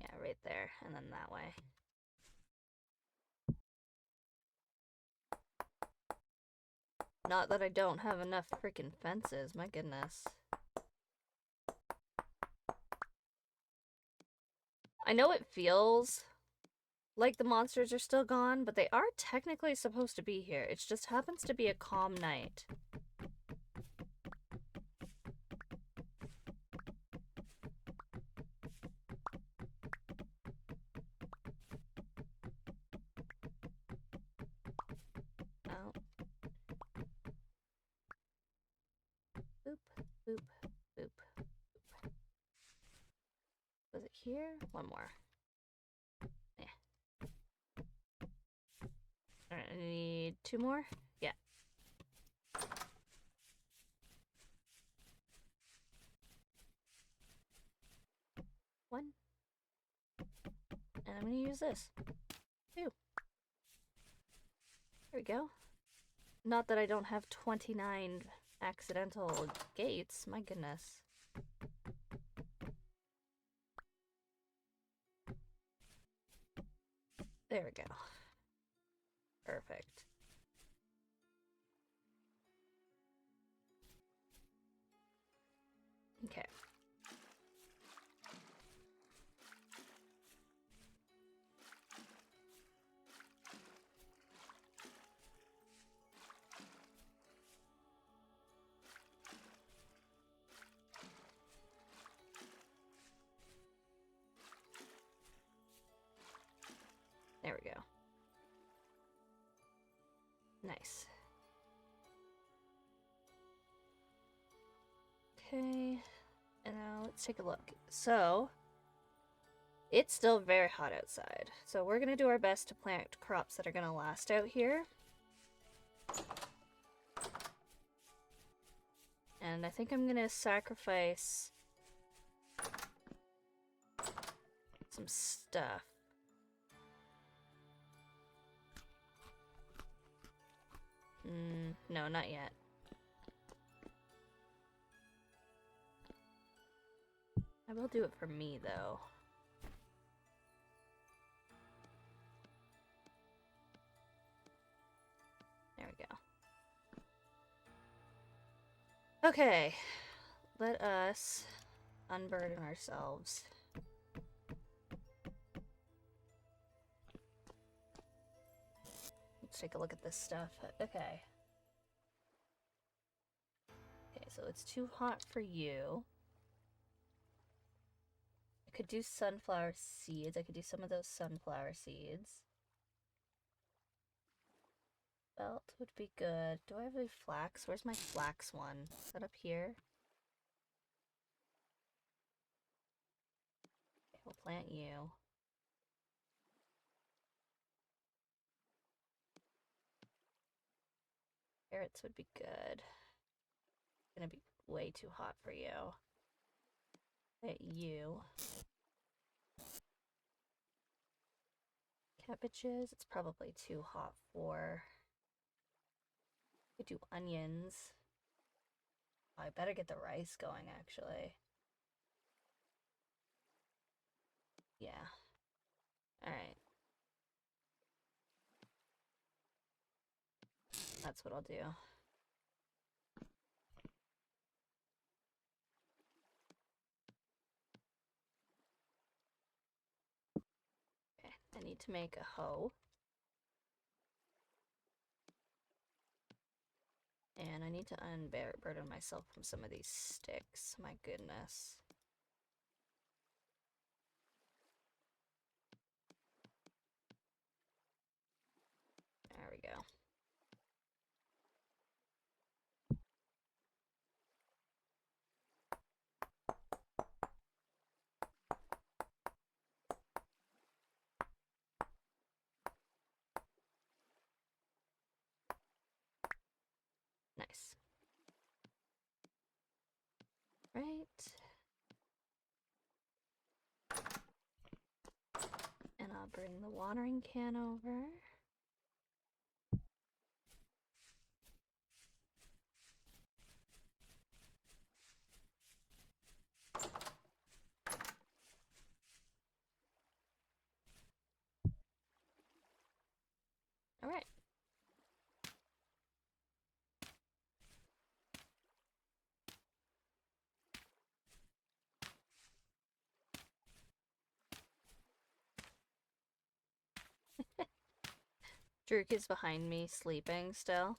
Yeah, right there, and then that way. Not that I don't have enough freaking fences, my goodness. I know it feels like the monsters are still gone, but they are technically supposed to be here. It just happens to be a calm night. Oh. Boop, boop, boop, boop. Was it here? One more. Yeah. Alright, I need 2 more? Yeah. One. And I'm gonna use this. 2. There we go. Not that I don't have 29 accidental gates, my goodness. There we go. Perfect. Okay. There we go. Nice. Okay, and now let's take a look. So, it's still very hot outside. So we're gonna do our best to plant crops that are gonna last out here. And I think I'm gonna sacrifice some stuff. No, not yet. I will do it for me, though. There we go. Okay, let us unburden ourselves. Let's take a look at this stuff. Okay. Okay, so it's too hot for you. I could do sunflower seeds. I could do some of those sunflower seeds. Belt would be good. Do I have any flax? Where's my flax one? Is that up here? Okay, we'll plant you. Carrots would be good. It's gonna be way too hot for you. Plant you. Cabbages, it's probably too hot for. Could do onions. Oh, I better get the rice going, actually. Yeah. Alright. That's what I'll do. Okay, I need to make a hoe. And I need to unburden myself from some of these sticks. My goodness. There we go. Nice. Right. watering can over. All right. Druk is behind me sleeping still,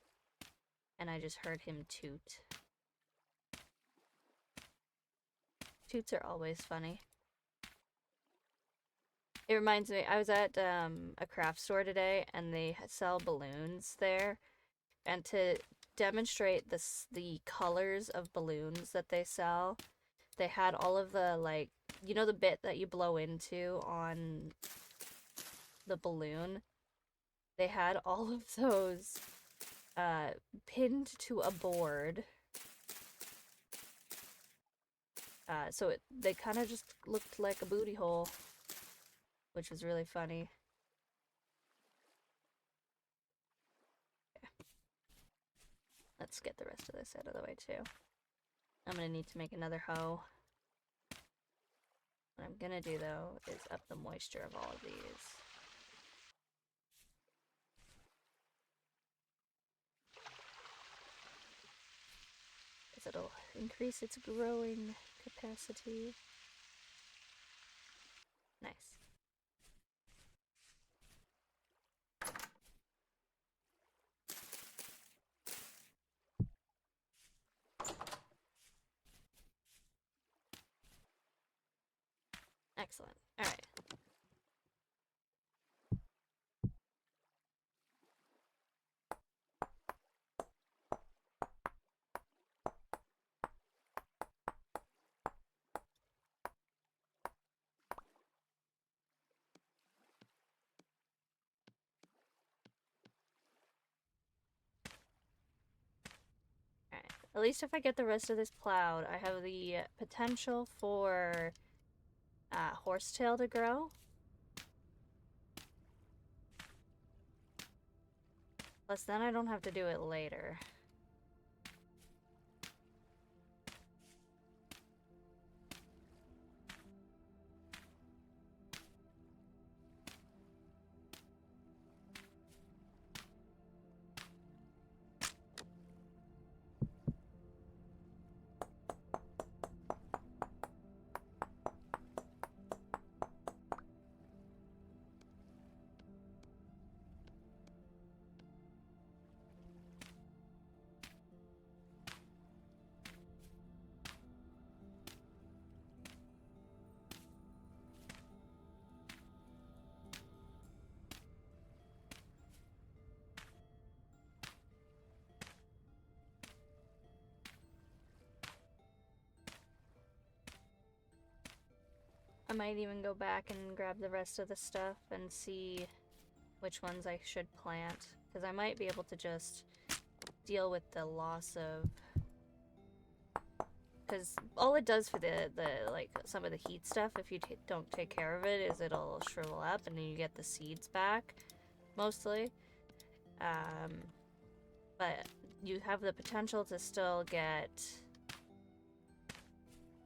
and I just heard him toot. Toots are always funny. It reminds me, I was at a craft store today, and they sell balloons there, and to demonstrate the colors of balloons that they sell, they had all of the, like, you know the bit that you blow into on the balloon? They had all of those pinned to a board. So they kind of just looked like a booty hole, which was really funny. Okay. Let's get the rest of this out of the way too. I'm gonna need to make another hoe. What I'm gonna do though is up the moisture of all of these. Because it'll increase its growing capacity. Nice. Excellent. All right. Alright. At least if I get the rest of this plowed, I have the potential for horsetail to grow. Plus, then I don't have to do it later. I might even go back and grab the rest of the stuff and see which ones I should plant. Because I might be able to just deal with the loss of... Because all it does for the like, some of the heat stuff, if you don't take care of it, is it'll shrivel up and then you get the seeds back, mostly. But you have the potential to still get,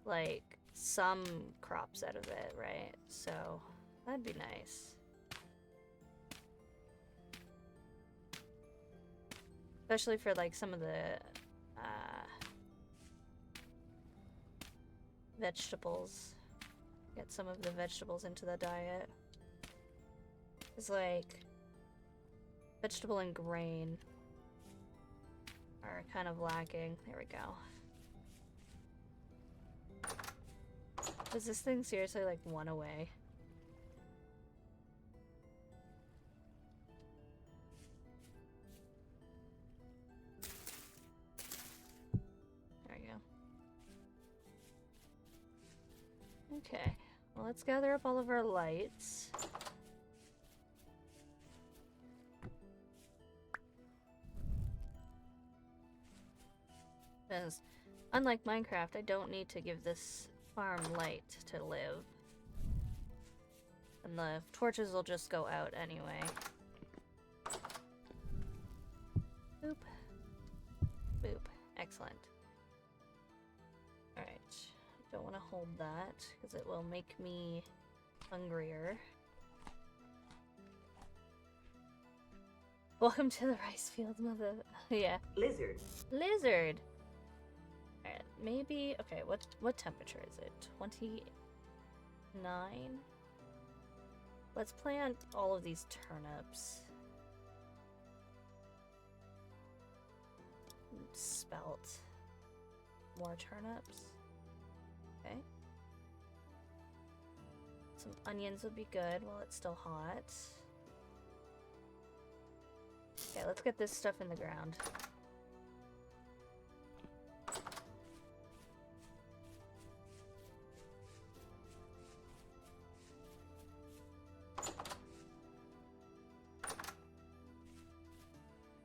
like, some crops out of it, right? So, that'd be nice. Especially for, like, some of the, vegetables. Get some of the vegetables into the diet. It's like, vegetable and grain are kind of lacking. There we go. Was this thing seriously like one away? There we go. Okay, well, let's gather up all of our lights. Because, unlike Minecraft, I don't need to give this farm light to live. And the torches will just go out anyway. Boop. Boop. Excellent. Alright. Don't want to hold that, because it will make me hungrier. Welcome to the rice fields, mother. Yeah. Lizard. Lizard! Alright, maybe... Okay, what temperature is it? 29? Let's plant all of these turnips. Spelt. More turnips. Okay. Some onions would be good while it's still hot. Okay, let's get this stuff in the ground.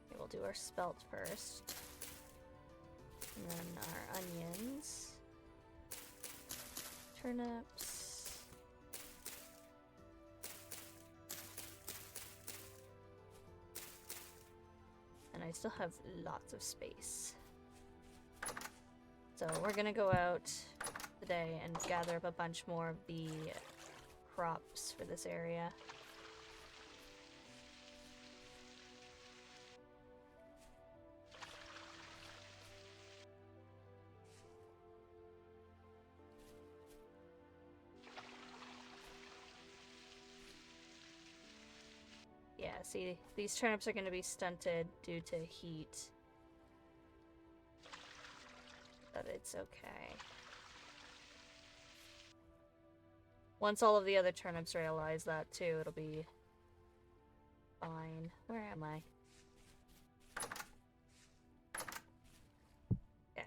Okay, we'll do our spelt first. And then our onions. Turnips. And I still have lots of space. So we're gonna go out today and gather up a bunch more of the crops for this area. Yeah, see, these turnips are going to be stunted due to heat. But it's okay. Once all of the other turnips realize that too, it'll be fine. Where am I? Yeah.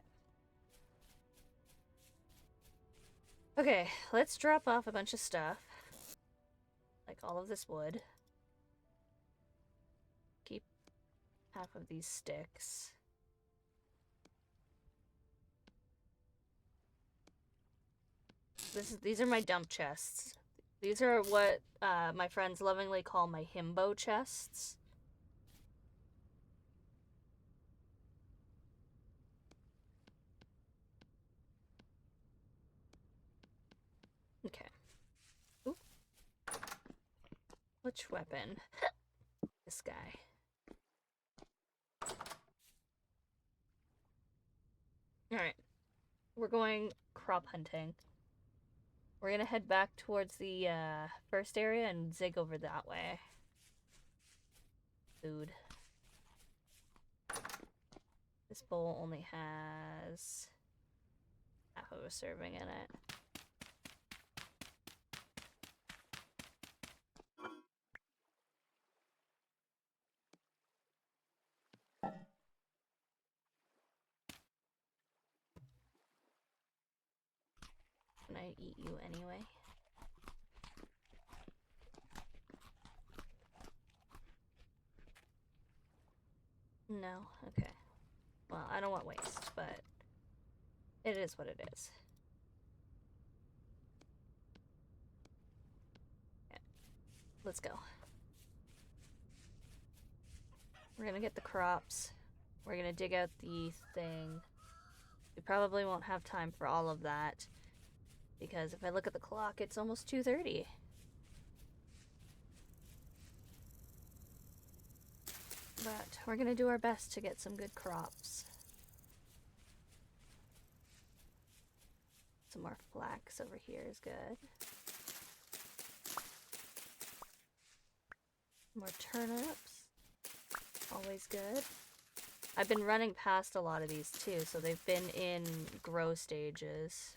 Okay, let's drop off a bunch of stuff. Like all of this wood. Keep half of these sticks. These are my dump chests. These are what my friends lovingly call my himbo chests. Okay. Ooh. Which weapon? This guy. Alright. We're going crop hunting. We're gonna head back towards the first area and zig over that way. Food. This bowl only has half of a serving in it. Can I eat you anyway? No? Okay. Well, I don't want waste, but it is what it is. Yeah. Let's go. We're gonna get the crops. We're gonna dig out the thing. We probably won't have time for all of that. Because if I look at the clock, it's almost 2:30. But we're gonna do our best to get some good crops. Some more flax over here is good. More turnips. Always good. I've been running past a lot of these too, so they've been in grow stages.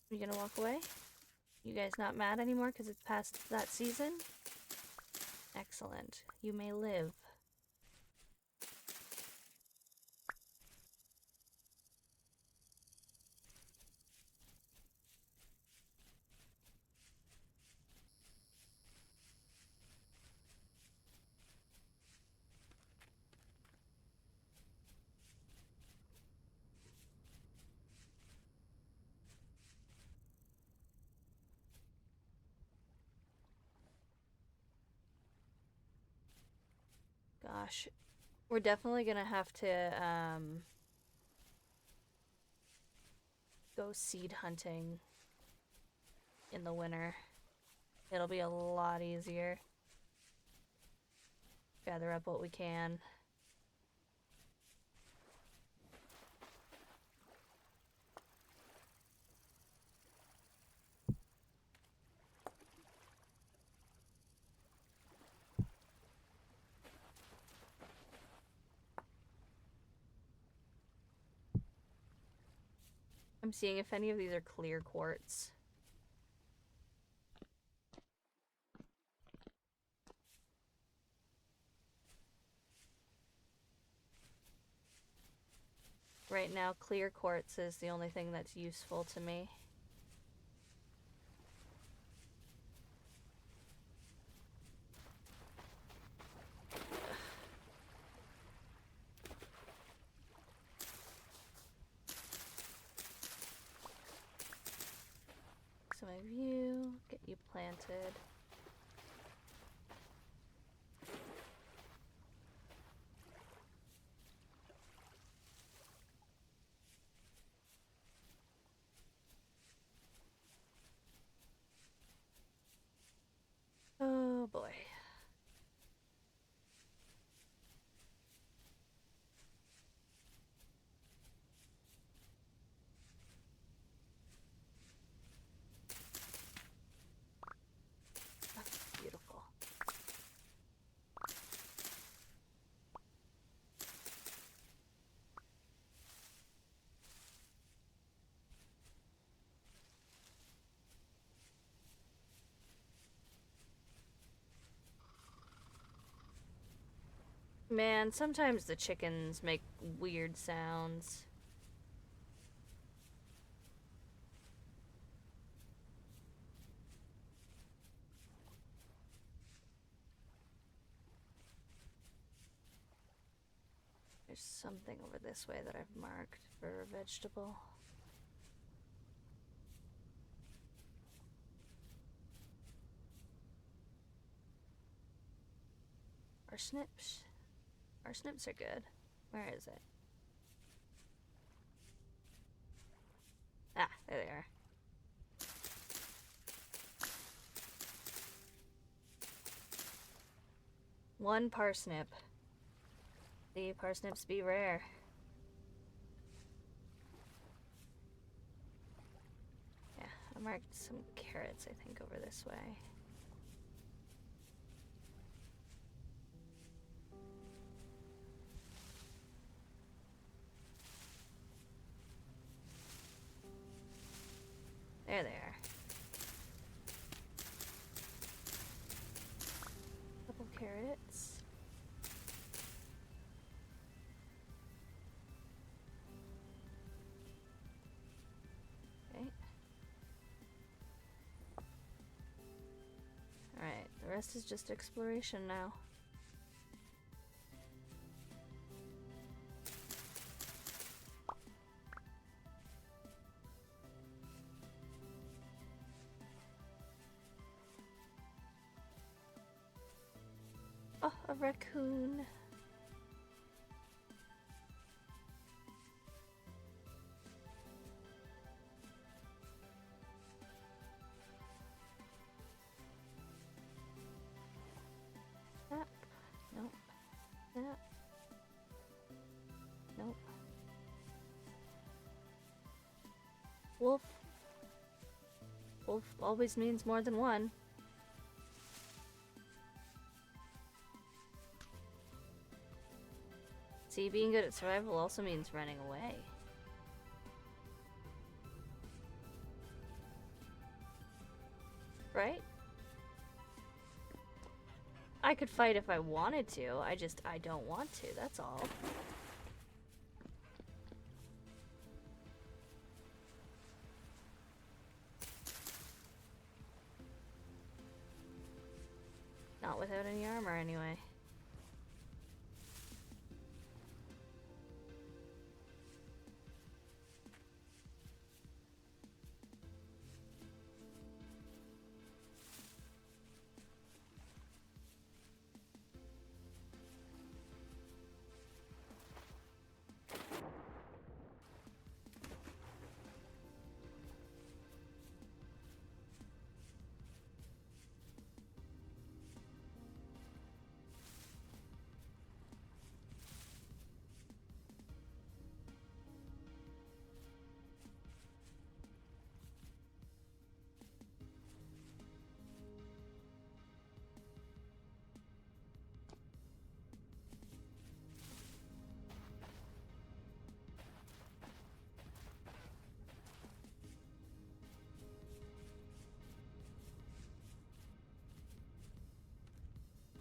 You gonna walk away? You guys not mad anymore because it's past that season? Excellent. You may live. Gosh, we're definitely gonna have to go seed hunting in the winter. It'll be a lot easier. Gather up what we can. I'm seeing if any of these are clear quartz. Right now, clear quartz is the only thing that's useful to me. Some of you, get you planted. Oh boy. That's beautiful. Man, sometimes the chickens make weird sounds. There's something over this way that I've marked for a vegetable. Parsnips? Parsnips are good. Where is it? Ah, there they are. One parsnip. The parsnips be rare. Yeah, I marked some carrots, I think, over this way. There they are. Couple carrots. Okay. Alright, the rest is just exploration now. Oh, a raccoon. Snap. Nope. Snap. Nope. Wolf. Wolf always means more than one. See, being good at survival also means running away. Right? I could fight if I wanted to, I don't want to, that's all. Not without any armor, anyway.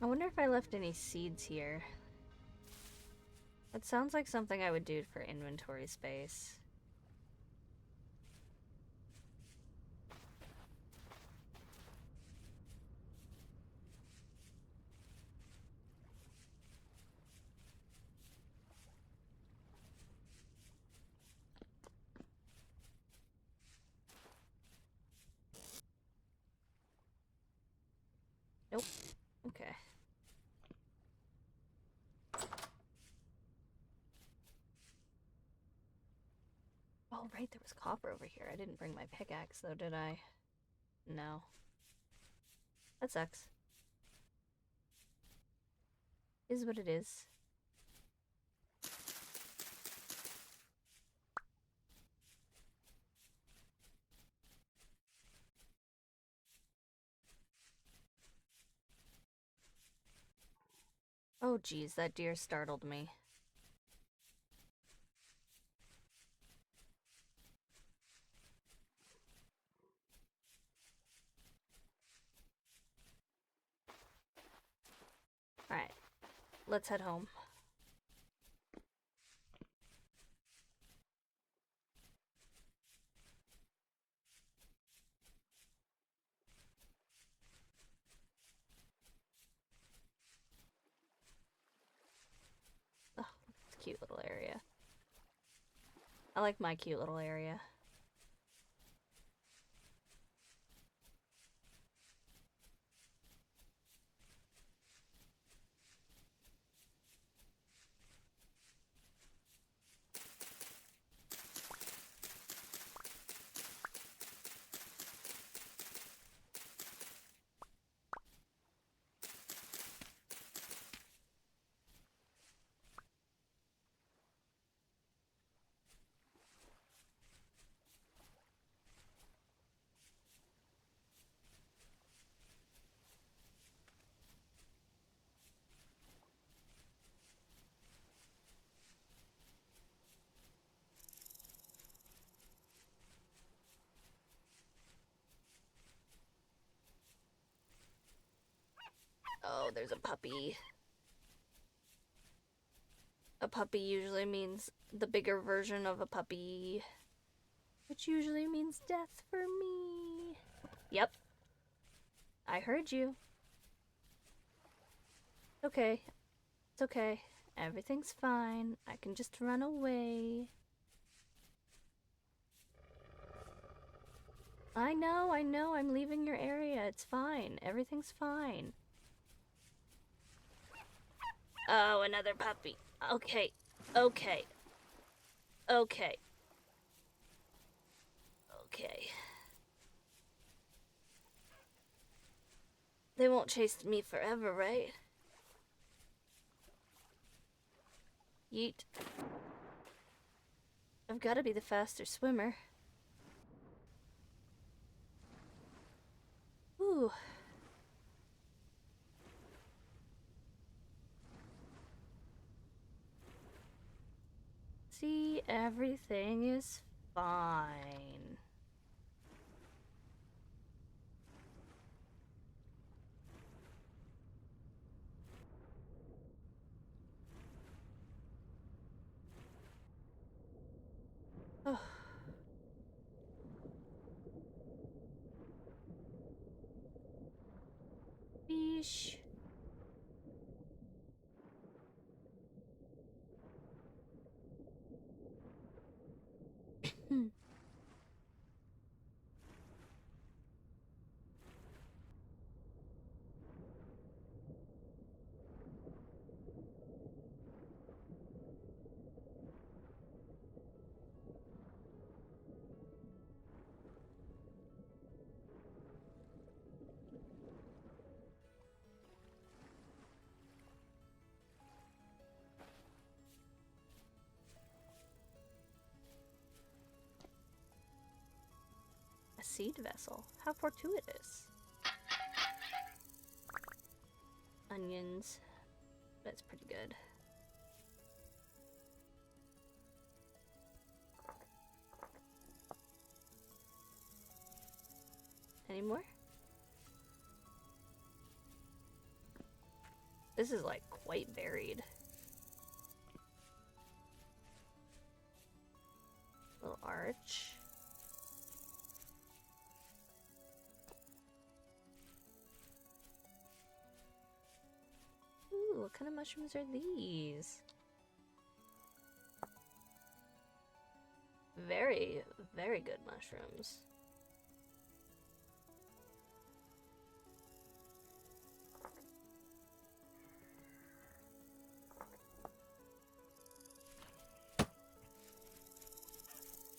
I wonder if I left any seeds here. That sounds like something I would do for inventory space. Nope. Okay. Oh, right, there was copper over here. I didn't bring my pickaxe, though, did I? No. That sucks. Is what it is. Oh, geez, that deer startled me. Alright, let's head home. Oh, it's a cute little area. I like my cute little area. Oh, there's a puppy. A puppy usually means the bigger version of a puppy, which usually means death for me. Yep. I heard you. Okay. It's okay. Everything's fine. I can just run away. I know, I'm leaving your area. It's fine. Everything's fine. Oh, another puppy. Okay. Okay. Okay. Okay. They won't chase me forever, right? Yeet. I've got to be the faster swimmer. Ooh. See, everything is fine. Oh. Fish. A seed vessel. How fortuitous. Onions. That's pretty good. Any more? This is like quite varied. Little arch. Ooh, what kind of mushrooms are these? Very, very good mushrooms.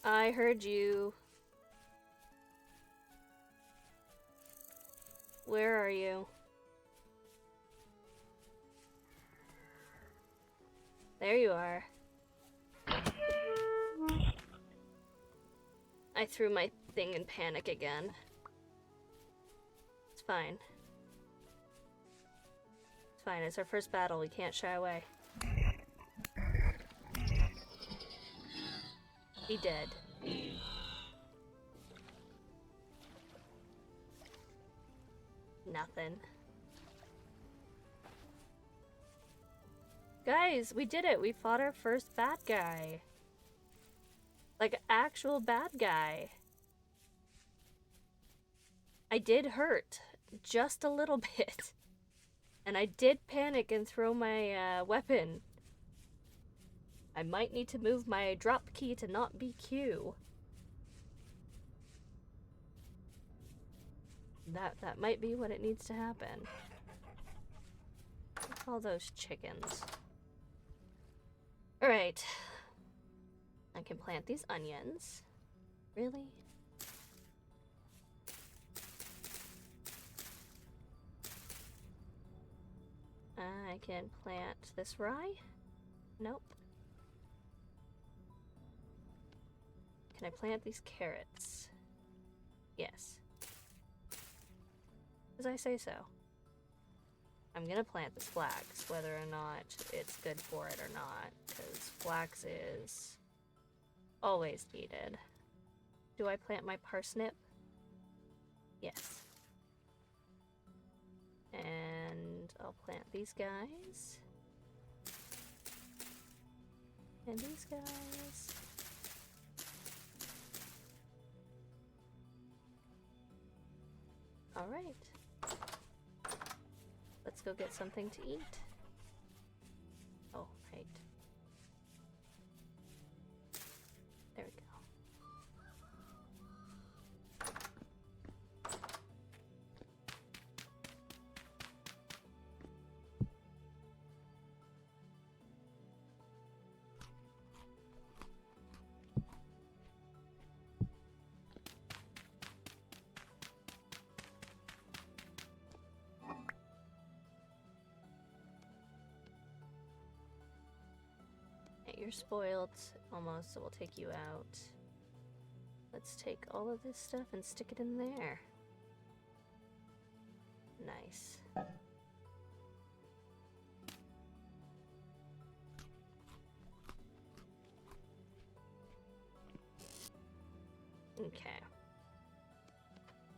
I heard you. Where are you? There you are. I threw my thing in panic again. It's fine. It's fine, it's our first battle, we can't shy away. He dead. Nothing. Guys, we did it! We fought our first bad guy. Like, actual bad guy. I did hurt. Just a little bit. And I did panic and throw my weapon. I might need to move my drop key to not be Q. That might be what it needs to happen. What's all those chickens? Alright. I can plant these onions. Really? I can plant this rye? Nope. Can I plant these carrots? Yes. As I say so. I'm gonna plant this flax, whether or not it's good for it or not, because flax is always needed. Do I plant my parsnip? Yes. And I'll plant these guys. And these guys. Alright. Let's go get something to eat. Oh, right. There we go. You're spoiled almost, so we'll take you out. Let's take all of this stuff and stick it in there. Nice. Okay.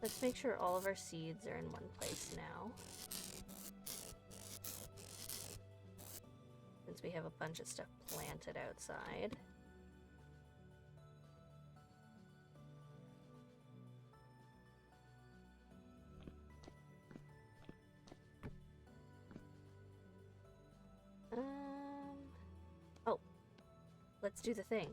Let's make sure all of our seeds are in one place now. Since we have a bunch of stuff planted outside. Oh. Let's do the thing.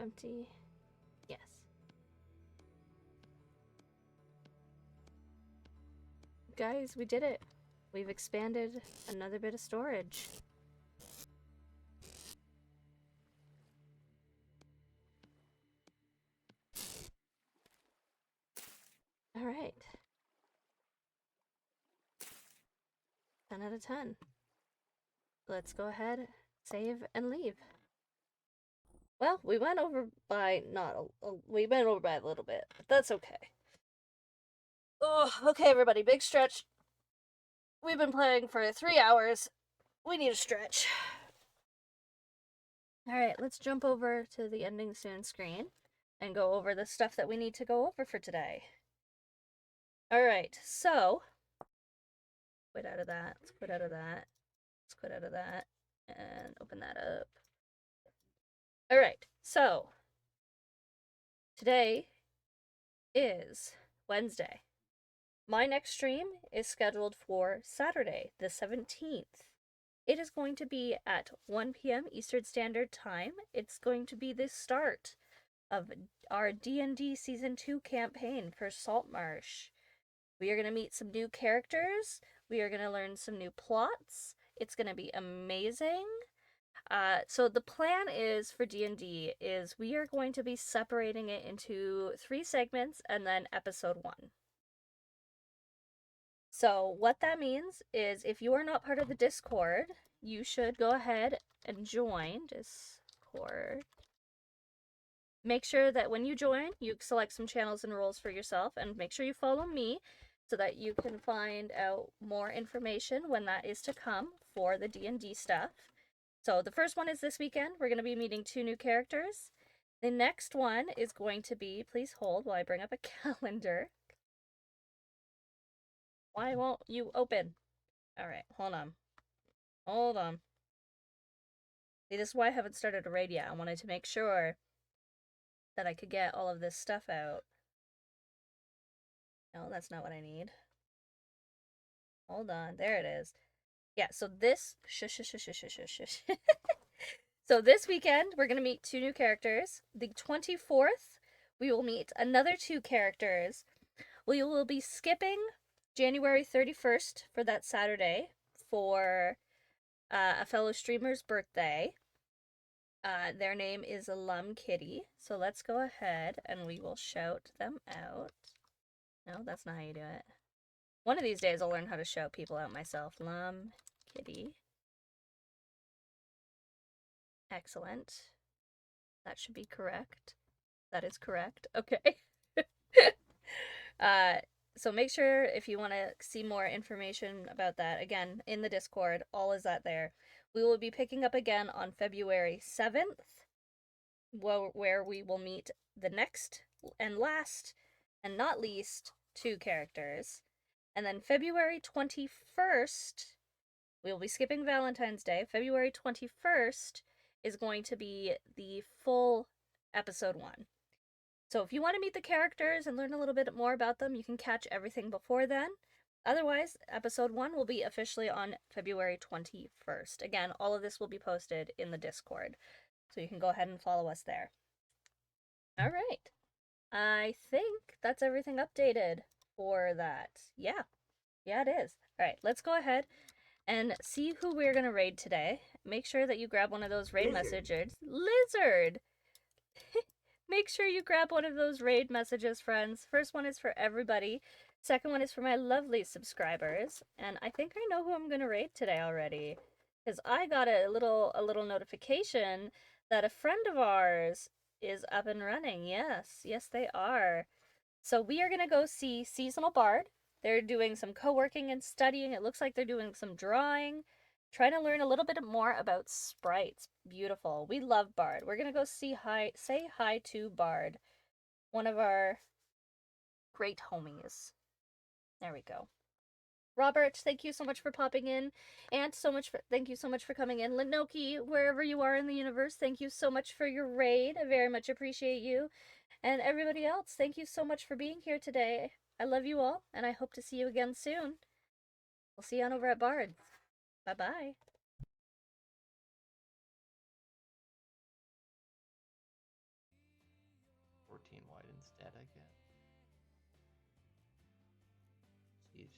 Empty. Yes. Guys, we did it. We've expanded another bit of storage. All right. 10 out of 10. Let's go ahead, save, and leave. Well, we went over by we went over by a little bit, but that's okay. Oh, okay, everybody, big stretch. we've been playing for 3 hours. We need a stretch. Alright, let's jump over to the ending soon screen and go over the stuff that we need to go over for today. Alright, so quit out of that. Let's quit out of that. Let's quit out of that. And open that up. Alright, so today is Wednesday. My next stream is scheduled for Saturday, the 17th. It is going to be at 1 p.m. Eastern Standard Time. It's going to be the start of our D&D Season 2 campaign for Saltmarsh. We are going to meet some new characters. We are going to learn some new plots. It's going to be amazing. So the plan is for D&D is we are going to be separating it into 3 segments and then episode 1. So what that means is if you are not part of the Discord, you should go ahead and join Discord. Make sure that when you join, you select some channels and roles for yourself, and make sure you follow me so that you can find out more information when that is to come for the D&D stuff. So the first one is this weekend. We're going to be meeting 2 new characters. The next one is going to be, please hold while I bring up a calendar. Why won't you open? Alright, hold on. Hold on. See, this is why I haven't started a raid yet. I wanted to make sure that I could get all of this stuff out. No, that's not what I need. Hold on. There it is. Yeah, so this... So this weekend, we're going to meet 2 new characters. The 24th, we will meet another 2 characters. We will be skipping January 31st for that Saturday for a fellow streamer's birthday. Their name is Lum Kitty. So let's go ahead and we will shout them out. No, that's not how you do it. One of these days I'll learn how to shout people out myself. Lum Kitty. Excellent. That should be correct. That is correct. Okay. So make sure if you want to see more information about that, again, in the Discord, all is that there. We will be picking up again on February 7th, where we will meet the next and last, and not least, 2 characters. And then February 21st, we will be skipping Valentine's Day. February 21st is going to be the full episode 1. So if you want to meet the characters and learn a little bit more about them, you can catch everything before then. Otherwise, episode 1 will be officially on February 21st. Again, all of this will be posted in the Discord, so you can go ahead and follow us there. All right. I think that's everything updated for that. Yeah, it is. All right, let's go ahead and see who we're going to raid today. Make sure that you grab one of those raid messages. Lizard! Make sure you grab one of those raid messages, friends. First one is for everybody. Second one is for my lovely subscribers. And I think I know who I'm going to raid today already. Because I got a little notification that a friend of ours is up and running. Yes, they are. So we are going to go see Seasonal Bard. They're doing some co-working and studying. It looks like they're doing some drawing. Trying to learn a little bit more about sprites. Beautiful. We love Bard. We're going to go say hi to Bard. One of our great homies. There we go. Robert, thank you so much for popping in. And thank you so much for coming in. Linoki, wherever you are in the universe, thank you so much for your raid. I very much appreciate you. And everybody else, thank you so much for being here today. I love you all, and I hope to see you again soon. We'll see you on over at Bard. Bye-bye. 14 wide instead, I guess. Jeez.